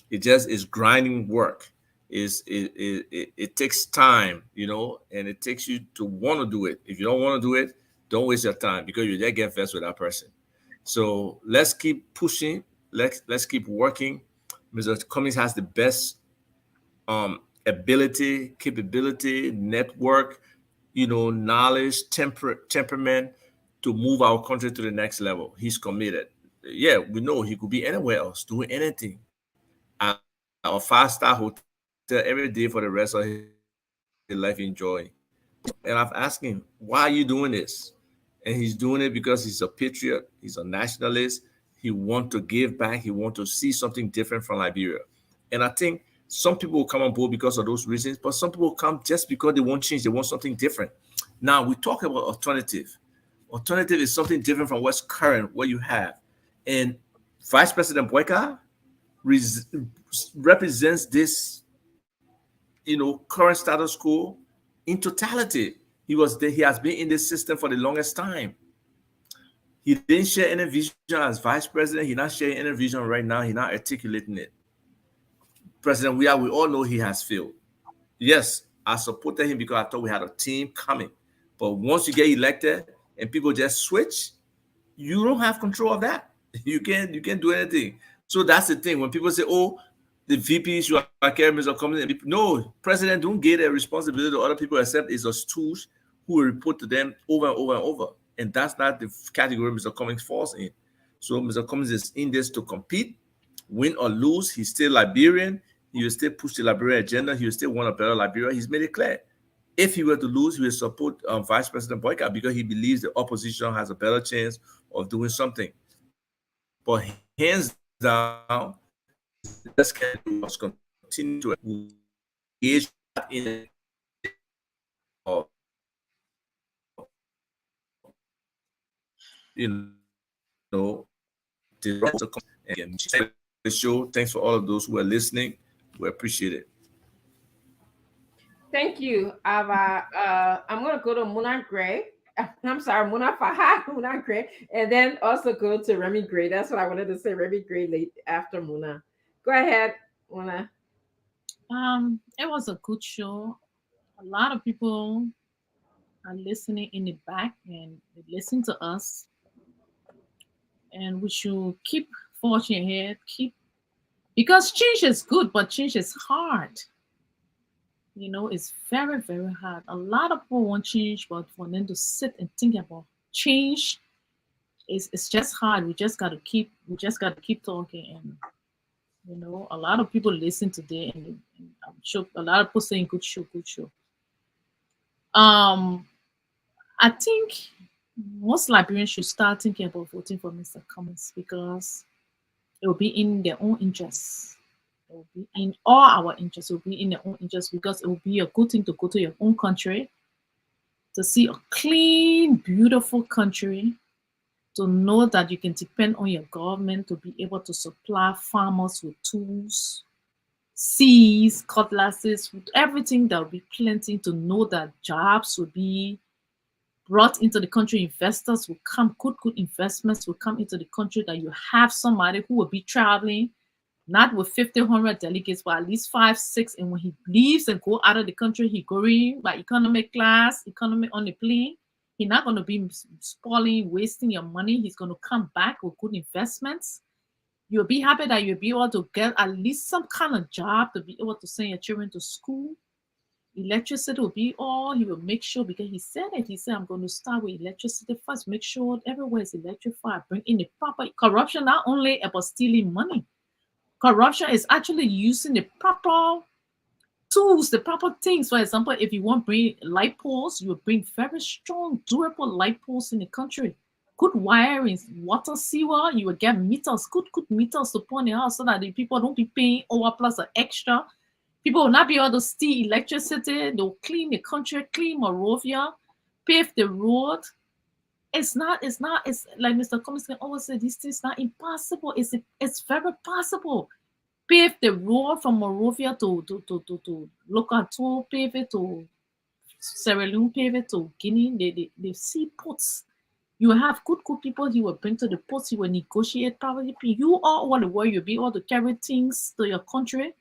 It just is grinding work. It takes time, and it takes you to want to do it. If you don't want to do it, don't waste your time, because you just get vexed with that person. So let's keep pushing. Let's keep working. Mr. Cummings has the best ability, capability, network, knowledge, temperament to move our country to the next level. He's committed. Yeah, we know he could be anywhere else, doing anything at a five-star hotel every day for the rest of his life, enjoying. And I've asked him, why are you doing this? And he's doing it because he's a patriot, he's a nationalist, he wants to give back, he wants to see something different from Liberia. And I think some people will come on board because of those reasons, but some people come just because they want change, they want something different. Now, we talk about alternative. Alternative is something different from what's current, what you have. And Vice President Boyka represents this, current status quo in totality. He has been in this system for the longest time. He didn't share any vision as vice president. He's not sharing any vision right now. He's not articulating it. President we all know he has failed. Yes, I supported him because I thought we had a team coming. But once you get elected and people just switch, you don't have control of that. You can't do anything. So that's the thing. When people say, "Oh, the VPs you are carrying Mr. Cummings," no, president don't get a responsibility to other people except it's a stooge who will report to them over and over and over. And that's not the category Mr. Cummings falls in. So Mr. Cummings is in this to compete, win or lose. He's still Liberian. He will still push the Liberian agenda. He will still want a better Liberia. He's made it clear. If he were to lose, he will support Vice President Boyka because he believes the opposition has a better chance of doing something. But hands down, let's continue to engage in the show. Thanks for all of those who are listening. We appreciate it. Thank you, Ava. I'm going to go to Muna Gray. I'm sorry, Muna Fahad, Muna Gray, and then also go to Remy Gray. That's what I wanted to say, Remy Gray late after Muna. Go ahead, Muna. It was a good show. A lot of people are listening in the back and they listen to us. And we should keep forging ahead, because change is good, but change is hard. It's very, very hard. A lot of people want change, but for them to sit and think about change, it's just hard. We just gotta keep talking. And a lot of people listen today, and I'm sure a lot of people saying good show. I think most Liberians should start thinking about voting for Mr. Cummings, because it will be in their own interests. It will be in all our interests. It will be in their own interests, because it will be a good thing to go to your own country, to see a clean, beautiful country, to know that you can depend on your government to be able to supply farmers with tools, seeds, cutlasses, with everything. That will be plenty, to know that jobs will be brought into the country, investors will come, good investments will come into the country, that you have somebody who will be traveling, not with 1,500 delegates, but at least 5, 6, and when he leaves and go out of the country, he going by economy class, economy on the plane. He's not going to be spoiling, wasting your money. He's going to come back with good investments. You'll be happy that you'll be able to get at least some kind of job to be able to send your children to school. Electricity will be all he will make sure, because he said it. He said, I'm going to start with electricity first, make sure everywhere is electrified, bring in the proper corruption, not only about stealing money. Corruption is actually using the proper tools, the proper things. For example, if you want to bring light poles, you will bring very strong, durable light poles in the country. Good wiring, water, sewer, you will get meters, good meters to put in the house so that the people don't be paying over plus an extra. People will not be able to steal electricity. They'll clean the country, clean Morovia, pave the road. It's like Mr. Cummings can always say, these things not impossible. It's very possible. Pave the road from Morovia to Locato, pave it to Sierra Leone, pave it to Guinea. They see ports. You have good people you will bring to the ports, you will negotiate probably. You all over the world, you'll be able to carry things to your country.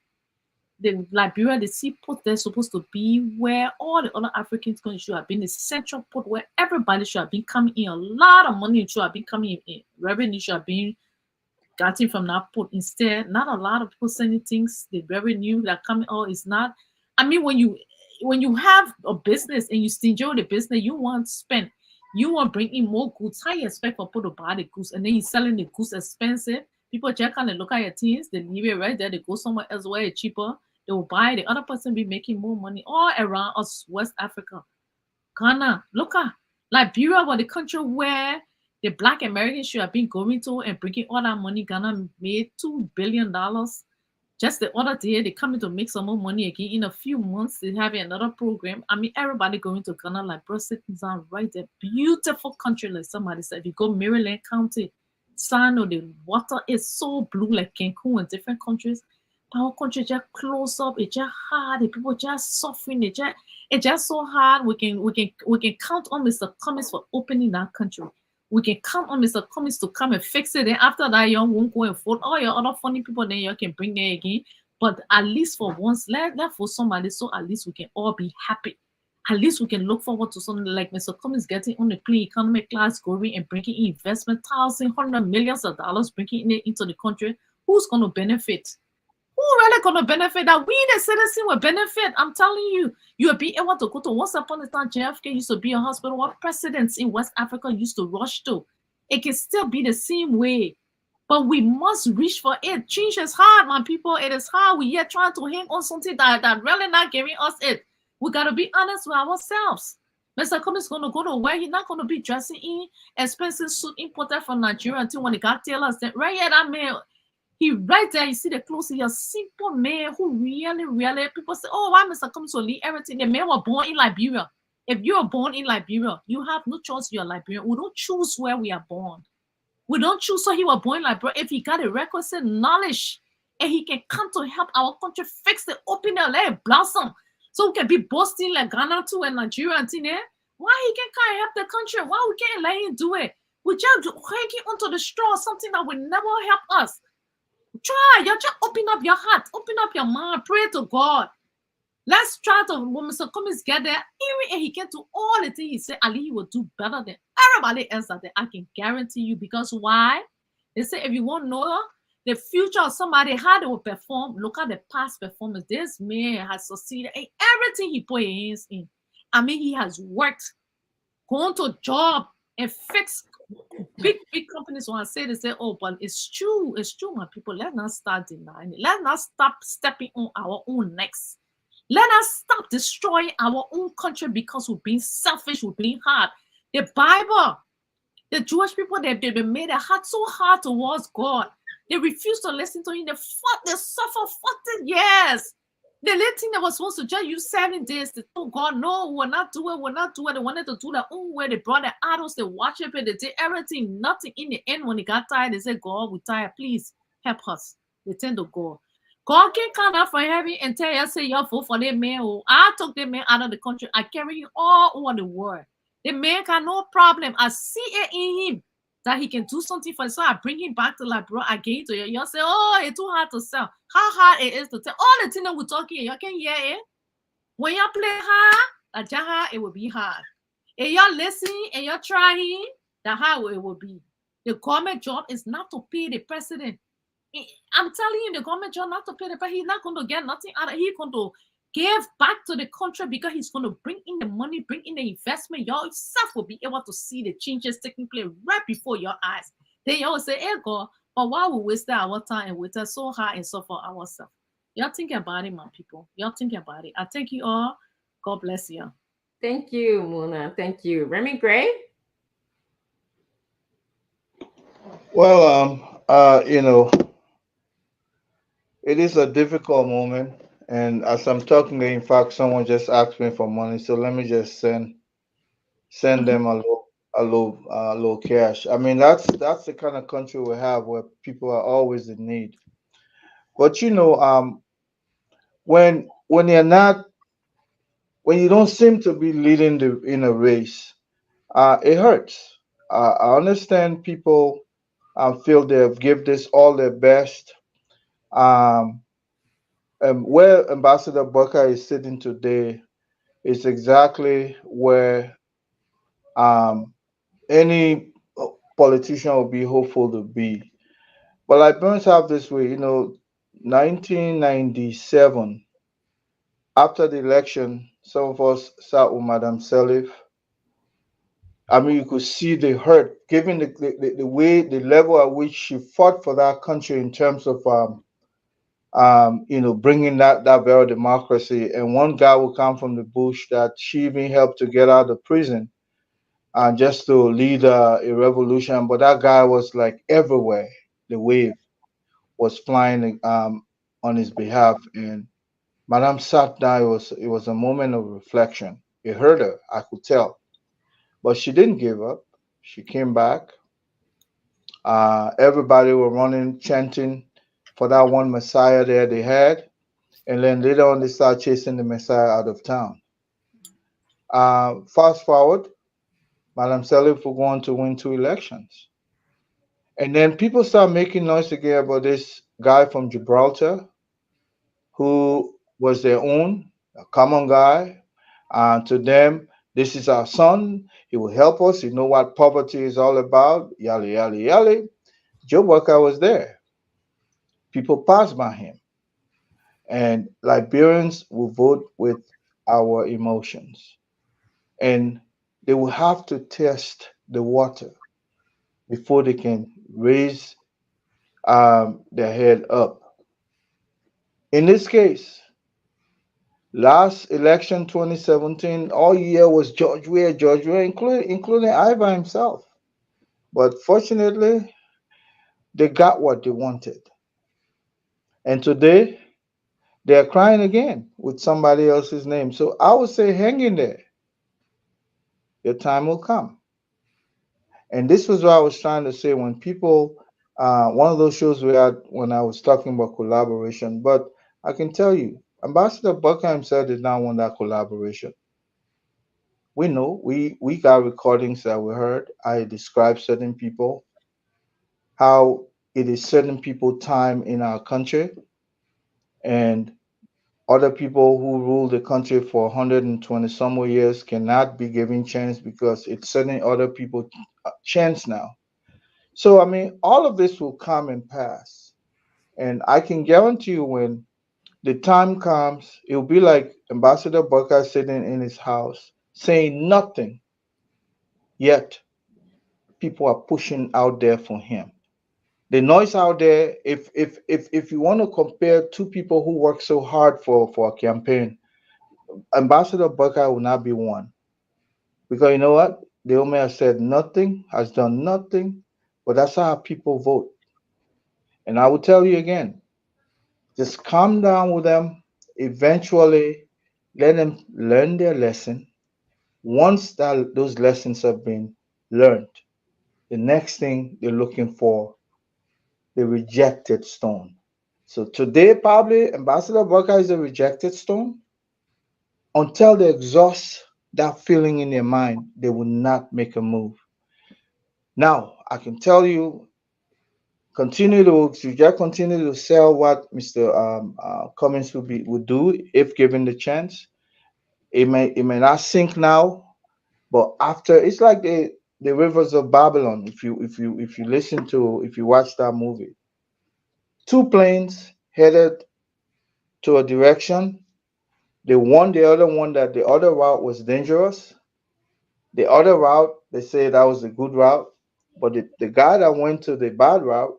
The Liberia, the seaport, they're supposed to be where all the other African countries should have been, the central port where everybody should have been coming in. A lot of money should have been coming in. Revenue should have been gotten from that port. Instead, not a lot of people sending things. The revenue that coming out is not. I mean, when you have a business and you stingy with the business, you want to spend. You want to bring in more goods. How you expect for people to buy the goods, and then you're selling the goods expensive? People just kind of look at your things, they leave it right there, they go somewhere else where it's cheaper. They will buy, the other person be making more money all around us, West Africa. Ghana, look at Liberia was the country where the Black Americans should have been going to and bringing all that money. Ghana made $2 billion. Just the other day, they coming to make some more money again. In a few months, they have another program. I mean, everybody going to Ghana, like bro, sitting down right there. Beautiful country, like somebody said. If you go Maryland County, Sano, the water is so blue, like Cancun and different countries. Our country just close up. It's just hard. The people just suffering. It's just so hard. We can count on Mr. Cummings for opening that country. We can count on Mr. Cummings to come and fix it. Then after that, you won't go and vote. All your other funny people, then you can bring them again. But at least for once, let for somebody, so at least we can all be happy. At least we can look forward to something like Mr. Cummings getting on the plane, economic class, going and bringing in investment, thousands, hundreds, millions of dollars, bringing it into the country. Who's going to benefit? Who really going to benefit? That we, the citizen, will benefit. I'm telling you, you'll be able to go to, once upon a time, JFK used to be a hospital what presidents in West Africa used to rush to. It can still be the same way. But we must reach for it. Change is hard, my people. It is hard. We are trying to hang on something that really not giving us it. We got to be honest with ourselves. Mr. Cummings is going to go to where he's not going to be dressing in expensive suit imported from Nigeria until when the guy tell us that, right here, that man, he right there, you see the clothes, he's a simple man who really, people say, oh, why Mr. Cummings will leave everything? The man was born in Liberia. If you are born in Liberia, you have no choice, you're Liberian. We don't choose where we are born. We don't choose, so he was born in Liberia. If he got a requisite knowledge and he can come to help our country fix the open air, let it blossom. So we can be boasting like Ghana too and Nigeria and thing, why he can kind of help the country? Why we can't let him do it? We just hanging onto the straw, something that will never help us. Try, you just open up your heart, open up your mind, pray to God. Let's try to, when Mr. Cummings get there, even if he can do all the things he said, Ali, he will do better than everybody else out there. I can guarantee you, because why? They say if you want to know the future of somebody, how they will perform, look at the past performance. This man has succeeded in everything he put his hands in. I mean, he has worked, gone to job and fixed big companies. When I say they say, oh, but it's true, my people. Let's not start denying it. Let's not stop stepping on our own necks. Let us stop destroying our own country because we're being selfish, we're being hard. The Bible, the Jewish people, they made their heart so hard towards God. They refused to listen to him. They fought, they suffered 40 years. The little thing that was supposed to just use 7 days, they told God, no, we'll not do it, we'll not do it. They wanted to do their own way. They brought their idols, they worship it, they did everything, nothing. In the end, when they got tired, they said, God, we're tired, please help us. They tend to go. God can come out from heaven and tell you, say, you vote for that man. Oh, I took that man out of the country. I carry him all over the world. The man got no problem. I see it in him that he can do something for us. So I bring him back to Liberia again to you. You say, oh, it's too hard to sell. How hard it is to tell. All the things that we're talking, you can hear it. When you play hard, it will be hard. If you're listening and you're trying, that's how it will be. The government job is not to pay the president. I'm telling you, the government just not to pay the price. He's not going to get nothing out of it. He's going to give back to the country because he's going to bring in the money, bring in the investment. Y'all yourself will be able to see the changes taking place right before your eyes. Then y'all will say, hey, God, but why we waste our time and wait so hard and so for ourselves? Y'all think about it, my people. Y'all think about it. I thank you all. God bless you. Thank you, Muna. Thank you. Remy Gray? Well, it is a difficult moment, and as I'm talking, in fact, someone just asked me for money, so let me just send them a little cash. I mean, that's the kind of country we have where people are always in need. But when you're not, when you don't seem to be leading in a race, it hurts. I understand people feel they've give this all their best. Um, and where Ambassador Booker is sitting today is exactly where um, any politician would be hopeful to be. But like Burns have this way, 1997, after the election, some of us sat with Madame Salif. I mean, you could see the hurt, given the way, the level at which she fought for that country in terms of, bringing that very democracy. And one guy would come from the bush that she even helped to get out of prison and just to lead a revolution. But that guy was like everywhere. The wave was flying on his behalf, and Madame sat down. It was a moment of reflection. It hurt her, I could tell, but she didn't give up. She came back. Everybody were running, chanting for that one Messiah there they had, and then later on they start chasing the Messiah out of town. Fast forward, Madame Salif will go on to win 2 elections. And then people start making noise again about this guy from Gibraltar who was their own, a common guy. To them, this is our son. He will help us. You know what poverty is all about. Yali, yali, yali. Joe Walker was there. People passed by him. And Liberians will vote with our emotions. And they will have to test the water before they can raise their head up. In this case, last election 2017, all year was George Weah, including Ivan himself. But fortunately, they got what they wanted. And today, they're crying again with somebody else's name. So I would say hang in there. Your time will come. And this was what I was trying to say when people, one of those shows we had when I was talking about collaboration. But I can tell you, Ambassador Bucker himself did not want that collaboration. We know, we got recordings that we heard. I described certain people, how it is certain people time in our country, and other people who rule the country for 120 some more years cannot be given chance because it's certain other people chance now. So I mean, all of this will come and pass, and I can guarantee you when the time comes, it'll be like Ambassador Bucker sitting in his house saying nothing, yet people are pushing out there for him. The noise out there, if you want to compare two people who work so hard for a campaign, Ambassador Bucker will not be one. Because you know what? The Omer has said nothing, has done nothing, but that's how people vote. And I will tell you again, just calm down with them. Eventually, let them learn their lesson. Once those lessons have been learned, the next thing they're looking for, the rejected stone. So today, probably Ambassador Barker is a rejected stone. Until they exhaust that feeling in their mind, they will not make a move. Now, I can tell you, continue to sell what Mr. Cummings would do if given the chance. It may not sink now, but after it's like the rivers of Babylon. If you watch that movie, Two planes headed to a direction. They warned the other one that the other route was dangerous. The other route, they say that was a good route. But the guy that went to the bad route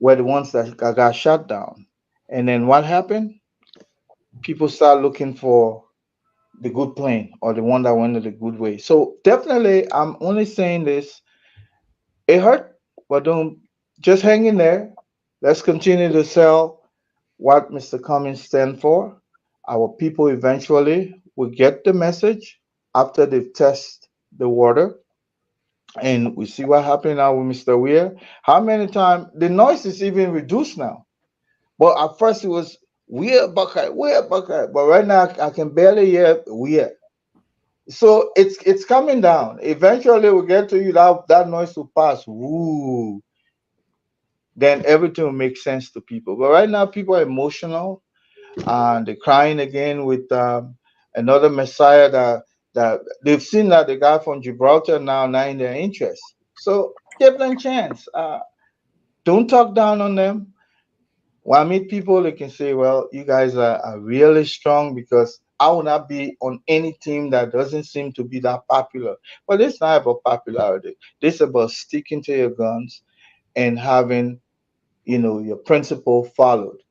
were the ones that got shot down. And then what happened? People start looking for the good plane or the one that went the good way. So definitely, I'm only saying this. It hurt, but don't just hang in there. Let's continue to sell what Mr. Cummings stand for. Our people eventually will get the message after they test the water. And we see what happened now with Mr. Weir. How many times the noise is even reduced now? But at first it was Weir Buckeye, Weir Buckeye. But right now I can barely hear Weir. So it's coming down. Eventually we'll get to you that noise will pass. Woo. Then everything will make sense to people. But right now people are emotional and they're crying again with another Messiah that they've seen that the guy from Gibraltar now in their interest. So give them a chance. Don't talk down on them. When I meet people, they can say, well, you guys are really strong because I will not be on any team that doesn't seem to be that popular. But it's not about popularity. It's about sticking to your guns and having, your principle followed.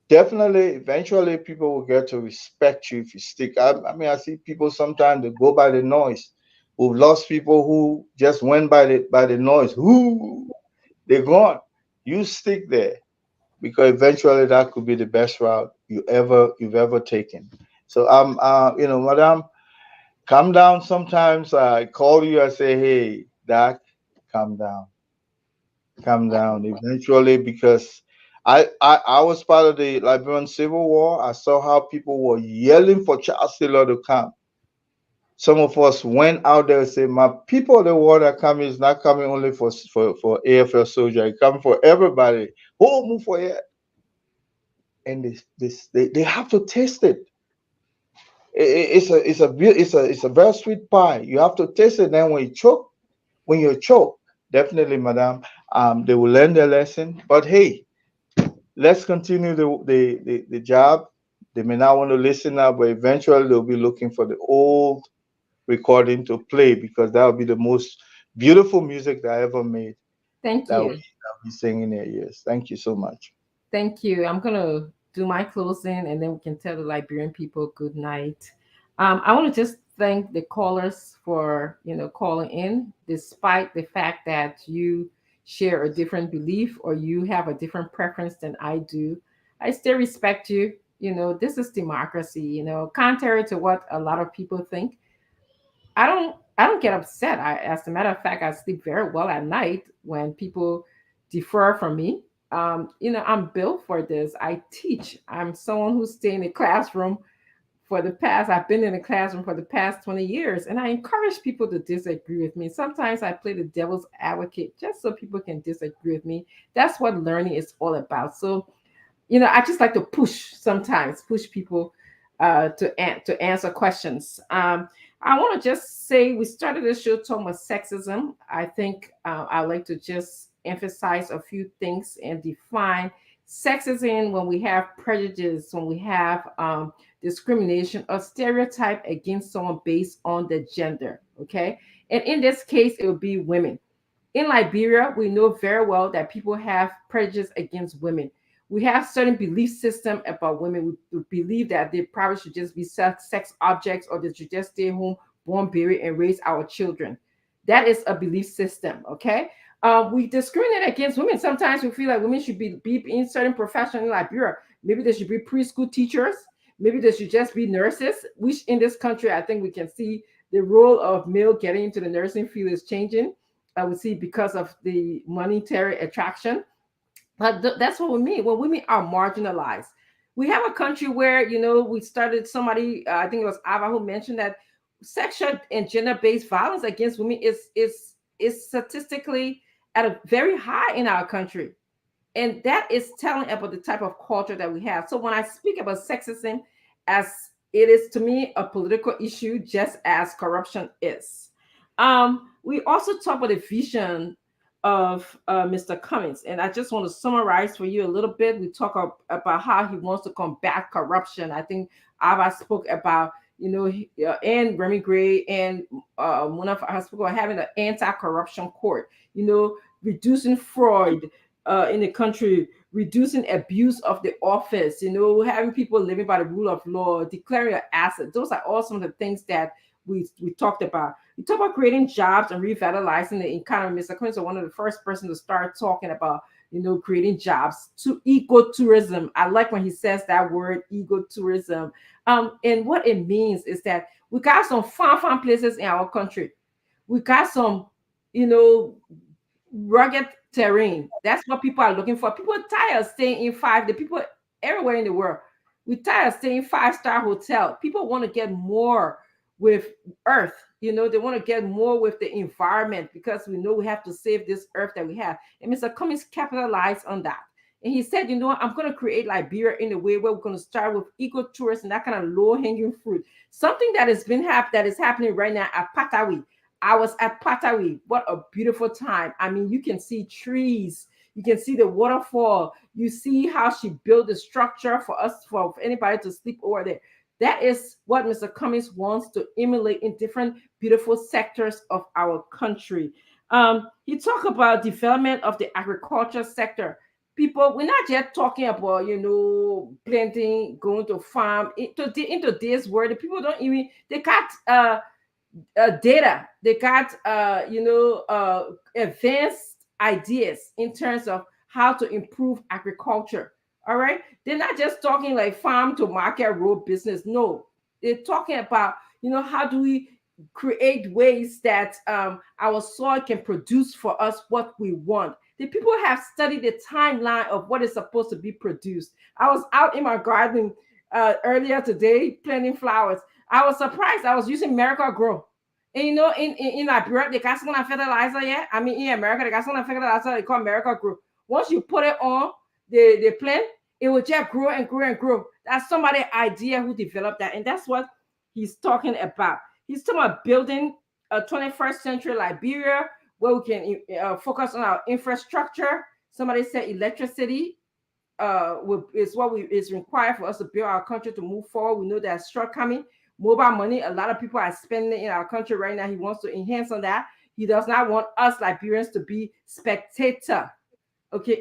Definitely, eventually, people will get to respect you if you stick. I mean, I see people sometimes they go by the noise. We've lost people who just went by the noise. Who they're gone. You stick there because eventually that could be the best route you've ever taken. So madam, calm down. Sometimes I call you, I say, hey, Doc, calm down. Calm down. Eventually, because I was part of the Liberian Civil War. I saw how people were yelling for Charles Taylor to come. Some of us went out there and said, my people, the war that coming is not coming only for AFL soldier, it's coming for everybody. Who move for it? And they have to taste it. It's a very sweet pie. You have to taste it. Then when you choke, definitely, madam, they will learn their lesson. But hey, let's continue the job. They may not want to listen now, but eventually they'll be looking for the old recording to play because that will be the most beautiful music that I ever made. Thank That you. will be singing their ears. Thank you so much. Thank you. I'm gonna do my closing, and then we can tell the Liberian people good night. I want to just thank the callers for calling in, despite the fact that you share a different belief or you have a different preference than I do. I still respect you. This is democracy. Contrary to what a lot of people think, I don't get upset. As a matter of fact, I sleep very well at night when people defer from me. I'm built for this. I teach. I'm someone who's stayed in the classroom I've been in the classroom for the past 20 years, and I encourage people to disagree with me. Sometimes I play the devil's advocate just so people can disagree with me. That's what learning is all about. So, I just like to push people to answer questions. I want to just say we started the show talking about sexism. I think I'd like to just emphasize a few things and define sexism when we have prejudice, when we have discrimination or stereotype against someone based on the gender. Okay. And in this case, it would be women. In Liberia, we know very well that people have prejudice against women. We have certain belief system about women. We believe that they probably should just be sex objects or they should just stay home, born, bury, and raise our children. That is a belief system, okay? We discriminate against women. Sometimes we feel like women should be in certain professions in Liberia. Maybe they should be preschool teachers. Maybe they should just be nurses, which in this country, I think we can see the role of male getting into the nursing field is changing. I would see because of the monetary attraction. But that's what we mean. When women are marginalized, we have a country where we started. Somebody, I think it was Ava, who mentioned that sexual and gender-based violence against women is statistically at a very high in our country, and that is telling about the type of culture that we have. So when I speak about sexism, as it is to me a political issue, just as corruption is. We also talk about the vision of Mr. Cummings, and I just want to summarize for you a little bit. We talk about how he wants to combat corruption. I think Ava spoke about, and Remy Gray and one of us spoke about having an anti-corruption court, reducing fraud in the country, reducing abuse of the office, having people living by the rule of law, declaring an asset. Those are all some of the things that we talked about. We talked about creating jobs and revitalizing the economy. Mr. Cummings was one of the first person to start talking about, creating jobs, to ecotourism. I like when he says that word, ecotourism. And what it means is that we got some fun places in our country. We got some, rugged terrain. That's what people are looking for. People are tired of staying in the people everywhere in the world. We're tired of staying 5-star hotel. People want to get more with earth. They want to get more with the environment, because we know we have to save this earth that we have. And Mr. Cummings capitalized on that. And he said, I'm going to create Liberia in a way where we're going to start with ecotourism and that kind of low-hanging fruit. Something that is happening right now at Patawi. I was at Patawi. What a beautiful time. I mean, you can see trees. You can see the waterfall. You see how she built the structure for anybody to sleep over there. That is what Mr. Cummings wants to emulate in different beautiful sectors of our country. He talked about development of the agriculture sector. People, we're not just talking about, planting, going to farm. In today's world, the people don't even, they got data. They got, advanced ideas in terms of how to improve agriculture. All right. They're not just talking like farm to market road business. No, they're talking about, how do we create ways that our soil can produce for us what we want. The people have studied the timeline of what is supposed to be produced. I was out in my garden earlier today planting flowers. I was surprised. I was using Miracle Grow. And in Liberia, they got some fertilizer yet. I mean, in America, they got some fertilizer they call Miracle Grow. Once you put it on the plant, it will just grow and grow and grow. That's somebody's idea who developed that. And that's what he's talking about. He's talking about building a 21st century Liberia where we can focus on our infrastructure. Somebody said electricity is what is required for us to build our country to move forward. We know there's shortcoming. Mobile money, a lot of people are spending in our country right now. He wants to enhance on that. He does not want us Liberians to be spectator,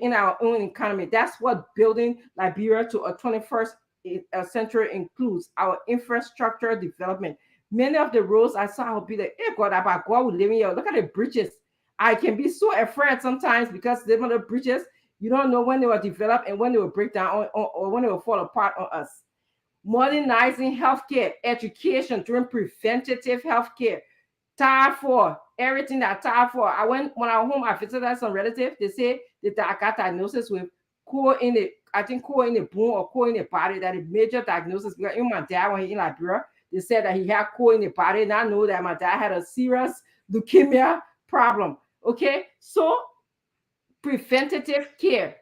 in our own economy. That's what building Liberia to a 21st century includes, our infrastructure development. Many of the roads I saw, I would be like, hey God, about God, we living here. Look at the bridges. I can be so afraid sometimes because some of the bridges, you don't know when they were developed and when they will break down or when they will fall apart on us. Modernizing healthcare, education, doing preventative healthcare, tired for everything that tired for. When I was home, I visited some relatives. They say that I got diagnosis with core in the bone or core in the body. That is major diagnosis. Because even my dad, when he in Liberia, they said that he had core in the body. And I know that my dad had a serious leukemia problem. Okay, so preventative care,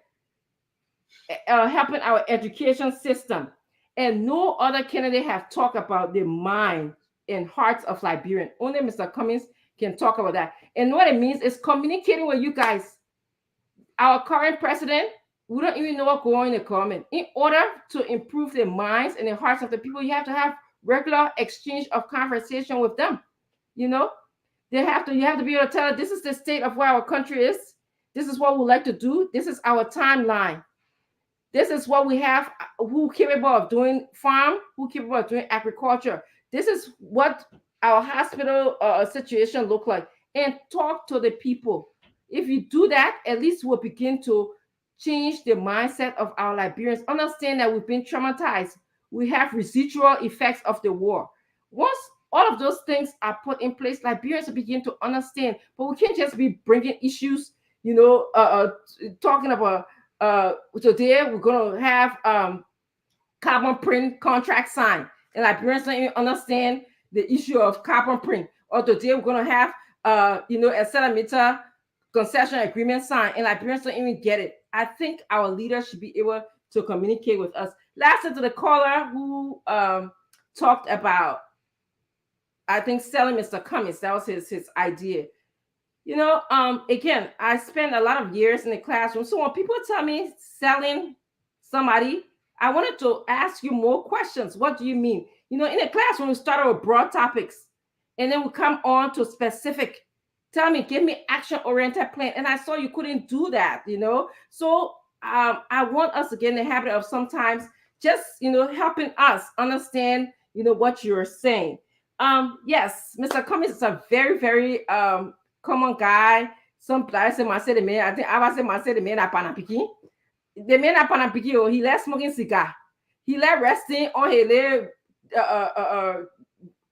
helping our education system. And no other candidate have talked about the mind and hearts of Liberian. Only Mr. Cummings can talk about that. And what it means is communicating with you guys. Our current president, we don't even know what's going to come in. In order to improve the minds and the hearts of the people, you have to have regular exchange of conversation with them. You have to be able to tell them, this is the state of where our country is. This is what we like to do. This is our timeline. This is what we have, who capable of doing farm, who capable of doing agriculture. This is what our hospital situation look like. And talk to the people. If you do that, at least we'll begin to change the mindset of our Liberians. Understand that we've been traumatized. We have residual effects of the war. Once all of those things are put in place, Liberians will begin to understand. But we can't just be bringing issues, talking about today we're going to have carbon print contract signed, and Liberians don't even understand the issue of carbon print. Or today we're going to have a centimeter concession agreement signed, and Liberians don't even get it. I think our leaders should be able to communicate with us. Lastly, to the caller who talked about, I think, selling Mr. Cummings. That was his idea. Again, I spent a lot of years in the classroom. So when people tell me selling somebody, I wanted to ask you more questions. What do you mean? In the classroom, we started with broad topics, and then we come on to specific. Tell me, give me action-oriented plan. And I saw you couldn't do that, So I want us to get in the habit of sometimes just, helping us understand, what you're saying. Yes, Mr. Cummings is a very, very common guy. Some guys say, "Man, say the man." I think I was say, "Man, say the man at Panapiki." The man at Panapiki, he left smoking cigar. He left resting on his little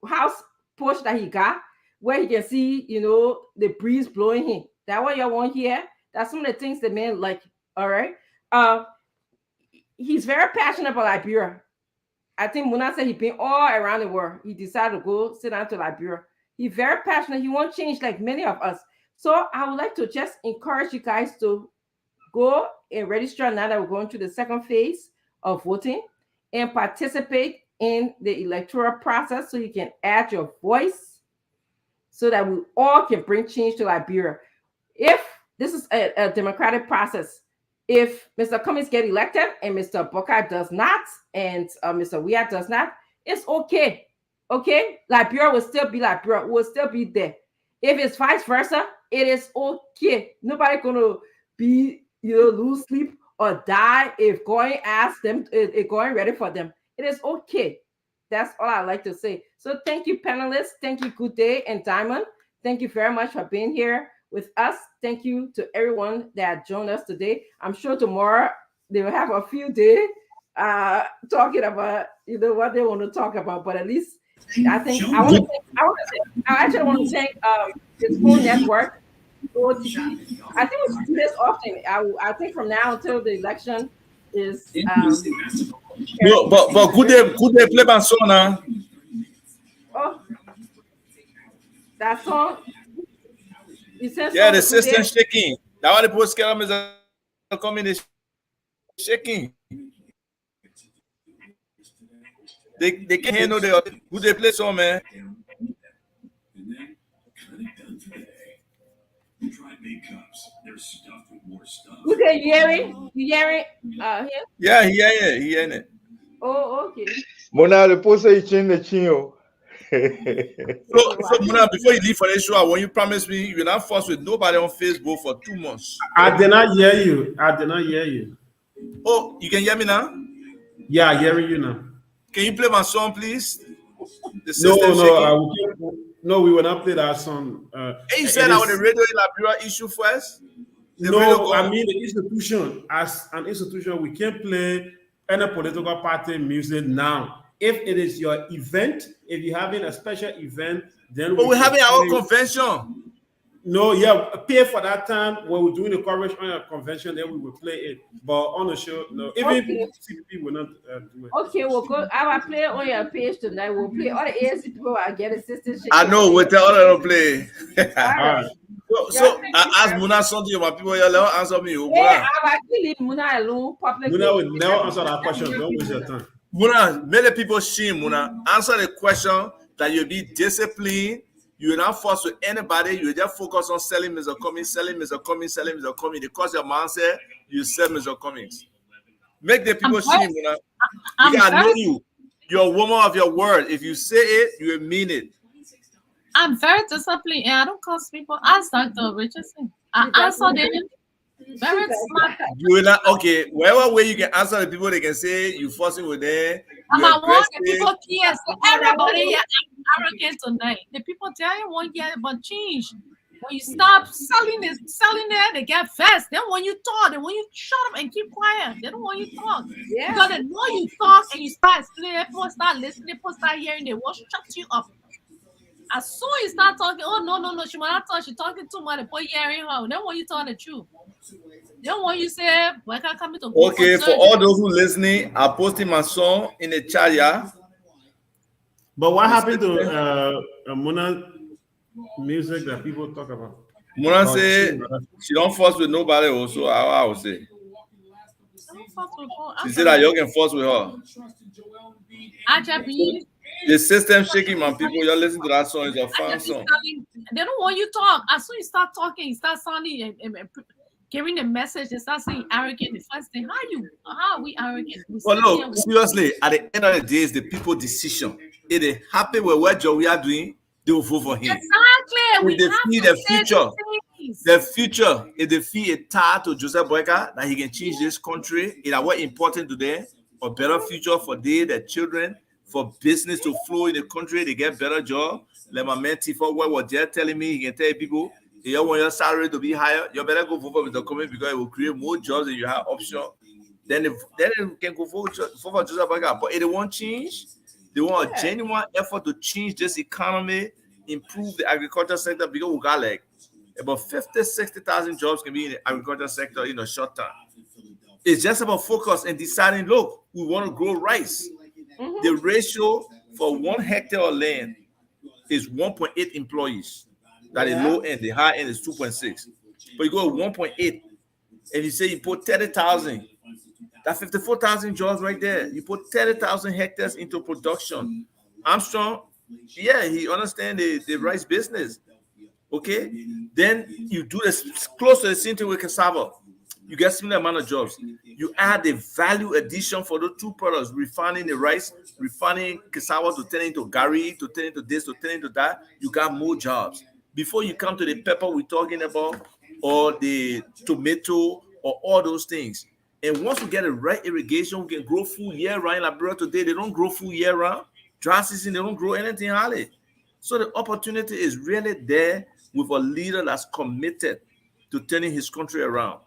house porch that he got, where he can see, the breeze blowing him. That what y'all want here? That's some of the things the man like. All right. He's very passionate about Liberia. I think Muna said he's been all around the world. He decided to go sit down to Liberia. He's very passionate. He wants change like many of us. So I would like to just encourage you guys to go and register now that we're going to the second phase of voting and participate in the electoral process so you can add your voice so that we all can bring change to Liberia. If this is a democratic process, if Mr. Cummings get elected and Mr. Bokai does not, and Mr. Weah does not, it's okay. Okay? Liberia will still be Liberia. Will still be there. If it's vice versa, it is okay. Nobody gonna be, lose sleep or die if going ask them, if going ready for them. It is okay. That's all I like to say. So thank you, panelists. Thank you, Good Day and Diamond. Thank you very much for being here with us. Thank you to everyone that joined us today. I'm sure tomorrow they will have a few days talking about what they want to talk about. But at least I think I actually want to thank the Spoon Network. So I think we should do this often. I think from now until the election is No, but good day play my song now. Oh, that song. Yeah, the system shaking. That why the post scam is coming is shaking. They can't handle the good they play song, man. Who they hearing? You hearing? Yeah, he hearing it. Oh, okay. Mona, the post say change the chino. So Mona, before you leave for the show, when you promise me you're not forced with nobody on Facebook for 2 months. I did not hear you. Oh, you can hear me now? Yeah, I hear you now. Can you play my song, please? The No, system no, we will not play that song. Hey, you said I want the radio in Liberia issue first? No, I mean the institution. As an institution, we can't play any political party music now. If it is your event, if you're having a special event, then we're having our own convention. No, yeah, pay for that time when we're doing the coverage on a convention, then we will play it. But on the show, no. Even CPP will not do it. Okay, we'll go. I will play on your page tonight. We'll play all the ANC people. I get assistance. I know. We'll tell all of them play. All right. So I asked Muna something about people. You never answer me. Yeah, I actually leave Muna alone. Muna will never answer that question. Don't waste your time. Muna, many people shame. Muna, answer the question that you'll be disciplined. You're not forced with anybody. You just focus on selling Mr. Cummings, selling Mr. Cummings, selling Mr. Cummings. Because your man said you sell Mr. Cummings. Make the people shame, Muna. I know you. You're a woman of your word. If you say it, you mean it. I'm very disciplined and I don't cause people. Ask Dr. Richardson. I answer them very smart. You're not okay. Whatever way you can answer the people, they can say you forcing with them. I'm a one the people care. So everybody here arrogant tonight. The people tell you one year about change. When you stop selling there, they get vexed. Then when you talk, then when you shut up and keep quiet, they don't want you to talk. Yeah. Because the more you talk and you start explaining, people start listening, people start hearing, they will shut you up. As soon as you start talking, oh no, she might not talk, she's talking too much, people hearing her. Then when you tell the truth. Then when you say, why can't come to okay, for all those who listening, I posted my song in the chat, yeah. But what happened to Muna music that people talk about? Muna say she don't force with nobody also, I would say. She said that you can force with her. I just be the system shaking, man. People, you're listening to that song. It's a fun song. They don't want you to talk. As soon as you start talking, you start sounding and carrying the message, they start saying arrogant. The first thing, how are we arrogant? We Well, sit here look, with seriously, at the end of the day, it's the people decision. If they happy with what job we are doing, they will vote for him. exactly. We If they have feel to the say future, these things. if they feel a tie to Joseph Boyka, that he can change this country, it are what important to them, for better future for they, their children, for business to flow in the country, they get better job. Like my man Tifa, what was there telling me, he can tell people, if you want your salary to be higher, you better go vote for Mr. Cummings because it will create more jobs and you have option. Then you can go vote for Joseph Boyka. But if they want change, they want a genuine effort to change this economy, improve the agriculture sector, because we got like about 50, 60,000 jobs can be in the agriculture sector in a short time. It's just about focus and deciding, look, we want to grow rice. The ratio for 1 hectare of land is 1.8 employees. That is low end. The high end is 2.6. But you go 1.8. And you say you put 30,000, that's 54,000 jobs right there. You put 30,000 hectares into production. Armstrong, yeah, he understands the rice business. Okay, then you do this close to the same thing with cassava. You get similar amount of jobs. You add the value addition for the two products, refining the rice, refining cassava to turn into gari, to turn into this, to turn into that. You got more jobs. Before you come to the pepper we're talking about, or the tomato, or all those things. And once we get the right irrigation, we can grow food year round. In Liberia today, they don't grow food year round. Dry season, they don't grow anything hardly. So the opportunity is really there with a leader that's committed to turning his country around.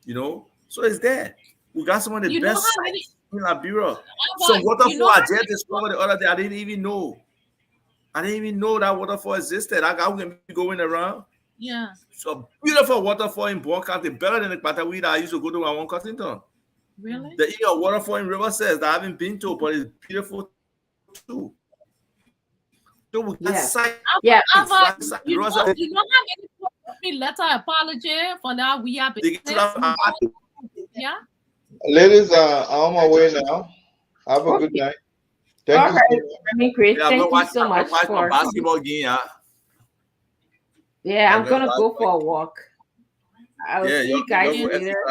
You know, so it's there. We got some of the best sites in Liberia. Some waterfall I just discovered the other day. I didn't even know. I didn't even know that waterfall existed. I got to be going around. Yeah. So beautiful waterfall in Bon County, better than the Patawi that I used to go to when I went to Cottington. Really? The Eagle waterfall in River says that I haven't been to, but it's beautiful too. So we got sites. You don't have any letter apology for that we have business. Yeah. Ladies, I'm on my way now. Have a good night. Thank you. Great. Thank you so much for basketball game. Yeah, I'm gonna go for a walk. I'll see you guys later.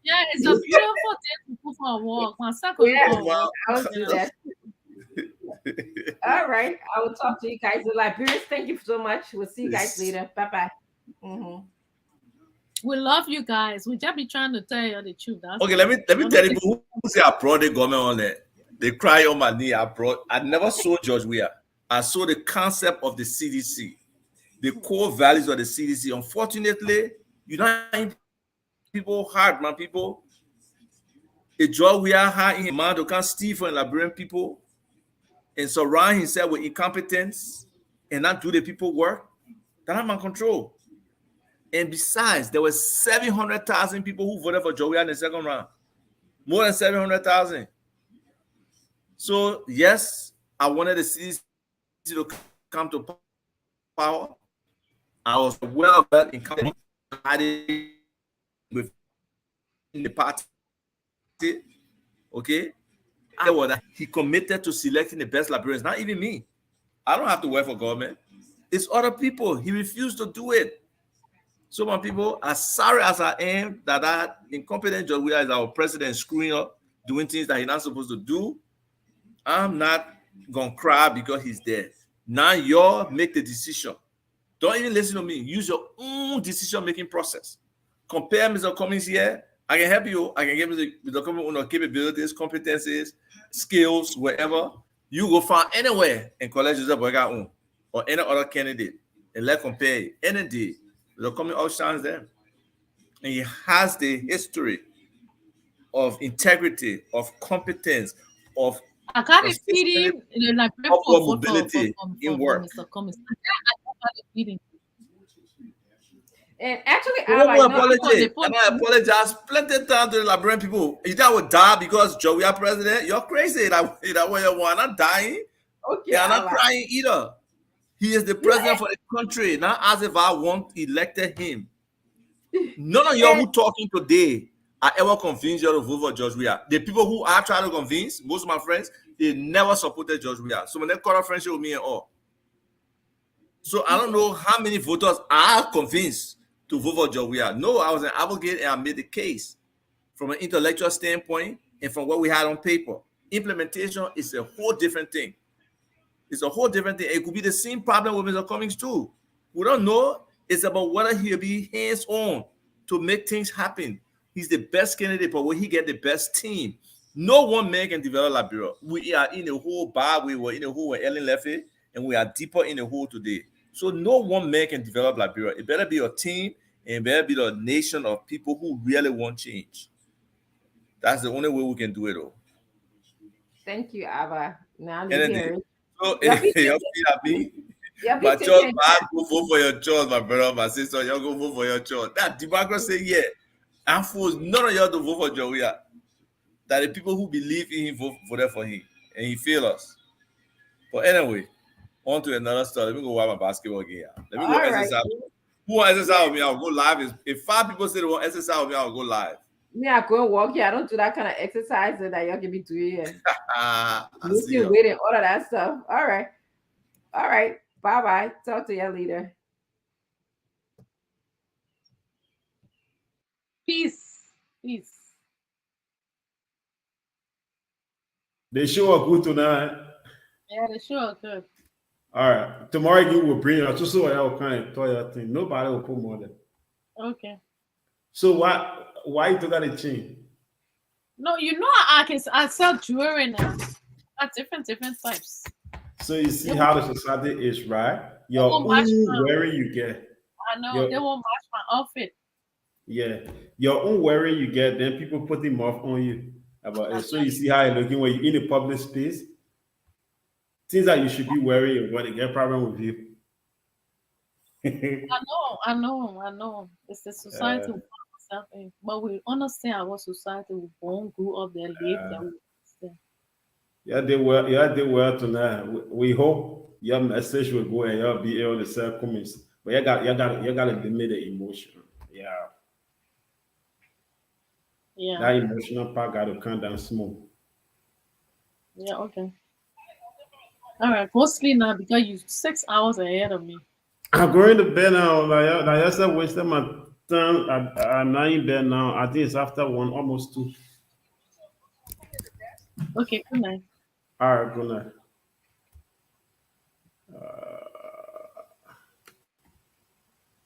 Yeah, it's a beautiful day to go for a walk. I'll do that. All right. I will talk to you guys. The Liberians, thank you so much. We'll see you guys later. Bye-bye. We love you guys. We just be trying to tell you the truth. Okay, let me tell you who say I brought the government on there. They cry on my knee. I never saw George Weah. I saw the concept of the CDC, the core values of the CDC. Unfortunately, you don't people hard, man. People, a George Weah hard in a man who can't steal from Liberian people and surround himself with incompetence and not do the people work. That I'm in control. And besides, there were 700,000 people who voted for Joe Weah in the second round. More than 700,000. So, yes, I wanted the CDC to come to power. I was well in coming with the party. Okay? He committed to selecting the best Liberians, not even me. I don't have to work for government. It's other people. He refused to do it. So many people, as sorry as I am that incompetent George Weah is our president screwing up, doing things that he's not supposed to do, I'm not going to cry because he's there. Now y'all make the decision. Don't even listen to me. Use your own decision-making process. Compare Mr. Cummings here. I can help you. I can give Mr. Cummings on capabilities, competencies, skills, wherever. You go find anywhere in College Joseph Boyka or any other candidate and let compare any day. The Cummings outshines them. And he has the history of integrity, of competence, of I got a feeling like mobility in work. Mr. Cummings. I got a feeling. And actually, I apologize plenty of times to the Liberian people. You think I would die because Joe Weah president? You're crazy. That way you want. I'm not dying. Okay, I'm not crying either. He is the president for the country, not as if I elected him. None of y'all who talking today I ever convinced you to vote for George Weah. The people who I try to convince, most of my friends, they never supported George Weah. So when they cut off friendship with me and all. So I don't know how many voters are convinced to vote for Jowiya. No, I was an advocate and I made the case from an intellectual standpoint and from what we had on paper. Implementation is a whole different thing. It's a whole different thing. It could be the same problem with Mr. Cummings too. We don't know. It's about whether he'll be hands-on to make things happen. He's the best candidate, but will he get the best team? No one man can develop Liberia. We are in a hole bar. We were in a hole when Ellen left it, and we are deeper in the hole today. So no one man can develop Liberia. It better be a team, and it better be the nation of people who really want change. That's the only way we can do it all. Thank you, Ava. Now And they then hear it. so Y'all be y'all taking, see me. y'all be My church, taking I go vote for your church, my brother, my sister. Y'all go vote for your church. That democracy say, yeah. I force none of y'all to vote for Jowiya. That the people who believe in him voted for him. And he failed us. But anyway, on to another story. Let me go watch my basketball game. Let me go All right. exercise. Who want exercise with me? I'll go live. If 5 people say they want exercise with me, I'll go live. Me, I go and walk here. I don't do that kind of exercise that y'all can be doing here. I see Losing you. weight and all of that stuff. All right. All right. Bye-bye. Talk to your leader. Peace. Peace. They show up good tonight. Yeah, they sure good. All right. Tomorrow you will bring us so I kind of tell you thing. Nobody will put more than. Okay. So why you took that a chain? No, you know I sell jewelry now. Different types. So you see how the society is, right? Your own wearing you get. I know they won't match my outfit. Yeah, your own wearing you get, then people put them off on you about it. So you see how you're looking when you're in a public space. Things that you should be wearing and what they get problem with you. I know. It's the society we find ourselves in. But we understand our society. We won't grow up there, live there. We understand. They were tonight. We hope your message will go and you'll be able to sell Cummings. But you got to limit the emotion. Yeah. Yeah. That emotional part got to come down small. Yeah, okay. All right, go sleep now because you're 6 hours ahead of me. I'm going to bed now. Like I said, wasted my time. I'm not in bed now. I think it's after 1, almost 2. Okay, good night. All right, good night.